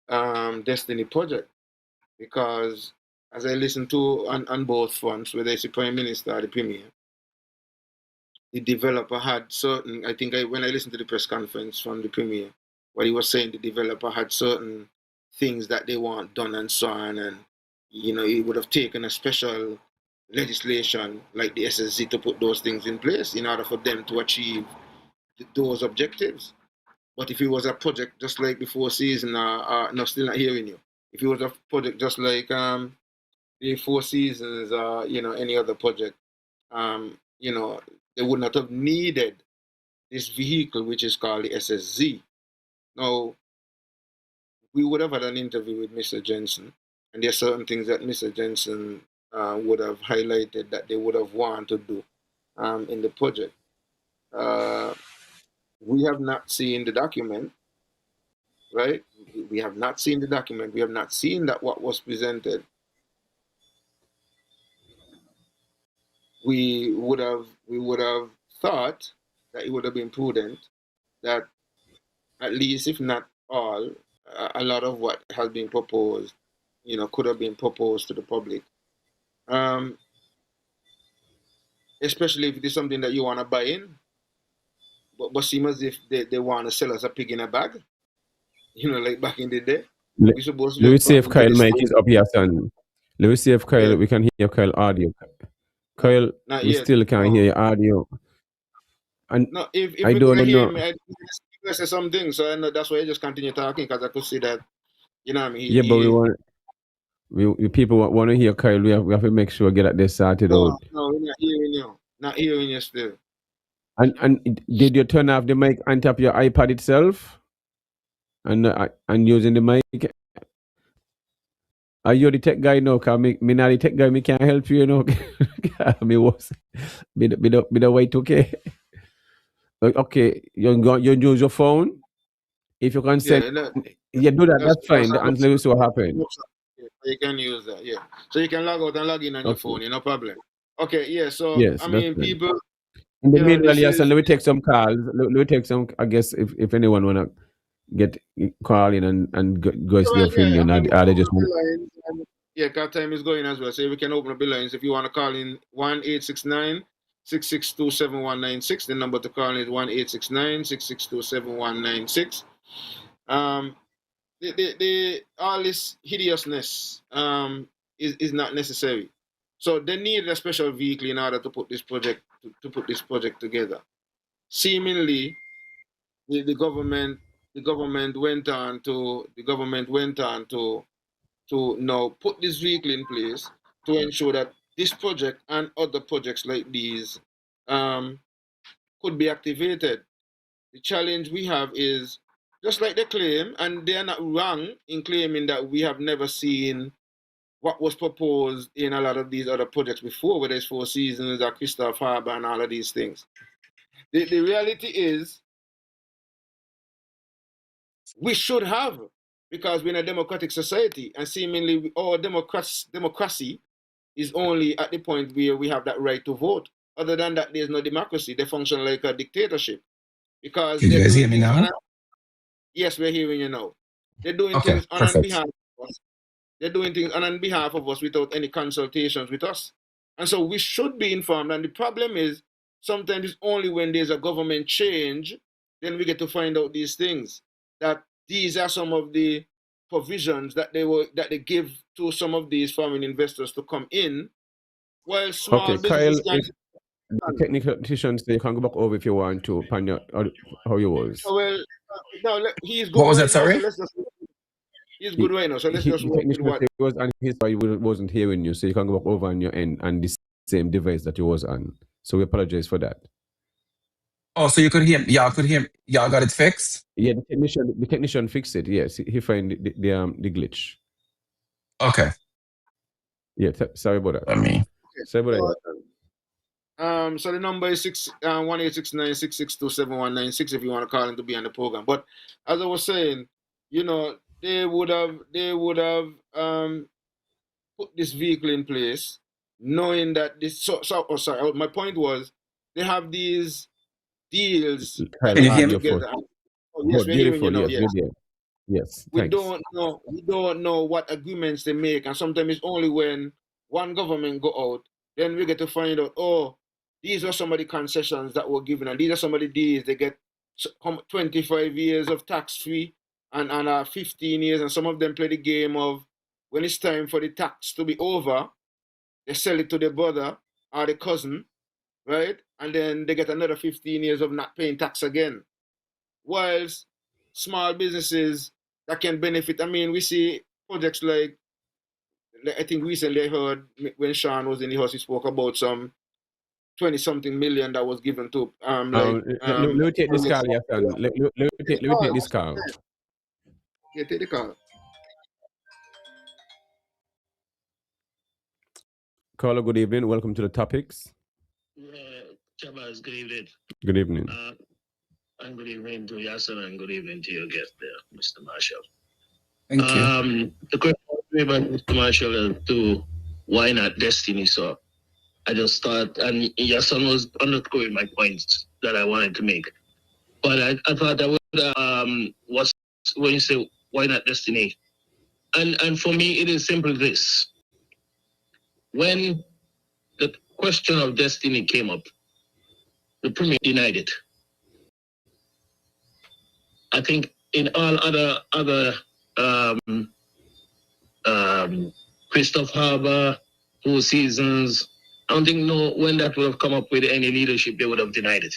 Destiny Project, because as I listen to on both fronts, whether it's the Prime Minister or the Premier, the developer had certain, I think when I listened to the press conference from the Premier, what he was saying, the developer had certain things that they want done and so on, and he would have taken a special legislation like the SSC to put those things in place in order for them to achieve those objectives. But if it was a project just like the Four Seasons, no, still not hearing you. If it was a project just like the Four Seasons, any other project, they would not have needed this vehicle, which is called the SSZ. Now, we would have had an interview with Mr. Jensen, and there are certain things that Mr. Jensen would have highlighted that they would have wanted to do in the project. We have not seen the document, right? We have not seen the document. We have not seen that what was presented. We would have thought that it would have been prudent that at least, if not all, a lot of what has been proposed, could have been proposed to the public. Especially if it is something that you want to buy in, but seem as if they want to sell us a pig in a bag, like back in the day. We're supposed to let me just see come if into Kyle this mic thing. is up here, son. Let me see if Kyle, Yeah. we can hear Kyle audio. Kyle, Not we yet. still can't hear your audio. And No, if I you can don't hear know. me, I say something, so I know that's why I just continue talking, because I could see that, I mean, Yeah, but we people want to hear Kyle. We have to make sure get this sorted no, out. we're not hearing you. Not hearing you still. And did you turn off the mic on top of your iPad itself? And using the mic? Are you the tech guy now? Cause me not the tech guy. Me can't help you, me was me the way okay. Okay, you use your phone. If you can send, Yeah, yeah, do that. that's That's fine. And let me see what happens. yeah, you can use that. Yeah, so you can log out and log in on your Okay. phone. No problem. Okay, yeah. So Yes, I that's mean, fine. people, In the meanwhile, this yes, and is let me take some calls. Let me take some. I guess if anyone wanna get call in and go to their well, yeah. I opinion, mean, we are can they open just up the lines. And, yeah, car time is going as well. So we can open up the lines if you want to call in 1-869-662-7196. The number to call is 1-869-662-7196. Um, all this hideousness is not necessary. So they needed a special vehicle in order to put this project together. Seemingly, the government went on to now put this vehicle in place to ensure that this project and other projects like these could be activated. The challenge we have is, just like they claim, and they are not wrong in claiming that we have never seen what was proposed in a lot of these other projects before, whether it's Four Seasons or Christoph Harbour and all of these things. The reality is, we should have, because we're in a democratic society, and seemingly our democracy is only at the point where we have that right to vote. Other than that, there's no democracy. They function like a dictatorship. Because Can you they're guys hear doing me things now? yes, we're hearing you now. They're doing Okay, things on perfect. behalf of us. They're doing things on behalf of us without any consultations with us. And so we should be informed. And the problem is, sometimes it's only when there's a government change, then we get to find out these things. That these are some of the provisions that they give to some of these foreign investors to come in, while small Okay, Khyle, businesses can. if the technicians, you can go back over if you want to, Panya, how you was. Well, no, he's What good was right that, now, so sorry? let's just. He's good right now, so let's just The work with technician what. said he was on his side, he wasn't hearing you, so you can go back over on your end and the same device that you was on. So we apologize for that. Oh, so you could hear me. Y'all could hear me. Y'all got it fixed? Yeah, the technician fixed it. Yes, he found the glitch. Okay. Yeah, sorry about that. I mean, Sorry about that. So the number is 1-869-662-7196 if you want to call in to be on the program. But as I was saying, they would have put this vehicle in place, knowing that this. Sorry. My point was, they have these deals that can they you hear put me? Audio together. first. Oh, yes, we're hearing you Beautiful. now. Yes, Yes. you're there. Yes, We thanks. don't know what agreements they make, and sometimes it's only when one government go out, then we get to find out, oh, these are some of the concessions that were given, and these are some of the deals. They get 25 years of tax-free and 15 years, and some of them play the game of, when it's time for the tax to be over, they sell it to their brother or the cousin, right? And then they get another 15 years of not paying tax again. Whilst small businesses that can benefit, I mean, we see projects like I think recently I heard when Sean was in the house, he spoke about some 20-something million that was given to Let me take this call, yes, and let me take this call. Yeah, take the call. Caller, good evening. Welcome to the Topiks. Chabas, good evening. Good evening. And good evening to Yasser, and good evening to your guest there, Mr. Marshall. Thank you. The question about Mr. Marshall is to why not Destiny? So I just thought, and Yasser was underscoring my points that I wanted to make. But I thought that was when you say why not Destiny? And for me, it is simply this. When the question of Destiny came up, the Premier denied it. I think in all other Christoph Harbour, Four Seasons, I don't think when that would have come up with any leadership, they would have denied it.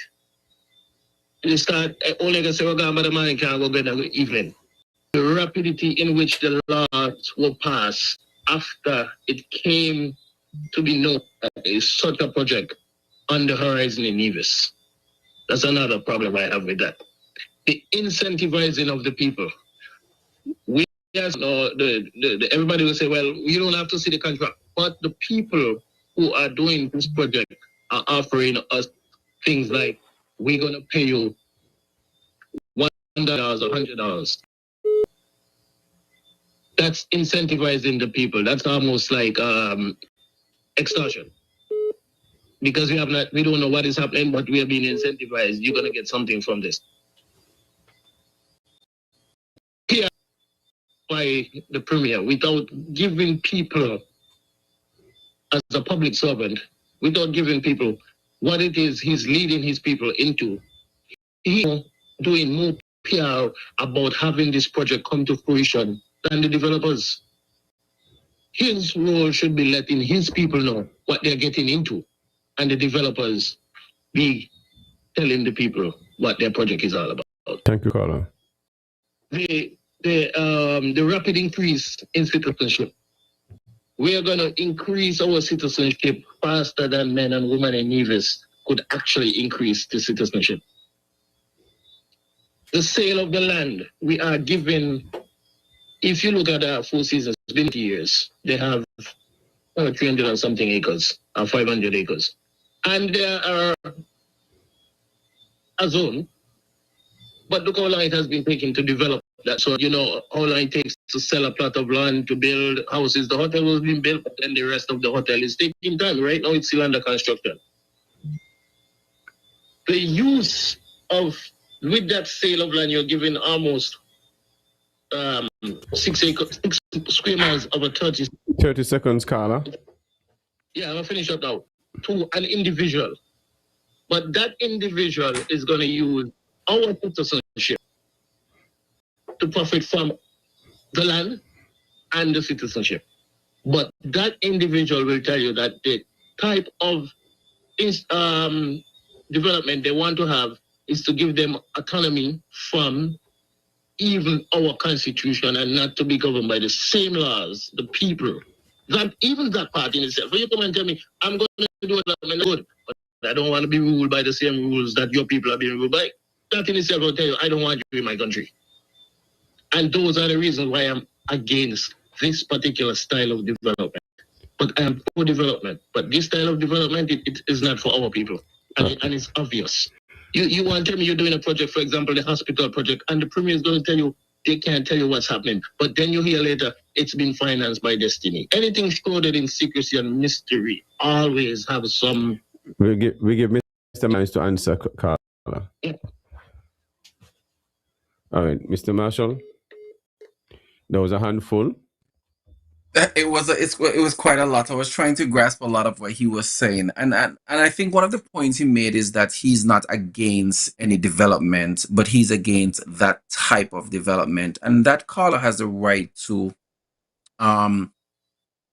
You start only can say, but the man can't go get an evening. The rapidity in which the laws were passed after it came to be known that there is such a project on the horizon in Nevis. That's another problem I have with that. The incentivizing of the people. Everybody will say, well, you don't have to see the contract. But the people who are doing this project are offering us things like, we're going to pay you $100 or $100. That's incentivizing the people. That's almost like extortion. Because we don't know what is happening, but we are being incentivized. You're going to get something from this. Here, by the Premier, without giving people, as a public servant, without giving people what it is he's leading his people into, he's doing more PR about having this project come to fruition than the developers. His role should be letting his people know what they're getting into, and the developers be telling the people what their project is all about. Thank you, caller. The rapid increase in citizenship, we are going to increase our citizenship faster than men and women in Nevis could actually increase the citizenship. The sale of the land, we are given, if you look at our Four Seasons, it's been years, they have 300 and something acres, or 500 acres. And there are a zone, but look how long it has been taking to develop that. So, you know, how long it takes to sell a plot of land, to build houses. The hotel was being built, but then the rest of the hotel is taking time. Right now, it's still under construction. The use of, with that sale of land, you're giving almost 6 square miles of a 30 seconds, Carla. Yeah, I'm gonna finish up now. To an individual. But that individual is gonna use our citizenship to profit from the land and the citizenship. But that individual will tell you that the type of development they want to have is to give them autonomy from even our constitution and not to be governed by the same laws, the people. That even that part in itself. When you come and tell me, I'm going to do development good, but I don't want to be ruled by the same rules that your people are being ruled by. That in itself will tell you, I don't want you in my country. And those are the reasons why I'm against this particular style of development. But I am for development. But this style of development, it is not for our people. And it's obvious. You want to tell me you're doing a project, for example, the hospital project, and the premier is going to tell you, they can't tell you what's happening. But then you hear later, it's been financed by Destiny. Anything shrouded in secrecy and mystery always have some... We give Mr. Miles to answer, Carla. Yeah. All right, Mr. Marshall. There was a handful. It was quite a lot. I was trying to grasp a lot of what he was saying, and I think one of the points he made is that he's not against any development, but he's against that type of development, and that caller has the right to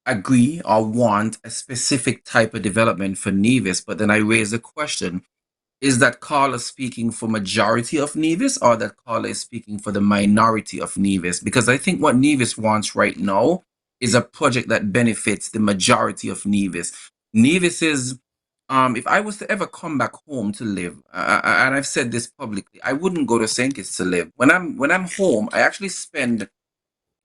agree or want a specific type of development for Nevis. But then I raise the question: is that caller speaking for majority of Nevis, or that caller is speaking for the minority of Nevis? Because I think what Nevis wants right now is a project that benefits the majority of Nevis. Nevis is, if I was to ever come back home to live, and I've said this publicly, I wouldn't go to St. Kitts to live. When I'm home, I actually spend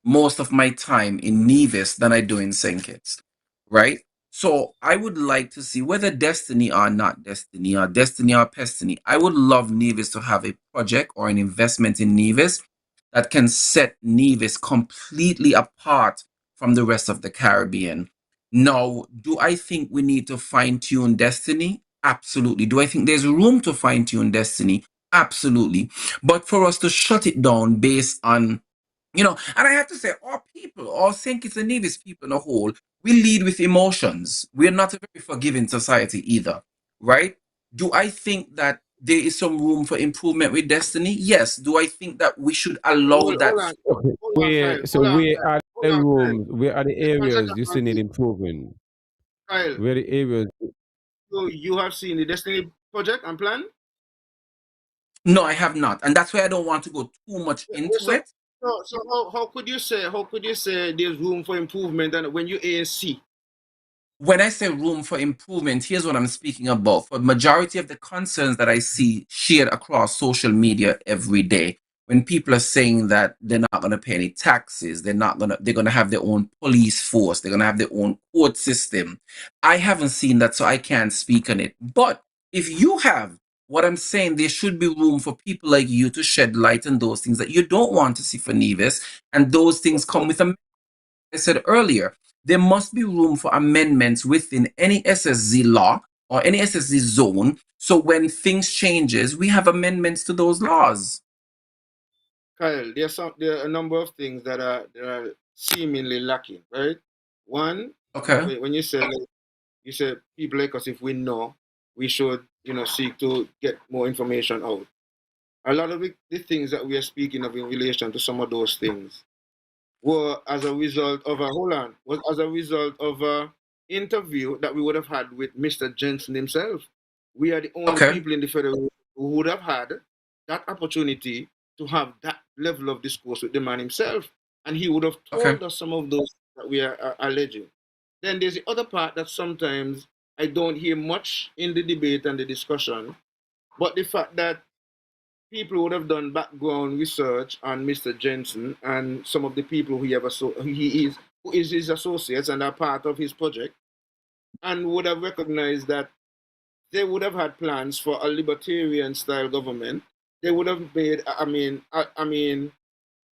most of my time in Nevis than I do in St. Kitts, right? So I would like to see whether Destiny or not Destiny, or Destiny or Pestiny, I would love Nevis to have a project or an investment in Nevis that can set Nevis completely apart from the rest of the Caribbean. Now, do I think we need to fine-tune Destiny? Absolutely. Do I think there's room to fine-tune Destiny? Absolutely. But for us to shut it down based on, and I have to say, all St. Kitts and Nevis people in a whole, we lead with emotions. We're not a very forgiving society either, right? Do I think that there is some room for improvement with Destiny? Yes. Do I think that we should allow that? Where are the rooms? Where are the areas you still need improvement? Khyle, Where are the areas? so you have seen the Destiny project and plan? No, I have not, and that's why I don't want to go too much into it. So how could you say there's room for improvement and when you ANC? When I say room for improvement, here's what I'm speaking about. For the majority of the concerns that I see shared across social media every day, when people are saying that they're not going to pay any taxes, they're going to have their own police force, they're going to have their own court system. I haven't seen that, so I can't speak on it. But if you have, what I'm saying, there should be room for people like you to shed light on those things that you don't want to see for Nevis, and those things come with a. I said earlier, there must be room for amendments within any SSZ law or any SSZ zone. So when things changes, we have amendments to those laws. Khyle, there are a number of things that are seemingly lacking, right? One, Okay. when you said people like us, if we know, we should seek to get more information out. A lot of the things that we are speaking of in relation to some of those things were as a result of a interview that we would have had with Mr. Jensen himself. We are the only people in the federal who would have had that opportunity to have that level of discourse with the man himself, and he would have told us some of those that we are alleging. Then there's the other part that sometimes I don't hear much in the debate and the discussion, but the fact that people would have done background research on Mr. Jensen and some of the people who is his associates and are part of his project, and would have recognized that they would have had plans for a libertarian style government. They would have made,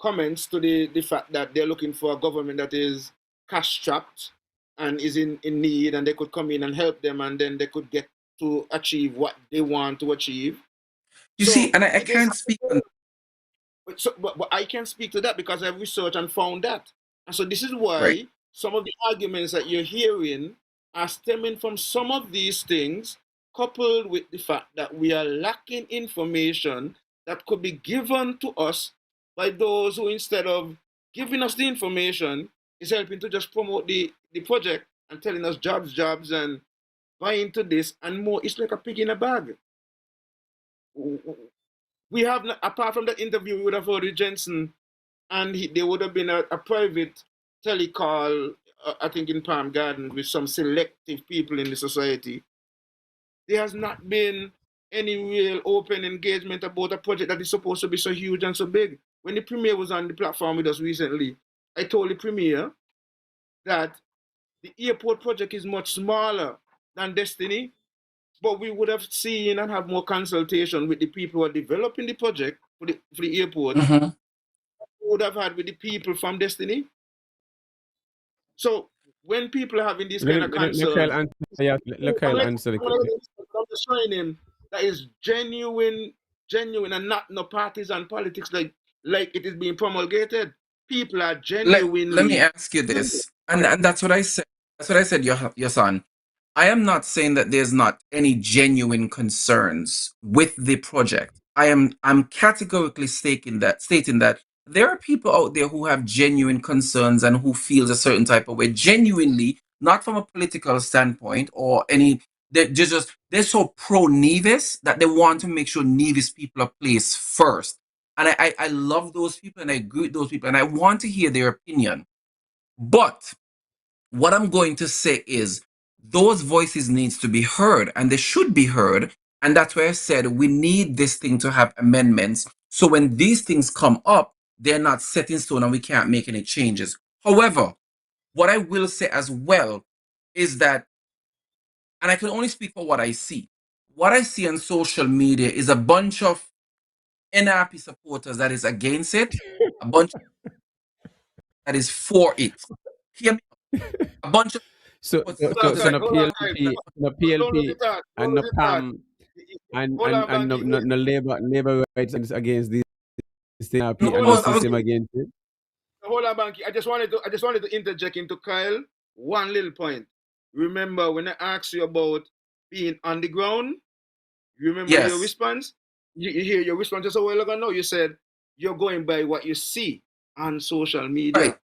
comments to the fact that they're looking for a government that is cash strapped and is in need, and they could come in and help them, and then they could get to achieve what they want to achieve. You So see, and I it is, can't speak on. but I can speak to that because I've researched and found that. And so this is Right. why some of the arguments that you're hearing are stemming from some of these things, coupled with the fact that we are lacking information that could be given to us by those who, instead of giving us the information, is helping to just promote the project and telling us jobs, and buy into this and more. It's like a pig in a bag. We have, apart from that interview, we would have heard with Jensen, and there would have been a private telecall, I think in Palm Garden, with some selective people in the society. There has not been any real open engagement about a project that is supposed to be so huge and so big. When the Premier was on the platform with us recently, I told the Premier that the airport project is much smaller than Destiny, but we would have seen and have more consultation with the people who are developing the project for the airport. Mm-hmm. We would have had with the people from Destiny. So when people are having these kind of concerns, Let Kyle answer the question. I'm just showing him that is genuine, and not no partisan politics like it is being promulgated. People are genuinely. Let me ask you this, and that's what I said. That's what I said, your son. I am not saying that there's not any genuine concerns with the project. I'm categorically stating that there are people out there who have genuine concerns and who feels a certain type of way, genuinely, not from a political standpoint or any. They're so pro Nevis that they want to make sure Nevis people are placed first. And I love those people and I agree with those people and I want to hear their opinion. But what I'm going to say is those voices needs to be heard and they should be heard. And that's why I said we need this thing to have amendments. So when these things come up, they're not set in stone and we can't make any changes. However, what I will say as well is that, and I can only speak for what I see. What I see on social media is a bunch of NRP supporters that is against it, a bunch that is for it. Hear me? A bunch of So no PLP and no PAM and no labor rights is against this NRP No, and I the was system against it. Hold on, Banky. I just wanted to interject into Khyle one little point. Remember when I asked you about being on the ground? You remember your yes, response? You hear your response just a while ago? No, you said you're going by what you see on social media.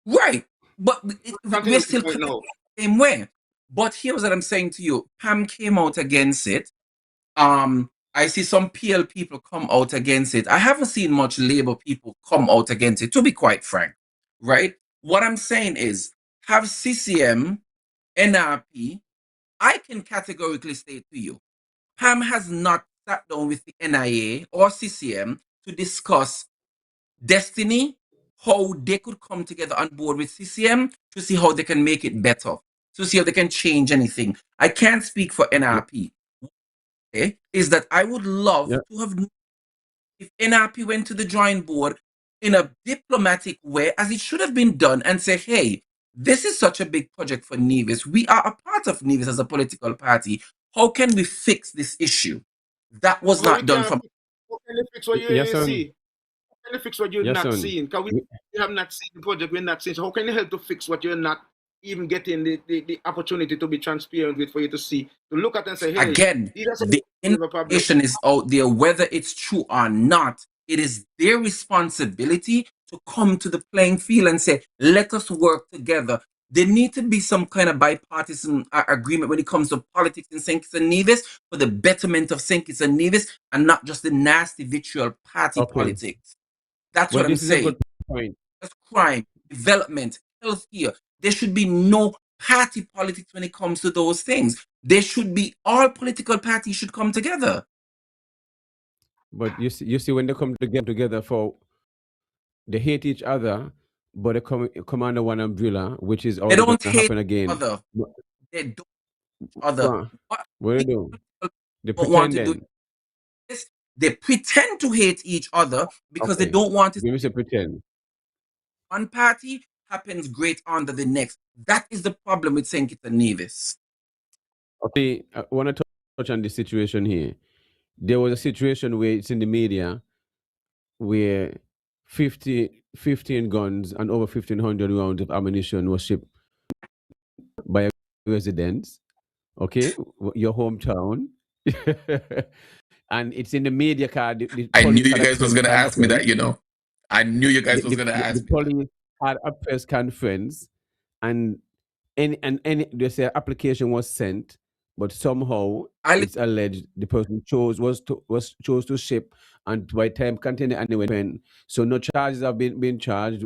right. But Continue we're with the still point connected now. the same way. But here's what I'm saying to you. Pam came out against it. I see some PL people come out against it. I haven't seen much Labour people come out against it, to be quite frank. Right? What I'm saying is have CCM, NRP. I can categorically state to you, Pam has not sat down with the NIA or CCM to discuss Destiny, how they could come together on board with CCM to see how they can make it better, to see how they can change anything. I can't speak for Yeah. NRP. Okay, is that I would love Yeah. to have known if NRP went to the drawing board in a diplomatic way, as it should have been done, and say, hey, this is such a big project for Nevis. We are a part of Nevis as a political party. How can we fix this issue? That was But we not done can't from. fix what Yes, you son. see. How can you fix what you're Yes, not son. seeing? Because we have not seen the project, we're not seeing. So how can you help to fix what you're not even getting the opportunity to be transparent with, for you to see, to look at and say, hey, Again, these are some the of a problem. information is out there, whether it's true or not. It is their responsibility to come to the playing field and say, let us work together. There need to be some kind of bipartisan agreement when it comes to politics in St. Kitts and Nevis for the betterment of St. Kitts and Nevis and not just the nasty vitriol party Okay. politics. That's Well, what I'm this is a good saying. point. That's crime, development, healthcare. There should be no party politics when it comes to those things. There should be, all political parties should come together. But you see, when they come together for, they hate each other, but they come under one umbrella, which is They always going don't to hate happen each again. other. They don't hate each other. What What what they people do? They don't want to do pretending. is they pretend to hate each other because they Okay, don't want to give me see say pretend. one party happens great under the next. That is the problem with St. Kitts and Nevis. Okay, I want to touch on this situation here. There was a situation where it's in the media where 15 guns and over 1,500 rounds of ammunition was shipped by a residents, okay, your hometown. And it's in the media card. The I knew police you had a guys was press gonna ask me that, conference. you know. I knew you guys was gonna The ask me that. police had a press conference, and any they say application was sent, but somehow I it's alleged the person chose to ship, and by time container anyway went. So no charges have been charged,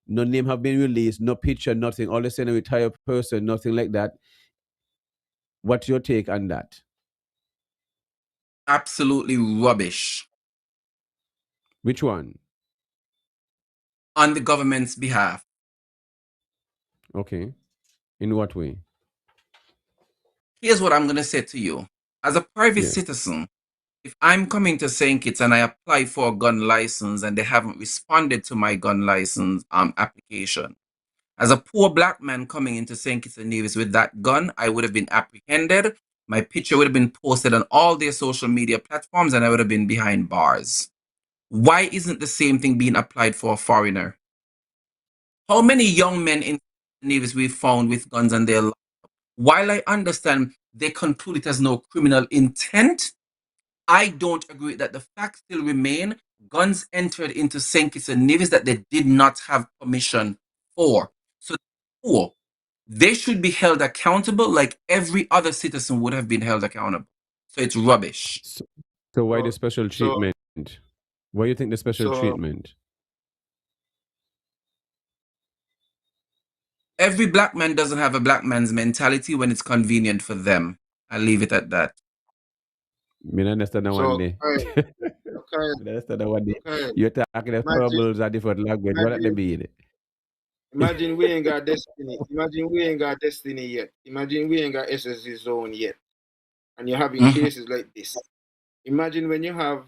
no name have been released, no picture, nothing. All they saying a retired person, nothing like that. What's your take on that? absolutely rubbish Which one? on the government's behalf. Okay. In what way? Here's what I'm gonna say to you. As a private Yes. citizen, if I'm coming to St. Kitts and I apply for a gun license and they haven't responded to my gun license application, as a poor black man coming into St. Kitts and Nevis with that gun, I would have been apprehended. My picture would have been posted on all their social media platforms and I would have been behind bars. Why isn't the same thing being applied for a foreigner? How many young men in Nevis we found with guns on their life? While I understand they conclude it as no criminal intent, I don't agree that the fact still remain guns entered into St. Kitts and Nevis that they did not have permission for. So therefore, they should be held accountable like every other citizen would have been held accountable. So it's rubbish. So why the So, special so, treatment? Why you think the special so, treatment? Every black man doesn't have a black man's mentality when it's convenient for them. I'll leave it at that. Me not understand that one so, day. Kyle, Kyle, Me not understand that one day. Kyle, You're talking the imagine, parables are different language. What they imagine, mean? imagine we ain't got destiny. Imagine we ain't got destiny yet. Imagine we ain't got SSC zone yet. And you're having Mhm. cases like this. Imagine when you have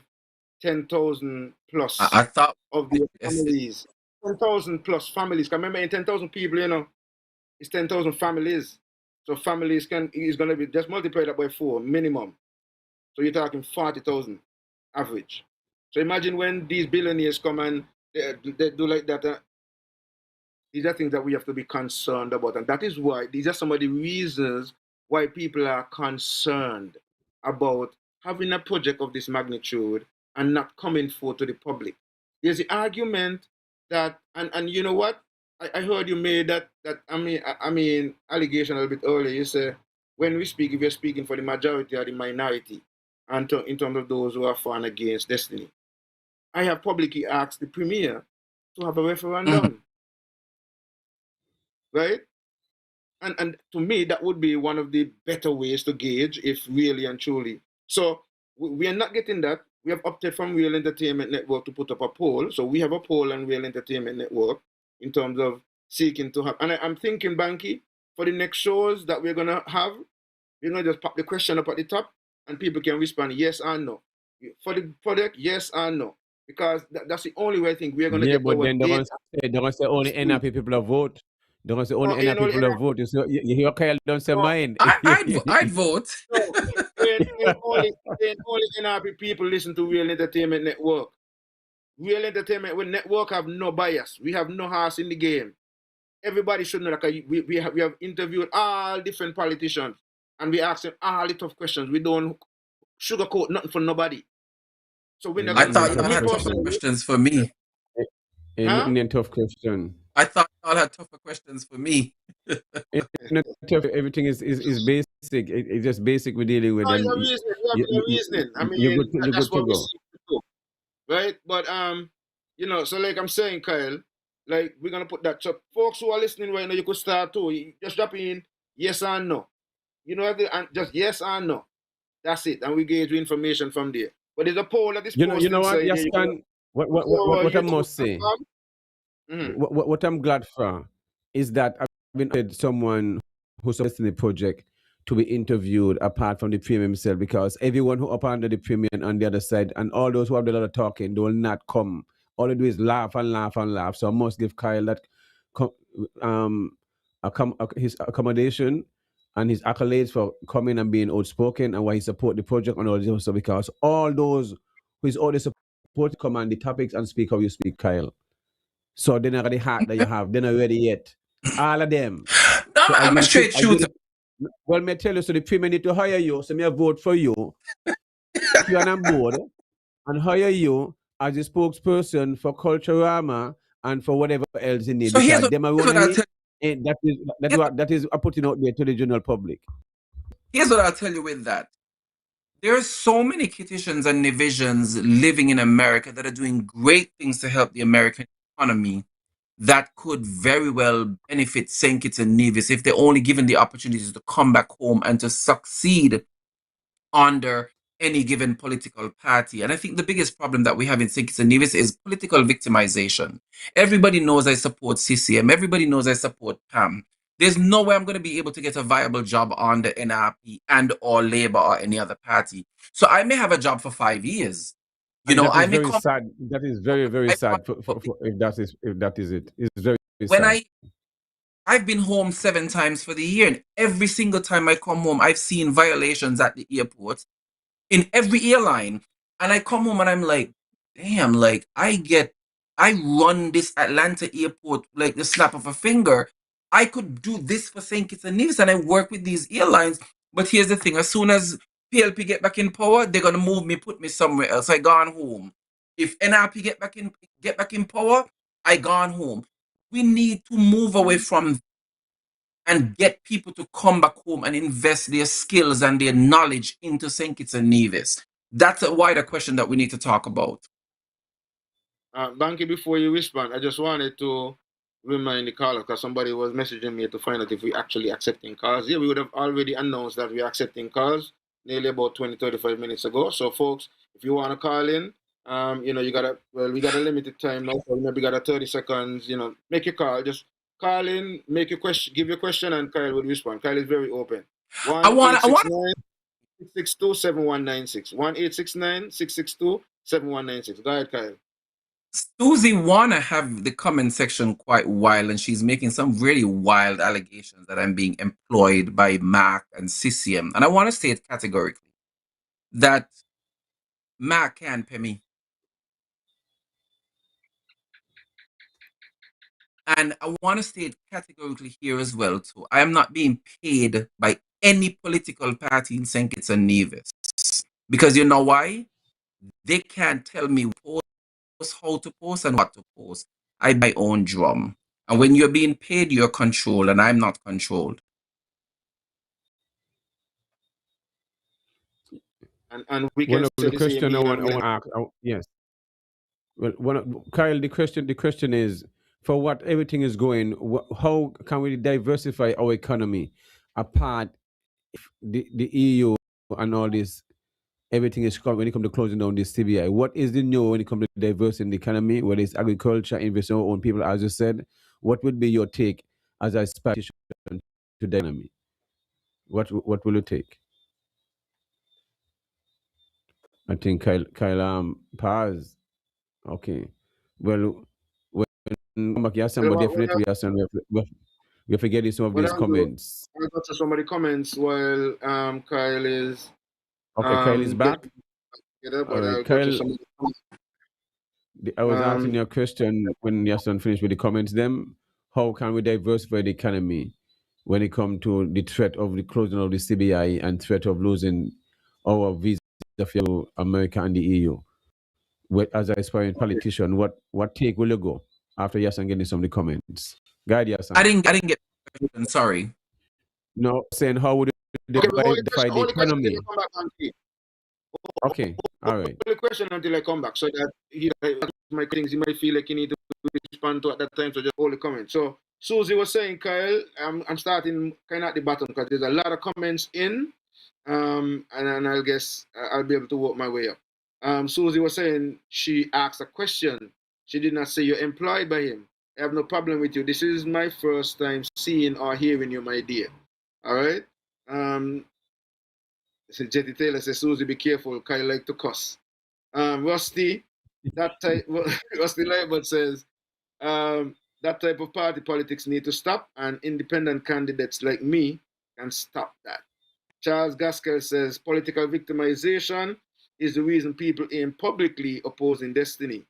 10,000 plus I thought of the yes, families. 10,000 plus families. 'Cause remember, in 10,000 people, it's 10,000 families. So families is going to be, just multiply that by 4 minimum. So you're talking 40,000 average. So imagine when these billionaires come and they do like that. These are things that we have to be concerned about. And that is why these are some of the reasons why people are concerned about having a project of this magnitude and not coming forth to the public. There's the argument that, and you know what? I heard you made that allegation a little bit earlier. You say when we speak, if you're speaking for the majority or the minority, and in terms of those who are for and against destiny. I have publicly asked the premier to have a referendum, right? And to me, that would be one of the better ways to gauge if really and truly. So we are not getting that. We have opted from Real Entertainment Network to put up a poll. So we have a poll on Real Entertainment Network in terms of seeking to have. And I'm thinking, Banky, for the next shows that we're gonna have, we're gonna just pop the question up at the top, and people can respond yes or no. For the product, yes or no, because that's the only way I think we're gonna Yeah, get but our then data. they're gonna say only NRP people will vote. They're gonna say only No, ain't NRP only people will vote. You hear Khyle don't say no, mine. I'd vote. no, ain't only NRP people listen to Real Entertainment Network. Real Entertainment Network have no bias. We have no horse in the game. Everybody should know that we have interviewed all different politicians and we ask them all the tough questions. We don't sugarcoat nothing for nobody. So we not I Nothing gonna in thought so y'all tough me had tougher question. personally, questions for me. Ain't huh? nothing in tough question. I thought y'all had tougher questions for me. Everything is basic. It's just basic we're dealing with. No, you Then have reasoning. You have your reasoning. I you're mean, good. You're that's good to what we go. seek to do, right? But so like I'm saying, Kyle, Like, we're gonna put that. So folks who are listening right now, you could start too. You just drop in yes or no. You know, and just yes or no. That's it. And we get you information from there. But there's a poll that is You posted know what? inside there. Yes, You go can to what I YouTube must say. Mm-hmm. What I'm glad for is that I've been with someone who's in the project to be interviewed apart from the premium himself, because everyone who up under the premium on the other side and all those who have a lot of talking, they will not come. All they do is laugh and laugh and laugh. So I must give Khyle that his accommodation and his accolades for coming and being outspoken and why he support the project and all this stuff, because all those who is already support come on the topics and speak how you speak, Khyle. So they're not the heart that you have. They're not ready yet. All of them. No, So I'm a straight shooter. well, may I tell you, so the premier need to hire you, so may I vote for you, put you on board, and hire you as a spokesperson for Culturama and for whatever else you need, So here's because them are what running I'll it, tell and here's, that is putting out there to the general public. here's what I'll tell you with that. There's so many kitchens and divisions living in America that are doing great things to help the American economy that could very well benefit St. Kitts and Nevis if they're only given the opportunities to come back home and to succeed under any given political party. And I think the biggest problem that we have in St. Kitts and Nevis is political victimization. Everybody knows I support CCM. Everybody knows I support PAM. There's no way I'm going to be able to get a viable job on the NRP and or Labour or any other party. So I may have a job for 5 years. You And know, that I is may very come sad. That is very, very sad for if that is it. It's very, very when sad. I've been home 7 times for the year, and every single time I come home, I've seen violations at the airport in every airline. And I come home and I'm like, damn, like I run this Atlanta airport like the snap of a finger. I could do this for St. Kitts and Nevis, and I work with these airlines. But here's the thing: as soon as PLP get back in power, they're gonna move me, put me somewhere else. I gone home. If NRP get back in power, I gone home. We need to move away from and get people to come back home and invest their skills and their knowledge into St. Kitts and Nevis. That's a wider question that we need to talk about. Banky, before you respond, I just wanted to remind the caller, because somebody was messaging me to find out if we actually accepting calls. Yeah, we would have already announced that we're accepting calls nearly about 20-35 minutes ago. So folks, if you want to call in, we got a limited time now, so maybe got a 30 seconds, make your call. Just call in, make your question, give your question, and Khyle will respond. Khyle is very open. I want 1-869-662-7196. 1-869-662-7196. Go ahead, Khyle. Susie wanna have the comment section quite wild, and she's making some really wild allegations that I'm being employed by Mac and CCM. And I want to state categorically that Mac can't pay me. And I want to state categorically here as well, too. I am not being paid by any political party in St. Kitts and Nevis. Because you know why? They can't tell me how to post and what to post. I buy my own drum. And when you're being paid, you're controlled, and I'm not controlled. And we can say the the same question I here. want to ask, yes. Well, Khyle, the question is, for what everything is going, how can we diversify our economy apart if the EU and all this, everything is when it comes to closing down this CBI? What is the new when it comes to diversity in the economy, whether it's agriculture, investing in our own people, as you said? What would be your take as a aspiration to the economy? What will you take? I think Khyle pause. Okay. Well, when come back, yes, but definitely yes, and we have to get some of these comments. I'll go to some of the comments while Khyle is Okay, Khyle is back. But I'll go to some of the comments. I was asking your question when Yason finished with the comments. Them, how can we diversify the economy when it comes to the threat of the closing of the CBI and threat of losing our visa to America and the EU? As an aspiring politician, what take will you go after Yasan getting some of the comments? Guide Yasan. I didn't get the question, sorry. No, saying how would you diversify the economy? Okay, all right. Only question until I come back, so that he might feel like you need to respond to at that time, so just hold the comment. So Susie was saying, Khyle, I'm starting kind of at the bottom because there's a lot of comments in, and I'll guess I'll be able to work my way up. Susie was saying she asked a question. She did not say you're employed by him. I have no problem with you. This is my first time seeing or hearing you, my dear. All right. So Jetty Taylor says, Susie, be careful. Khyle like to cuss. Rusty, that type. Rusty Lightbud says, that type of party politics need to stop, and independent candidates like me can stop that. Charles Gaskell says, political victimization is the reason people aim publicly opposing Destiny.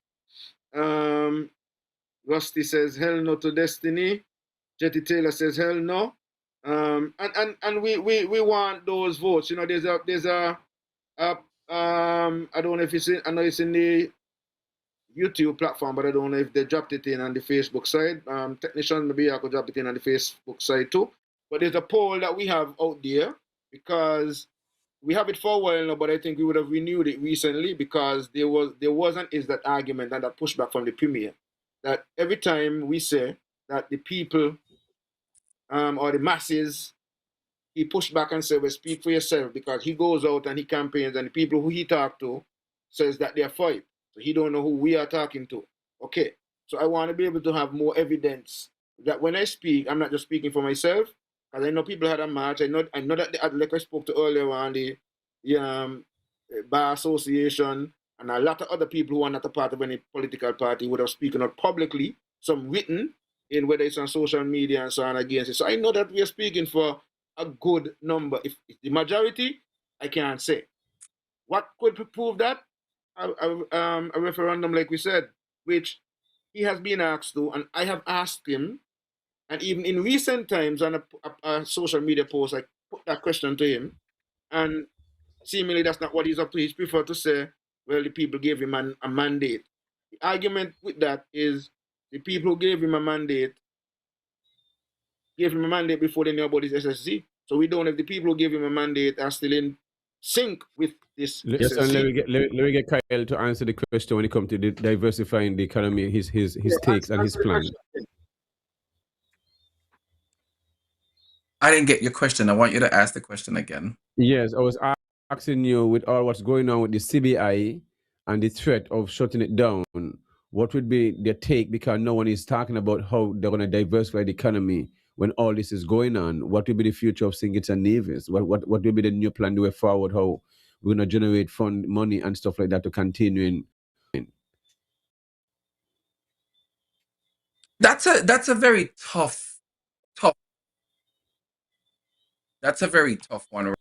Rusty says, hell no to Destiny. Jetty Taylor says, hell no. And we want those votes. You know, there's a I don't know if it's in, I know it's in the YouTube platform, but I don't know if they dropped it in on the Facebook side. Technician, maybe I could drop it in on the Facebook side too. But there's a poll that we have out there because we have it for a while now, but I think we would have renewed it recently because there wasn't that argument and that pushback from the premier that every time we say that the people or the masses, he pushed back and said, well, speak for yourself, because he goes out and he campaigns and the people who he talked to says that they're for it. So he don't know who we are talking to. Okay. So I want to be able to have more evidence that when I speak, I'm not just speaking for myself, because I know people had a march. I know that like I spoke to earlier on the Bar Association and a lot of other people who are not a part of any political party would have spoken out publicly, some written in whether it's on social media and so on against it. So I know that we are speaking for a good number. If the majority, I can't say. What could prove that? A referendum, like we said, which he has been asked to, and I have asked him, and even in recent times on a social media post, I put that question to him, and seemingly that's not what he's up to. He's preferred to say, well, the people gave him a mandate. The argument with that is the people who gave him a mandate before they knew about his SSC. So we don't know if the people who gave him a mandate are still in sync with this Yes, SSC. and let me get Khyle to answer the question when it comes to diversifying the economy, his takes and his plan. I didn't get your question. I want you to ask the question again. Yes, I was asking you, with all what's going on with the CBI and the threat of shutting it down, what would be their take? Because no one is talking about how they're going to diversify the economy when all this is going on. What will be the future of St. Kitts and Nevis? What will be the new plan the way forward? How we're going to generate fund money and stuff like that to continue in? That's a very tough. That's a very tough one,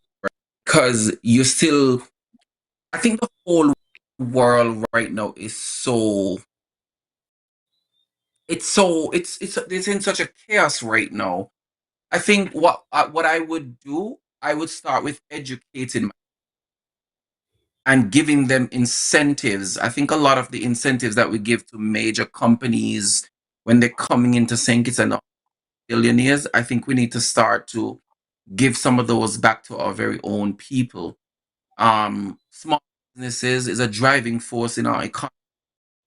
because you still. I think the whole world right now is so. It's in such a chaos right now. I think what I would do, I would start with educating and giving them incentives. I think a lot of the incentives that we give to major companies when they're coming into St. Kitts and billionaires, I think we need to start to give some of those back to our very own people. Small businesses is a driving force in our economy.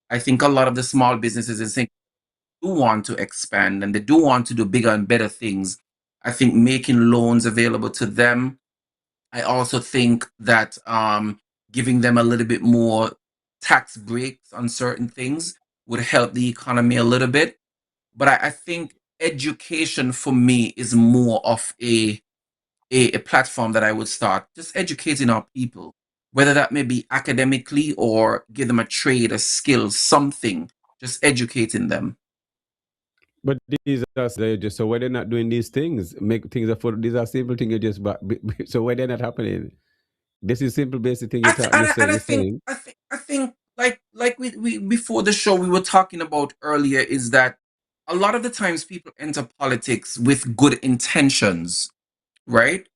I think a lot of the small businesses in St. Kitts do want to expand and they do want to do bigger and better things. I think making loans available to them. I also think that giving them a little bit more tax breaks on certain things would help the economy a little bit. But I think education for me is more of a platform that I would start just educating our people, whether that may be academically or give them a trade, a skill, something, just educating them. But these are just, so why they're not doing these things? Make things affordable. These are simple things. You just so why they're not happening? This is simple, basic thing I think like we before the show we were talking about earlier is that a lot of the times people enter politics with good intentions, right?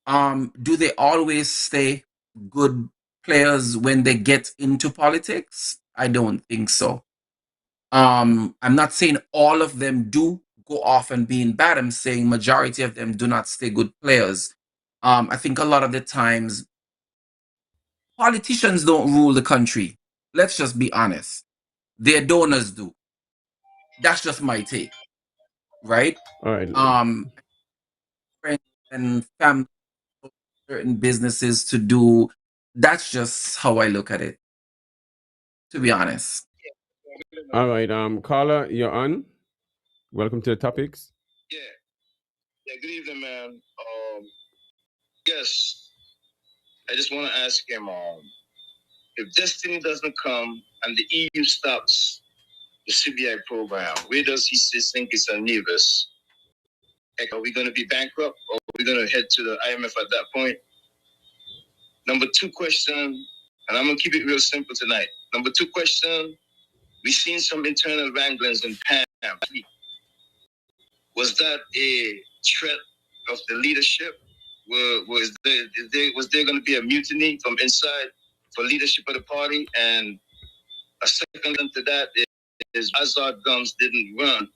Do they always stay good players when they get into politics? I don't think so. I'm not saying all of them do go off and being bad. I'm saying majority of them do not stay good players. I think a lot of the times politicians don't rule the country. Let's just be honest. Their donors do. That's just my take, right? All right. Friends and family, certain businesses to do. That's just how I look at it, to be honest. All right. Carla, you're on. Welcome to the topics. Yeah. Yeah, good evening, man. Yes, I just want to ask him, if Destiny doesn't come and the EU stops the CBI program, where does he think it's a nervous? Like, are we going to be bankrupt, or are we going to head to the IMF at that point? Number two question, and I'm going to keep it real simple tonight. Number two question, we've seen some internal wranglings in PAM. Was that a threat of the leadership? Was there going to be a mutiny from inside for leadership of the party? And a second to that is Azad Gums didn't run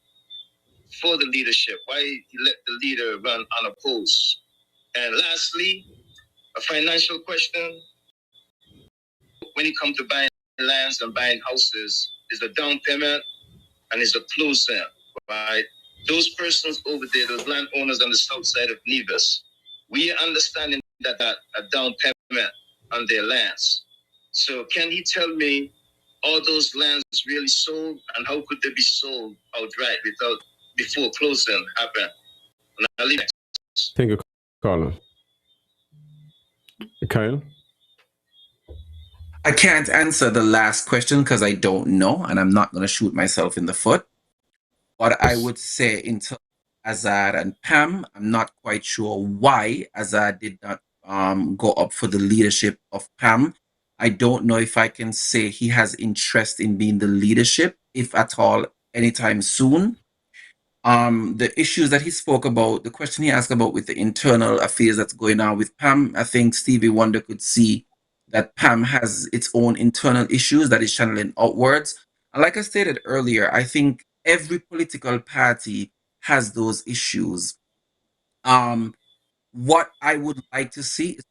for the leadership. Why he let the leader run unopposed? And lastly, a financial question. When it comes to buying lands and buying houses, is a down payment and is a closing, right? Those persons over there, those landowners on the south side of Nevis, we are understanding that a down payment on their lands. So can he tell me all those lands really sold, and how could they be sold outright before closing happened? And I'll leave it. Thank you, Carla. Kyle? I can't answer the last question because I don't know, and I'm not going to shoot myself in the foot. What I would say in terms of Azad and Pam, I'm not quite sure why Azad did not go up for the leadership of Pam. I don't know if I can say he has interest in being the leadership, if at all, anytime soon. The issues that he spoke about, the question he asked about with the internal affairs that's going on with Pam, I think Stevie Wonder could see that Pam has its own internal issues that is channeling outwards. And like I stated earlier, I think every political party has those issues. What I would like to see is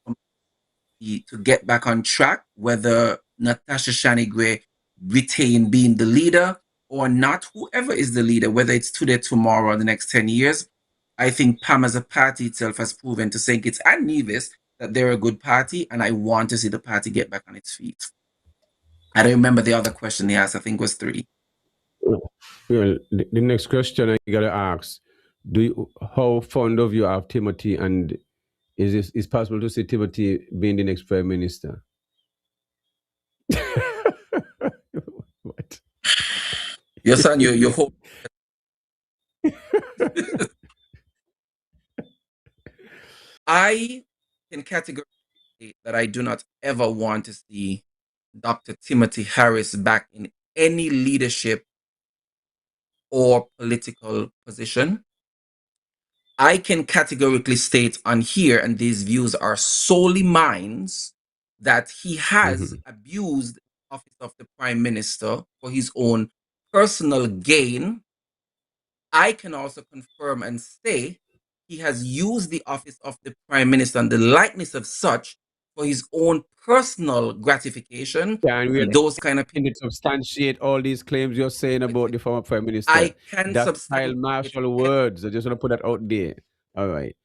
to get back on track, whether Natasha Shanigwe retain being the leader or not, whoever is the leader, whether it's today, tomorrow, or the next 10 years. I think PAM as a party itself has proven to St. Kitts and Nevis that they're a good party, and I want to see the party get back on its feet. I don't remember the other question he asked. I think it was 3. Well, the next question I gotta ask: how fond of you are Timothy, and is it possible to see Timothy being the next prime minister? What? Your son, you hope. I can categorically say that I do not ever want to see Dr. Timothy Harris back in any leadership or political position. I can categorically state on here, and these views are solely mine, that he has abused the office of the prime minister for his own personal gain. I can also confirm and say he has used the office of the prime minister and the likeness of such for his own personal gratification. Yeah, and And those kind of people. to substantiate all these claims you're saying about the former prime minister. I can That's Kyle substantiate Marshall words. I just want to put that out there. All right.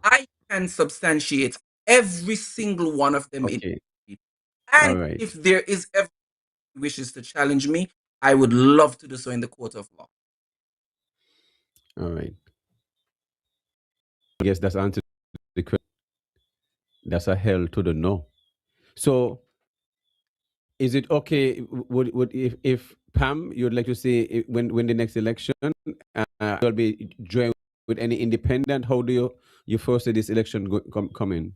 I can substantiate every single one of them. Okay. And All right. if there is ever wishes to challenge me, I would love to do so in the court of law. All right. I guess that's answered the question. That's a hell to the no. So, is it okay? Would if Pam, you'd like to see when the next election will be joined with any independent? How do you foresee this election coming?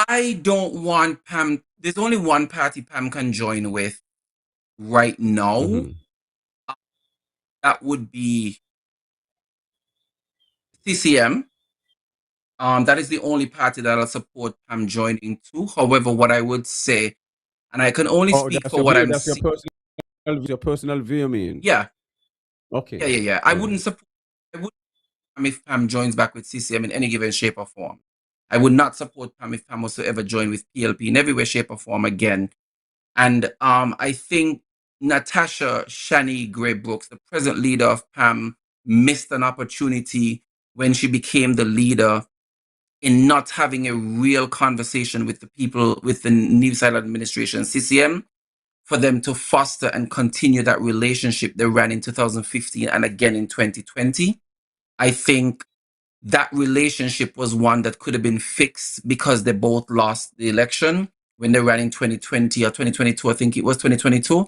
I don't want Pam. There's only one party Pam can join with right now. That would be CCM. That is the only party that I'll support Pam joining to. However, what I would say, and I can only speak for what I'm seeing. Your personal view, I mean. Yeah. Okay. Yeah. I wouldn't support. Pam if Pam joins back with CCM in any given shape or form. I would not support Pam if Pam was to ever join with PLP in every way, shape, or form again. And I think Natasha Shani Gray Brooks, the present leader of PAM, missed an opportunity when she became the leader in not having a real conversation with the people, with the New Zealand administration, CCM, for them to foster and continue that relationship they ran in 2015 and again in 2020. I think that relationship was one that could have been fixed because they both lost the election when they ran in 2020 or 2022. I think it was 2022.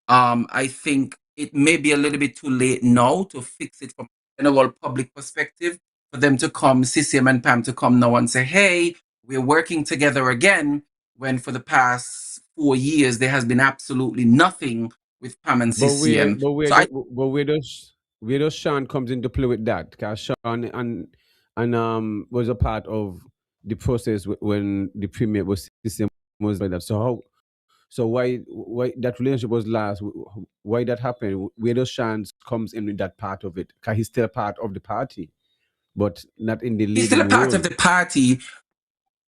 I think it may be a little bit too late now to fix it from a general public perspective for them to come, CCM and Pam, to come now and say, hey, we're working together again, when for the past 4 years there has been absolutely nothing with Pam and But where, CCM. So I where does Sean comes into play with that? Because Sean and was a part of the process when the premier was system was like that. So how? So why that relationship was last? Why that happened? Where does Sean comes in with that part of it? Because he's still part of the party, but not in the he's still a leading part role. of the party.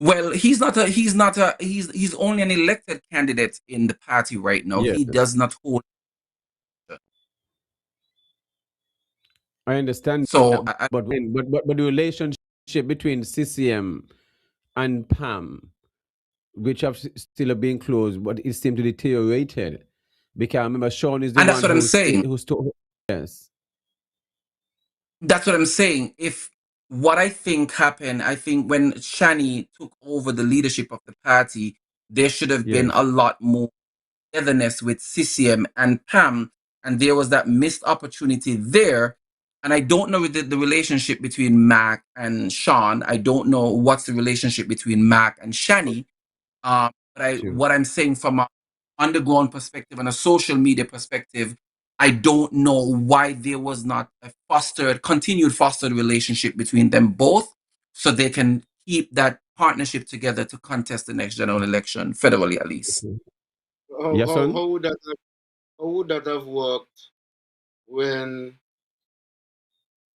Well, he's only an elected candidate in the party right now. Yes, He does not hold. I understand that, So but the relationship between CCM and Pam, which have still been close, but it seemed to deteriorated. Because I remember Sean is the and that's one what I'm saying. who's still yes. That's what I'm saying. If what I think happened, I think when Shani took over the leadership of the party, there should have been Yes. a lot more togetherness with CCM and Pam, and there was that missed opportunity there. And I don't know the relationship between Mac and Sean. I don't know what's the relationship between Mac and Shani. But True. what I'm saying from an underground perspective and a social media perspective, I don't know why there was not a continued fostered relationship between them both, so they can keep that partnership together to contest the next general election, federally at least. Okay. How, Yes, how, son? how would that have, how would that have worked when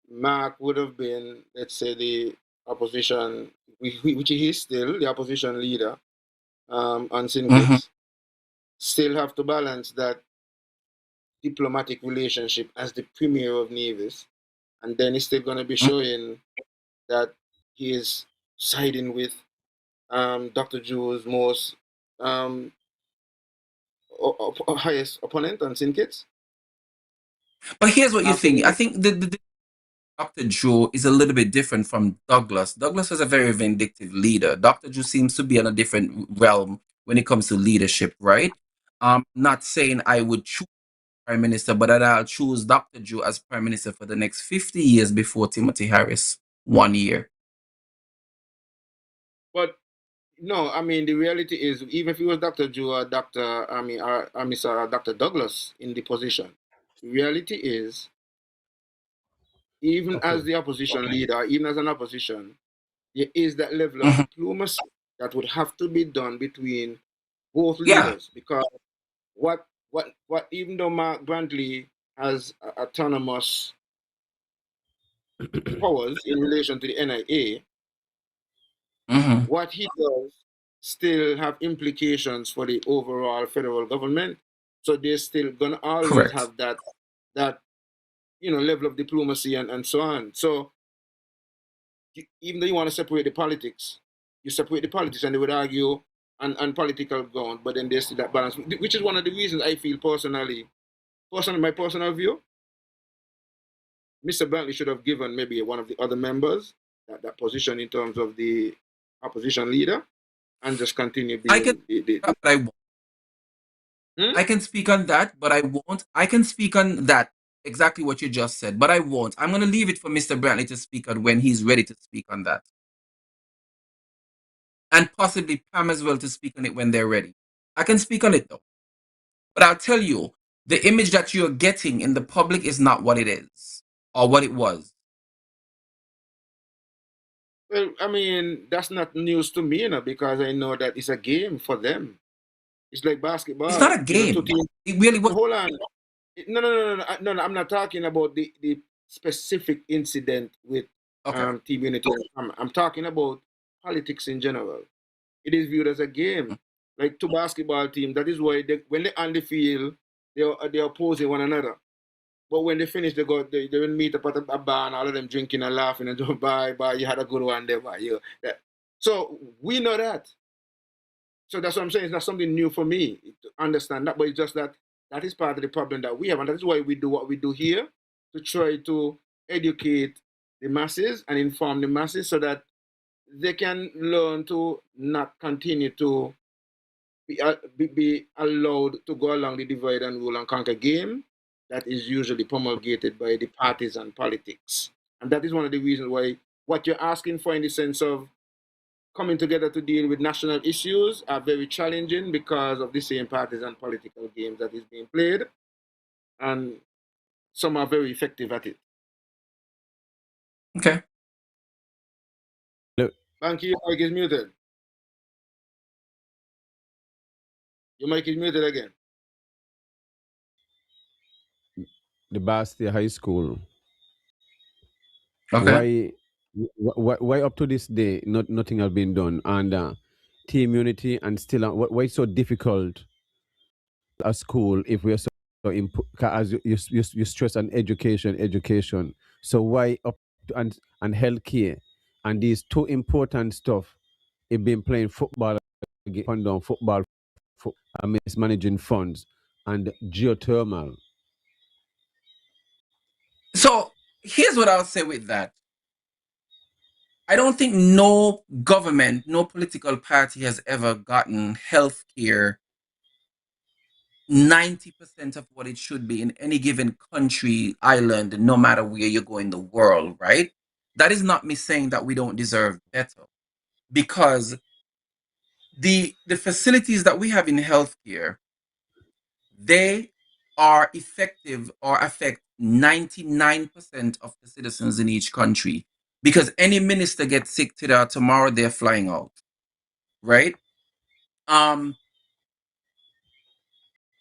Mark would have been, let's say, the opposition, which he is still the opposition leader, on Hmm. Syndicate, still have to balance that diplomatic relationship as the premier of Nevis, and then he's still going to be showing that he is siding with Dr. Drew's most um, highest opponent on Syndicate. But here's what you After think. I the, think the Dr. Joe is a little bit different from Douglas. Douglas is a very vindictive leader. Dr. Joe seems to be in a different realm when it comes to leadership, right? Not saying I would choose prime minister, but that I'll choose Dr. Joe as prime minister for the next 50 years before Timothy Harris, 1 year. but no, I mean the reality is, even if it was Dr. Drew or Dr. Dr. Douglas in the position, the reality is, even Okay. as the opposition leader, even as an opposition, there is that level of Mhm. diplomacy that would have to be done between both Yeah. leaders, because what even though Mark Brantley has autonomous powers in relation to the NIA, Hmm. what he does still have implications for the overall federal government. So they're still gonna always Correct. have that level of diplomacy and so on. So even though you want to separate the politics, you separate the politics, and they would argue on political ground, but then there's still that balance, which is one of the reasons I feel my personal view, Mr. Brantley should have given maybe one of the other members that position in terms of the opposition leader, and just continue I can, being the but I won't. hmm? I can speak on that, but I won't. I can speak on that, exactly what you just said, but I won't. I'm going to leave it for Mr. Brantley to speak on when he's ready to speak on that. And possibly Pam as well to speak on it when they're ready. I can speak on it though. But I'll tell you, the image that you're getting in the public is not what it is or what it was. Well, I mean, that's not news to me, because I know that it's a game for them. It's like It's basketball, not a two game. teams. It really was. Hold on. No, no, no, no, no, no. I'm not talking about the specific incident with Okay. Team Unity. I'm talking about politics in general. It is viewed as a game. like two basketball teams. That is why when they're on the field, they're opposing one another. But when they finish, they will meet up at a bar and all of them drinking and laughing and just bye, you had a good one there, bye. You. So we know that. So that's what I'm saying. It's not something new for me to understand that, but it's just that that is part of the problem that we have. And that's why we do what we do here, to try to educate the masses and inform the masses so that they can learn to not continue to be allowed to go along the divide and rule and conquer game that is usually promulgated by the parties and politics. And that is one of the reasons why what you're asking for in the sense of coming together to deal with national issues are very challenging because of the same parties and political games that is being played. And some are very effective at it. Okay. Thank you. Your mic is muted. Your mic is muted again. The Bastia High School. Okay. Why up to this day nothing has been done, and team unity, and still why it's so difficult at school if we are so as you stress on education. So why up to, and healthcare and these two important stuff, it been playing football, fund on football, and mismanaging funds and geothermal. So here's what I'll say with that. I don't think no government, no political party has ever gotten healthcare 90% of what it should be in any given country, island, no matter where you go in the world, right? That is not me saying that we don't deserve better, because the facilities that we have in healthcare, they are effective or affect 99% of the citizens in each country, because any minister gets sick today or tomorrow, they're flying out, right?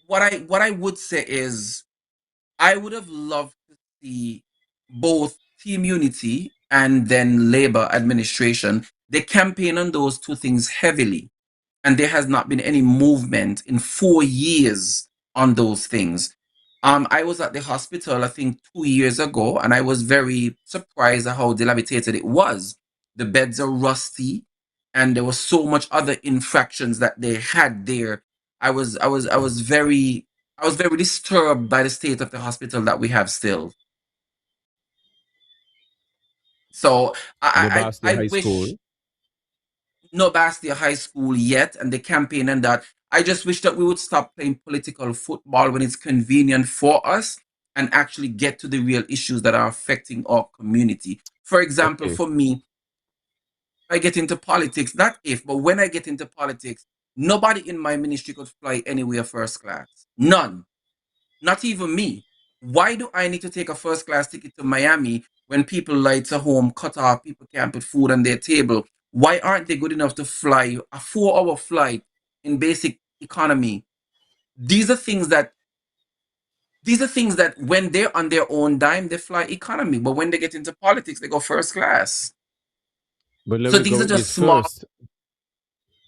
What I would say is, I would have loved to see both Team Unity and then Labour administration. They campaign on those two things heavily, and there has not been any movement in 4 years on those things. I was at the hospital, I think 2 years ago, and I was very surprised at how dilapidated it was. The beds are rusty, and there was so much other infractions that they had there. I was very disturbed by the state of the hospital that we have still. So The Bastia I High wish School. no Bastia High School yet, and the campaign and that. I just wish that we would stop playing political football when it's convenient for us and actually get to the real issues that are affecting our community. For example, Okay. for me, I get into politics, not if, but when I get into politics, nobody in my ministry could fly anywhere first class. None. Not even me. Why do I need to take a first class ticket to Miami when people lights at home, cut off, people can't put food on their table? Why aren't they good enough to fly a 4-hour flight in basic economy? These are things that when they're on their own dime, they fly economy. But when they get into politics, they go first class. But let So me these go are with just this small. first.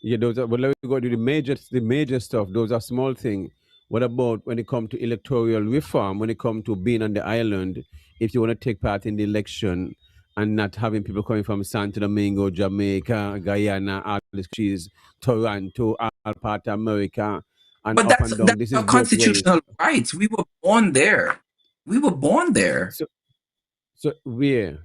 Yeah, those are, but let me go to the major stuff. Those are small things. What about when it comes to electoral reform? When it comes to being on the island, if you want to take part in the election and not having people coming from Santo Domingo, Jamaica, Guyana, all these countries, Toronto, all part of America, and But up that's and down. This our is both ways. constitutional rights. We were born there. We were born there. So, so where,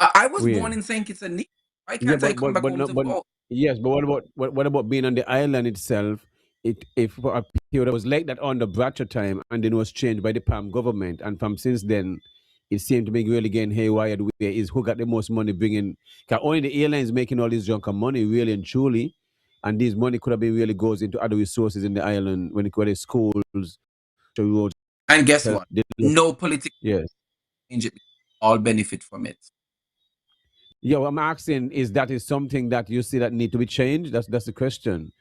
I was where? born in Saint Kitts and Nevis. Why Yeah, can't I come back home no, to but vote? yes, but what about being on the island itself? It if for a period it was like that on the Bratcher time, and then was changed by the Palm government, and from since then, it seemed to be really getting haywire. Where is who got the most money bringing? Cause only the airlines making all this junk of money, really and truly, and this money could have been really goes into other resources in the island when it whether schools, the roads, And guess what? No political yes. change it. All benefit from it. Yeah, what I'm asking is that is something that you see that need to be changed. That's the question.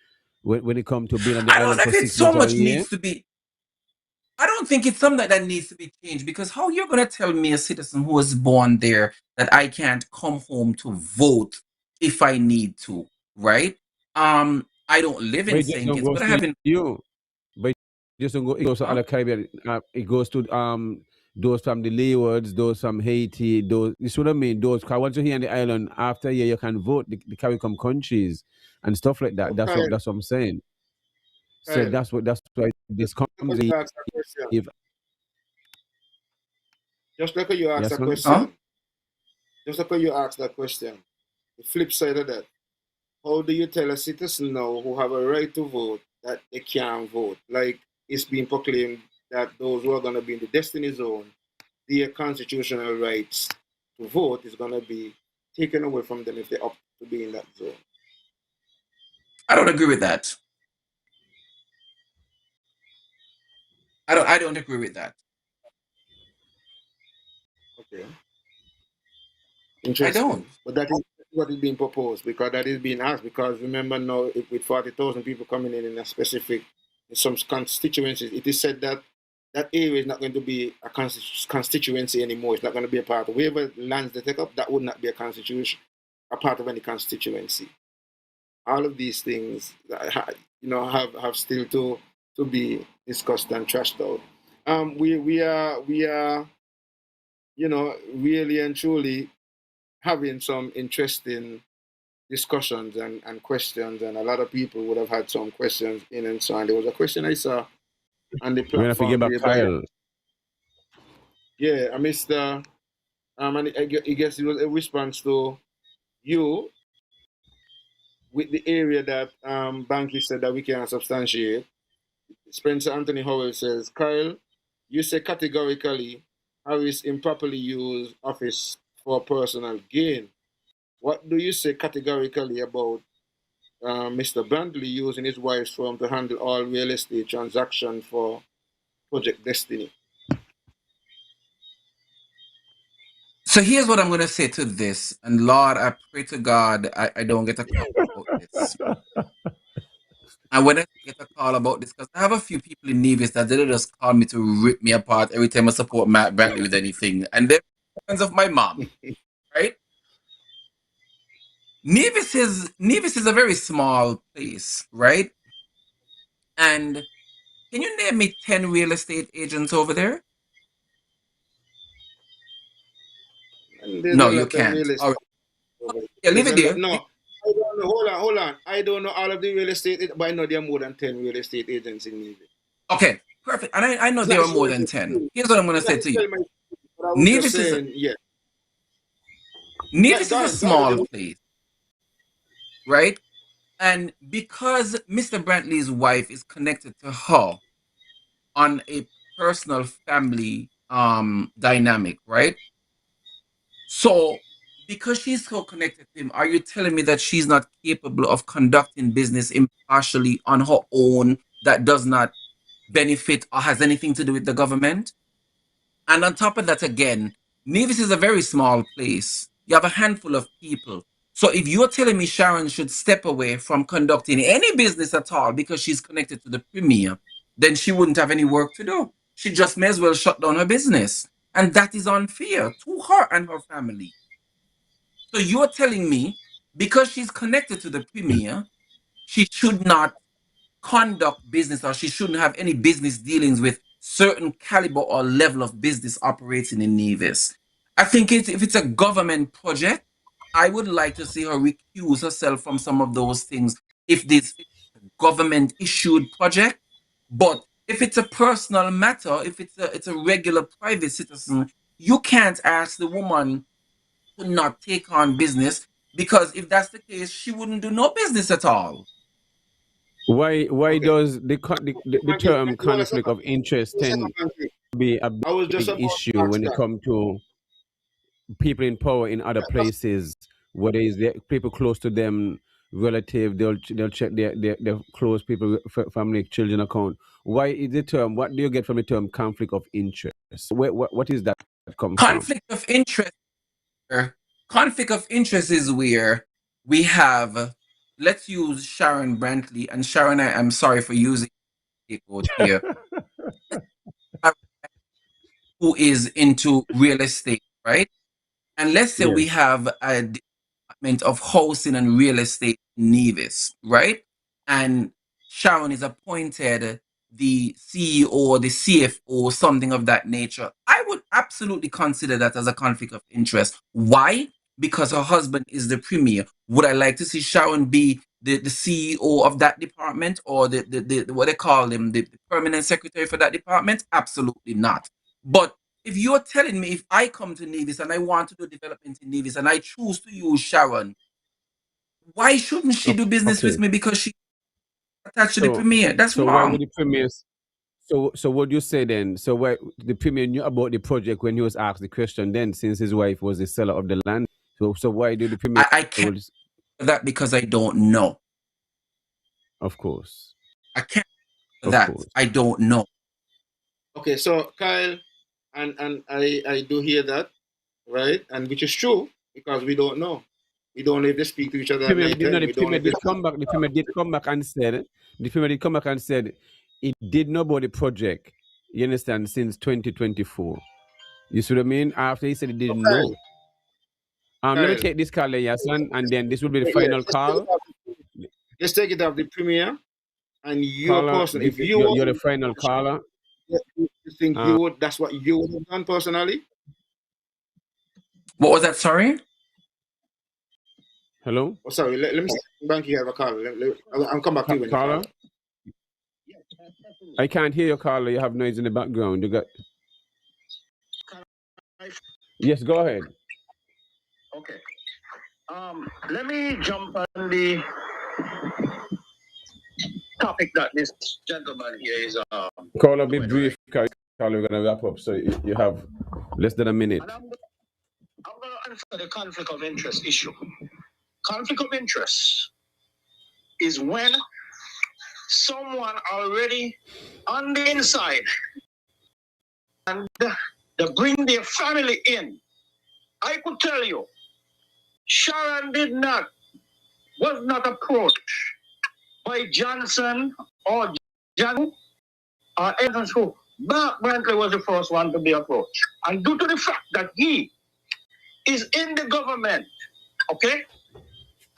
When it comes to being on the I don't island know for if it's 6 so months or a much year. needs to be. I don't think it's something that needs to be changed, because how you're going to tell me, a citizen who was born there, that I can't come home to vote if I need to, right? I don't live But in it just St. don't Kitts, go but I to have in. you. But it just don't go. It goes to Huh? other Caribbean. It goes to those from the Leewards, those from Haiti, those. You see what I mean? Those. Cause once you're here on the island, after a year you can vote the Caribbean countries and stuff like that. So Kyle, That's what I'm saying. So Kyle, that's why this comes because in. you asked that question. If Just like you asked yes, that man. Huh? question. Just like you asked that question. The flip side of that. How do you tell a citizen now who have a right to vote that they can't vote? Like it's being proclaimed that those who are going to be in the destiny zone, their constitutional rights to vote is going to be taken away from them if they opt to be in that zone. I don't agree with that. I don't agree with that. Okay, I don't. interesting. But that is what is being proposed because that is being asked. Because remember now, with 40,000 people coming in a specific, in some constituencies, it is said that that area is not going to be a constituency anymore. It's not going to be a part of whatever lands they take up. That would not be a constitution, a part of any constituency. All of these things, have still to be discussed and trashed out. We are really and truly having some interesting discussions and questions, and a lot of people would have had some questions in and so on. There was a question I saw on the We're gonna forget platform about here by Kyle. a Mr. And I guess it was a response to you with the area that Banky said that we can't substantiate. Spencer Anthony Howell says, Kyle, you say categorically Harris improperly used office for personal gain. What do you say categorically about Mr. Brantley using his wife's firm to handle all real estate transactions for Project Destiny? So here's what I'm going to say to this. And Lord, I pray to God I don't get a call about this. And when I get a call about this, because I have a few people in Nevis that they just call me to rip me apart every time I support Matt Brantley with anything. And they're friends of my mom, right? Nevis is a very small place, right? And can you name me 10 real estate agents over there? And there's a No, you lot of can't. real All estate. right. Yeah, leave There's it a lot. there. No, I don't know. Hold on. I don't know all of the real estate, but I know there are more than 10 real estate agents in Nevis. Okay, perfect. And I know It's there not are more showing than my 10. school. Here's what I'm going to It's not say to you. showing my school, but I was just Nevis is saying, yeah. Nevis is a Go ahead. small place, right? And because Mr. Brantley's wife is connected to her on a personal family dynamic, right? So because she's so connected to him, are you telling me that she's not capable of conducting business impartially on her own that does not benefit or has anything to do with the government? And on top of that, again, Nevis is a very small place. You have a handful of people. So if you're telling me Sharon should step away from conducting any business at all because she's connected to the premier, then she wouldn't have any work to do. She just may as well shut down her business. And that is unfair to her and her family. So you're telling me because she's connected to the premier, she should not conduct business or she shouldn't have any business dealings with certain caliber or level of business operating in Nevis. I think if it's a government project, I would like to see her recuse herself from some of those things if this is a government issued project. But if it's a personal matter, if it's a regular private citizen, you can't ask the woman to not take on business because if that's the case, she wouldn't do no business at all. Why Okay. does the Thank you. term Hold on a conflict second. of interest Hold on a tend second, thank you. to be a I was just big about to issue ask when it that. comes to people in power in other Yeah, places, whether it's the people close to them, relative, they'll check their close people, family, children account. Why is the term? What do you get from the term conflict of interest? What is that come from? Conflict of interest. Conflict of interest is where we have, let's use Sharon Brantley, and Sharon, I'm sorry for using a quote here, who is into real estate, right? And let's say we Yes. have a Department of Housing and Real Estate in Nevis, right? and Sharon is appointed the CEO, the CFO, something of that nature, I would absolutely consider that as a conflict of interest. Why? Because her husband is the premier. Would I like to see Sharon be the CEO of that department, or the what they call them, the permanent secretary for that department? Absolutely not. But if you're telling me, if I come to Navis and I want to do development in Navis and I choose to use Sharon, why shouldn't she do business Okay. with me because she's attached to the So premier? That's so why would wrong. the premier? So what you say then? So why the premier knew about the project when he was asked the question then, since his wife was the seller of the land? So why did the premier? I can't do that because I don't know. Of course, I can't do of that. course. I don't know. Okay, so Kyle, and I do hear that, right? And which is true because we don't know. We don't know if they speak to each other at Premier night did not. time. The We don't know premier if they did come back. The premier did come back and said. The premier did come back and said it did know about the project. You understand? Since 2024. You see what I mean? After he said he didn't know. Kyle. Let me Kyle. take this call, Yasan, and then this will be the Yeah, final call. let's take it off the premier and your Caller, person. If you you're the final caller. you think you would, that's what you would have done personally. What was that? Sorry? Hello? Oh, sorry, let me see. Banky have a call. I'll come back to you when you call. Caller? I can't hear your caller. You have noise in the background. You got. Yes, go ahead. Okay. Let me jump on the topic that this gentleman here is Caller, be doing, brief. right? Caller, we're gonna wrap up, so you have less than a minute. And I'm going to answer the conflict of interest issue. Conflict of interest is when someone already on the inside and they bring their family in. I could tell you, Sharon was not approached by Johnson or John or Evans who. Mark Brantley was the first one to be approached. And due to the fact that he is in the government, okay?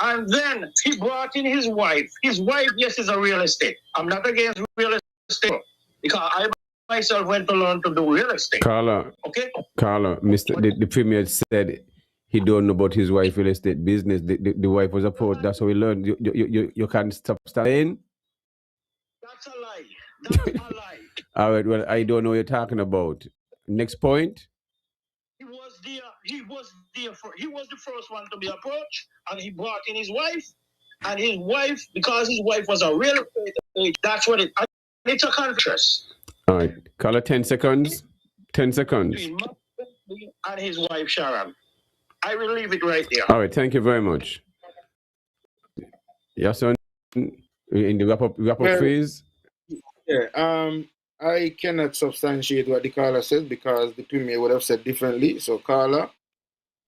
And then he brought in his wife. His wife, yes, is a real estate. I'm not against real estate because I myself went to learn to do real estate. Caller, okay? Caller, the premier said he don't know about his wife real estate business. The wife was approached. That's how we learned. You can't stop saying. That's a lie. That's a lie. All right. Well, I don't know what you're talking about. Next point. He was the first one to be approached, and he brought in his wife. And his wife, because his wife was a real estate agent, that's what it's a contrast. All right. Caller, 10 seconds. 10 seconds. Between Mark and his wife Sharon. I will leave it right there. All right. Thank you very much. Yes, son. In the wrap up phase. Yeah. I cannot substantiate what the caller said because the premier would have said differently. So, caller,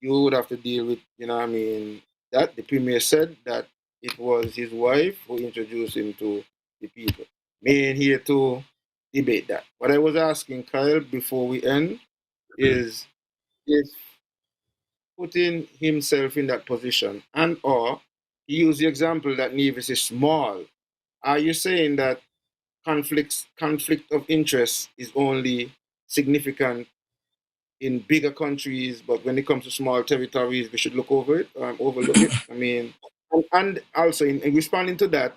you would have to deal with, that the premier said that it was his wife who introduced him to the people. Me ain't here to debate that. What I was asking Khyle before we end is if putting himself in that position and or he used the example that Nevis is small. Are you saying that conflict of interest is only significant in bigger countries, but when it comes to small territories, we should look over it, overlook it? And also in responding to that,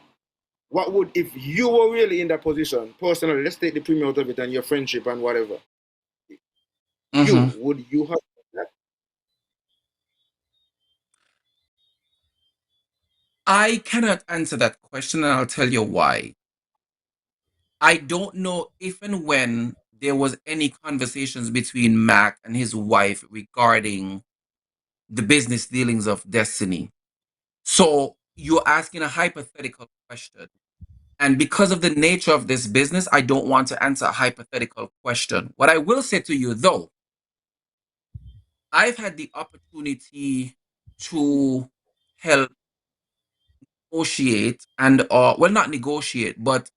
what would, if you were really in that position, personally, let's take the premium out of it and your friendship and whatever, would you have that? I cannot answer that question, and I'll tell you why. I don't know if and when there was any conversations between Mac and his wife regarding the business dealings of Destiny. So you're asking a hypothetical question. And because of the nature of this business, I don't want to answer a hypothetical question. What I will say to you, though, I've had the opportunity to help negotiate and, well, not negotiate, but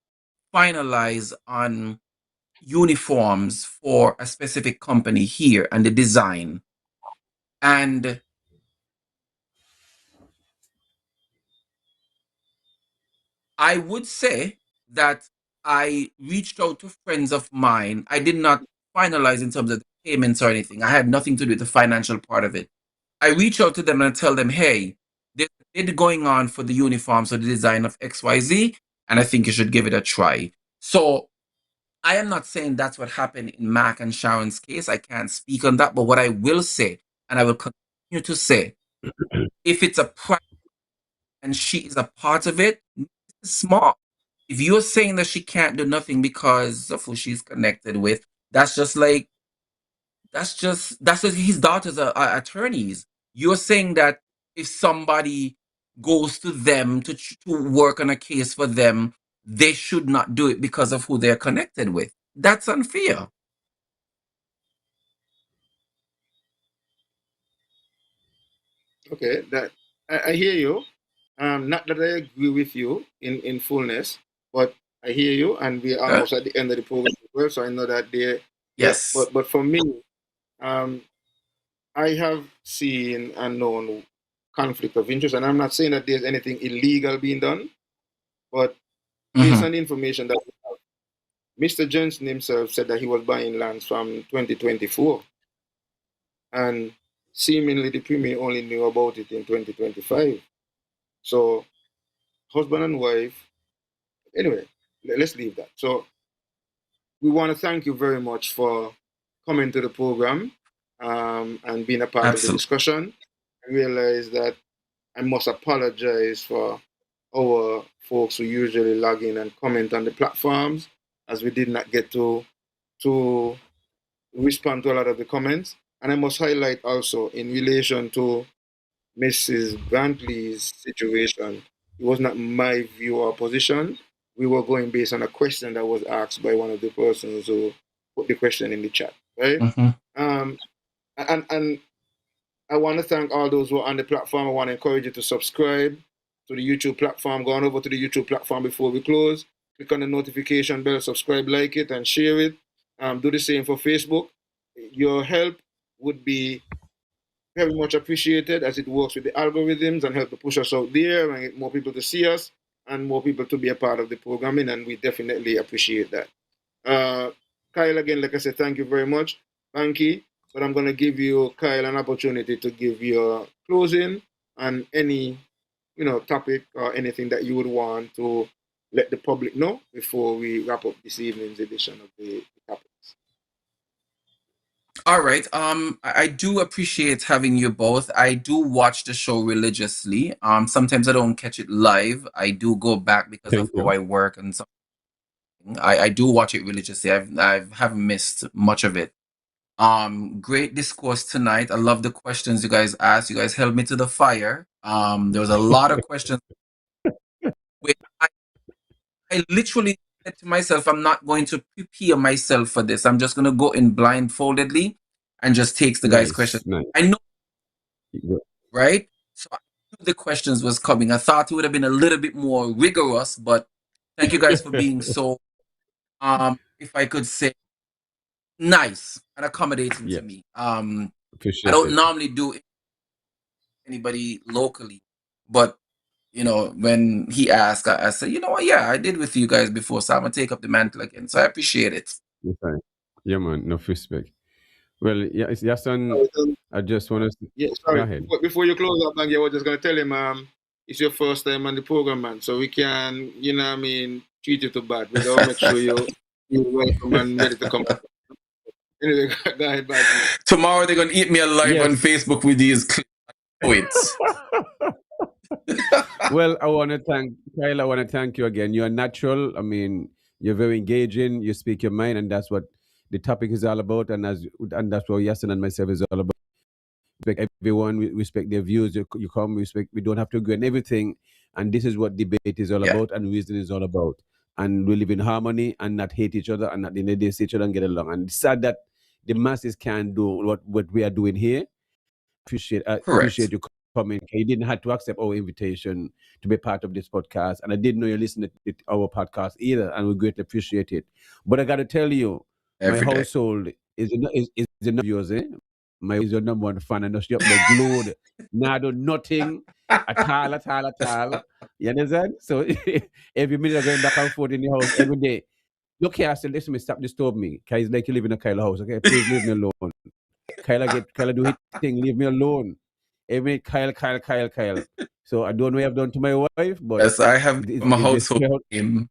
finalize on uniforms for a specific company here and the design. And I would say that I reached out to friends of mine. I did not finalize in terms of the payments or anything. I had nothing to do with the financial part of it. I reach out to them and tell them, hey, there's a bid going on for the uniforms or the design of XYZ, and I think you should give it a try. So I am not saying that's what happened in Mac and Sharon's case. I can't speak on that. But what I will say, and I will continue to say, if it's a price and she is a part of it, it's small. If you're saying that she can't do nothing because of who she's connected with, that's just like that's just his daughters are attorneys. You're saying that if somebody goes to them to work on a case for them, they should not do it because of who they're connected with. That's unfair. Okay, that I hear you. Not that I agree with you in fullness, but I hear you, and we're Okay? almost at the end of the program as well. So I know that there, yeah. Yes. But for me, um, I have seen and known conflict of interest, and I'm not saying that there's anything illegal being done, but based Mm-hmm. on the information that we have, Mr. Johnson himself said that he was buying lands from 2024, and seemingly the premier only knew about it in 2025. So husband and wife. Anyway, let's leave that. So we want to thank you very much for coming to the program and being a part of the Absolutely. discussion. I realize that I must apologize for our folks who usually log in and comment on the platforms, as we did not get to respond to a lot of the comments. And I must highlight also in relation to Mrs. Brantley's situation, it was not my view or position. We were going based on a question that was asked by one of the persons who put the question in the chat, right? Mm-hmm. Um, and I want to thank all those who are on the platform. I want to encourage you to subscribe to the YouTube platform. Go on over to the YouTube platform before we close. Click on the notification bell, subscribe, like it, and share it. Do the same for Facebook. Your help would be very much appreciated, as it works with the algorithms and help to push us out there and get more people to see us and more people to be a part of the programming, and we definitely appreciate that. Khyle, again, like I said, thank you very much. Banky, but I'm going to give you, Khyle, an opportunity to give your closing and any topic or anything that you would want to let the public know before we wrap up this evening's edition of the Topiks. All right. I do appreciate having you both. I do watch the show religiously. Sometimes I don't catch it live. I do go back because of Thank how you. I work and something. I do watch it religiously. I haven't missed much of it. Great discourse tonight. I love the questions you guys asked. You guys held me to the fire. There was a lot of questions. Where I literally said to myself, I'm not going to prepare myself for this. I'm just going to go in blindfoldedly and just takes the guy's question. Nice. I know, Good. right? So I knew the questions was coming. I thought it would have been a little bit more rigorous, but thank you guys for being so, if I could say, nice and accommodating to Yes, me. I appreciate don't it. normally do anybody locally, but when he asked, I said, you know what? Yeah, I did with you guys before, so I'm gonna take up the mantle again. So I appreciate it. Okay. Yeah, man. No respect. Well, yeah, it's yes, and I just want to Yeah, go sorry. ahead. Before you close up, man, I was just going to tell him it's your first time on the program, man. So we can, treat you too bad. We're going to make sure you're welcome and ready to come. Anyway, go ahead, back. Tomorrow they're gonna eat me alive on Yes. Facebook with these clips. Well, I want to thank Kyle. I want to thank you again. You're natural. I mean, you're very engaging. You speak your mind, and that's what the topic is all about. And that's what Yasin and myself is all about. Respect everyone. We respect their views. You come. Respect. We don't have to agree on everything. And this is what debate is all Yeah, about, and reason is all about. And we live in harmony and not hate each other, and at the end of the day, see each other and get along. And it's sad that the masses can't do what we are doing here. Appreciate correct. you coming. You didn't have to accept our invitation to be part of this podcast, and I didn't know you listened to our podcast either, and we greatly appreciate it. But I got to tell you, my Every day. household is enough of yours, eh? My is your number one fan and she up there glued. Nah, do nothing at all, at all, at all. You understand? So every minute I'm going back and forth in the house every day. Look here, I said, listen, me, stop disturb me. Cause it's like you live in a Khyle house, okay? Please leave me alone. Khyle do his thing, leave me alone. Every minute, Khyle. So I don't know what I've done to my wife, but Yes, I have my it's just household name.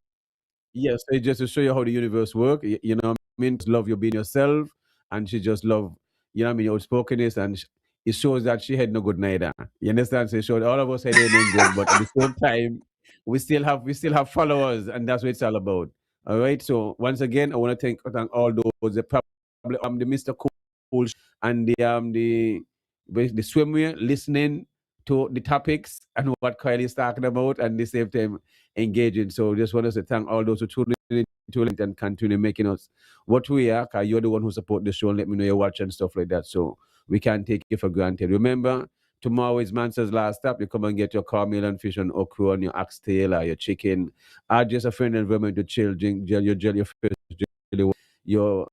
yes, it's just to show you how the universe works. You know what I mean? To love you being yourself, and she just love, you know what I mean, your outspokenness, and it shows that she had no good neither. You understand? So it showed all of us had ain't good, but at the same time, we still have followers, and that's what it's all about. All right. So once again, I want to thank all those the probably the Mr. Cool and the swimwear listening to the topics and what Khyle is talking about, and the same time engaging. So just want to say thank all those who tune in to it and continue making us what we are, because you're the one who support the show and let me know you watch and stuff like that. So we can't take it for granted. Remember, tomorrow is Mansa's last stop. You come and get your caramel and fish and okra and your oxtail or your chicken. Or just a friend environment to chill, drink gel, your fish, your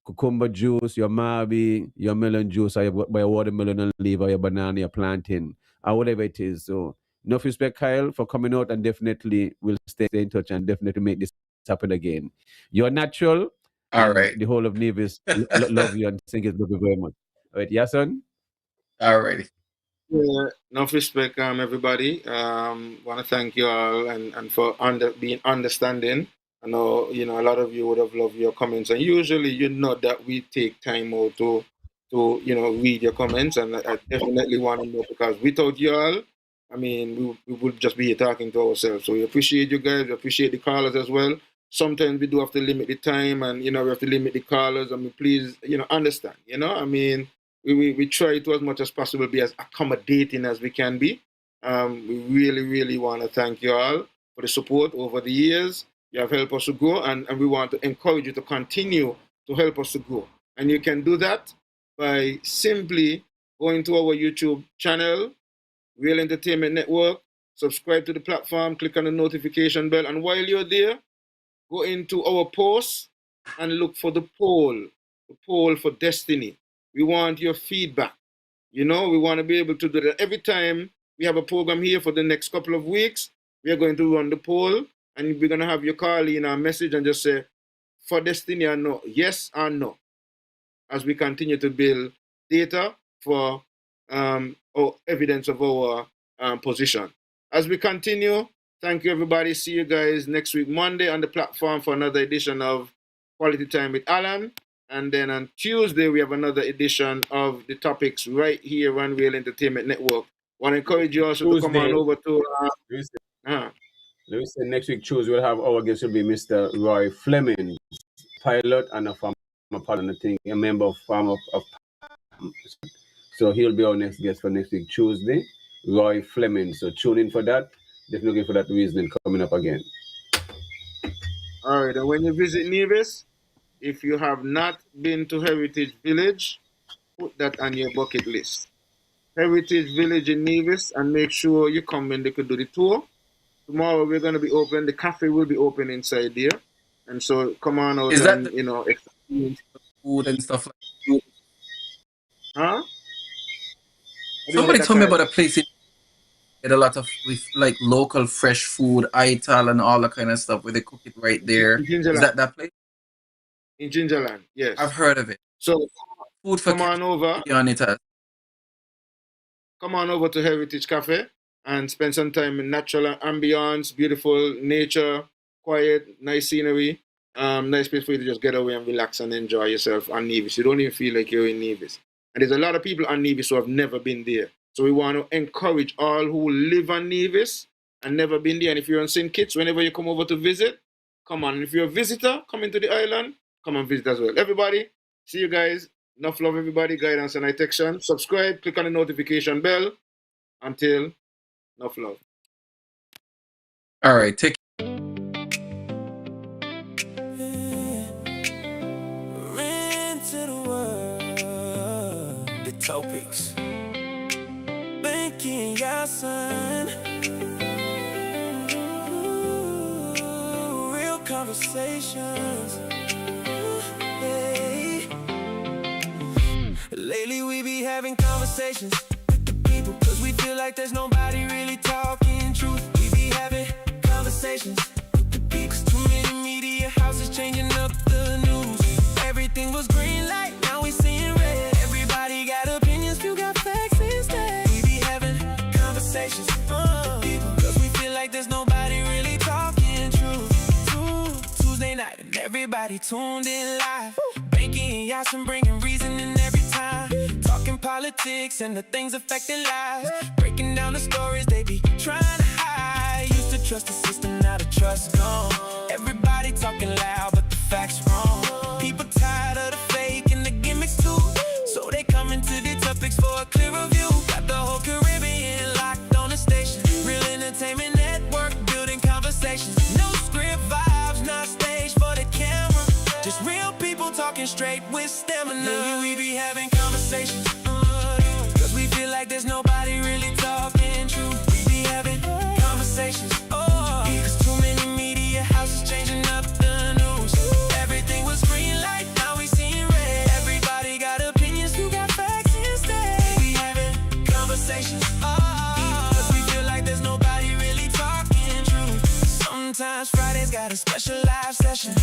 cucumber juice, your marby, your melon juice, or your watermelon and leaf, or your banana, your plantain, or whatever it is. So, enough respect, Khyle, for coming out, and definitely we'll stay in touch and definitely make this happen again. You're natural, All and right. the whole of Nevis love you and think it love you very much. All right, yes, son? All righty. Yeah, enough respect, everybody. Want to thank you all and for being understanding. I know a lot of you would have loved your comments, and usually that we take time out to read your comments, and I definitely want to know, because without you all, I mean, we would just be here talking to ourselves. So we appreciate you guys. We appreciate the callers as well. Sometimes we do have to limit the time, and we have to limit the callers. I mean, please, understand. I mean, we try to, as much as possible, be as accommodating as we can be. We really, really want to thank you all for the support over the years. You have helped us to grow, and we want to encourage you to continue to help us to grow. And you can do that by simply going to our YouTube channel, Real Entertainment Network, subscribe to the platform, click on the notification bell, and while you're there, go into our posts and look for the poll for destiny. We want your feedback. We want to be able to do that. Every time we have a program here for the next couple of weeks, we are going to run the poll, and we're going to have you call in our message and just say, for destiny or no, yes or no, as we continue to build data for or evidence of our position. As we continue, thank you, everybody. See you guys next week, Monday, on the platform for another edition of Quality Time with Alan. And then on Tuesday, we have another edition of the Topiks right here on Real Entertainment Network. Want to encourage you also to come on over to... Let me say next week, Tuesday, we'll have our guest will be Mr. Roy Fleming, pilot and a farmer partner, I think, a member of Farm of so he'll be our next guest for next week, Tuesday, Roy Fleming. So tune in for that. Definitely looking for that reasoning coming up again. All right, and when you visit Nevis, if you have not been to Heritage Village, put that on your bucket list. Heritage Village in Nevis, and make sure you come when they could do the tour. Tomorrow we're going to be open. The cafe will be open inside there. And so come on out. Is that experience food and stuff like that? Huh? Somebody told me about a place in a lot of with like local fresh food, ital and all that kind of stuff where they cook it right there. Is that place? In Gingerland, yes. I've heard of it. So food for come on over. On it Come on over to Heritage Cafe and spend some time in natural ambience, beautiful nature, quiet, nice scenery. Nice place for you to just get away and relax and enjoy yourself on Nevis. You don't even feel like you're in Nevis. And there's a lot of people on Nevis who have never been there. So we want to encourage all who live on Nevis and never been there. And if you're on St. Kitts, whenever you come over to visit, come on. And if you're a visitor coming to the island, come and visit as well. Everybody, see you guys. Enough love, everybody. Guidance and detection. Subscribe, click on the notification bell. Until enough love. All right, take Topiks. Banking your son. Real conversations. Hey. having conversations with the people, cause we feel like there's nobody really talking truth. We be having conversations with the people, cause too many media houses changing up the news. Everything was green light, now we seeing red. Everybody got opinions, few got facts instead. We be having conversations with the people, cause we feel like there's nobody really talking truth. Tuesday night and everybody tuned in live. Banky and Yasin bringing reasoning every time. Talking politics and the things affecting lives. Breaking down the stories they be trying to hide. Used to trust the system, now the trust gone. Everybody talking loud, but the facts wrong. People tired of the fake and the gimmicks too, so they coming to the topics for a clearer view. Got the whole Caribbean locked on the station. Real entertainment network, building conversations. No script vibes, not staged for the camera. Just real people talking straight with stamina. Maybe we be having conversations, cause we feel like there's nobody really talking true. We be having conversations, cause too many media houses changing up the news. Everything was green light, now we seeing red. Everybody got opinions, who got facts instead. We be having conversations, cause we feel like there's nobody really talking true. Sometimes Fridays got a special live session.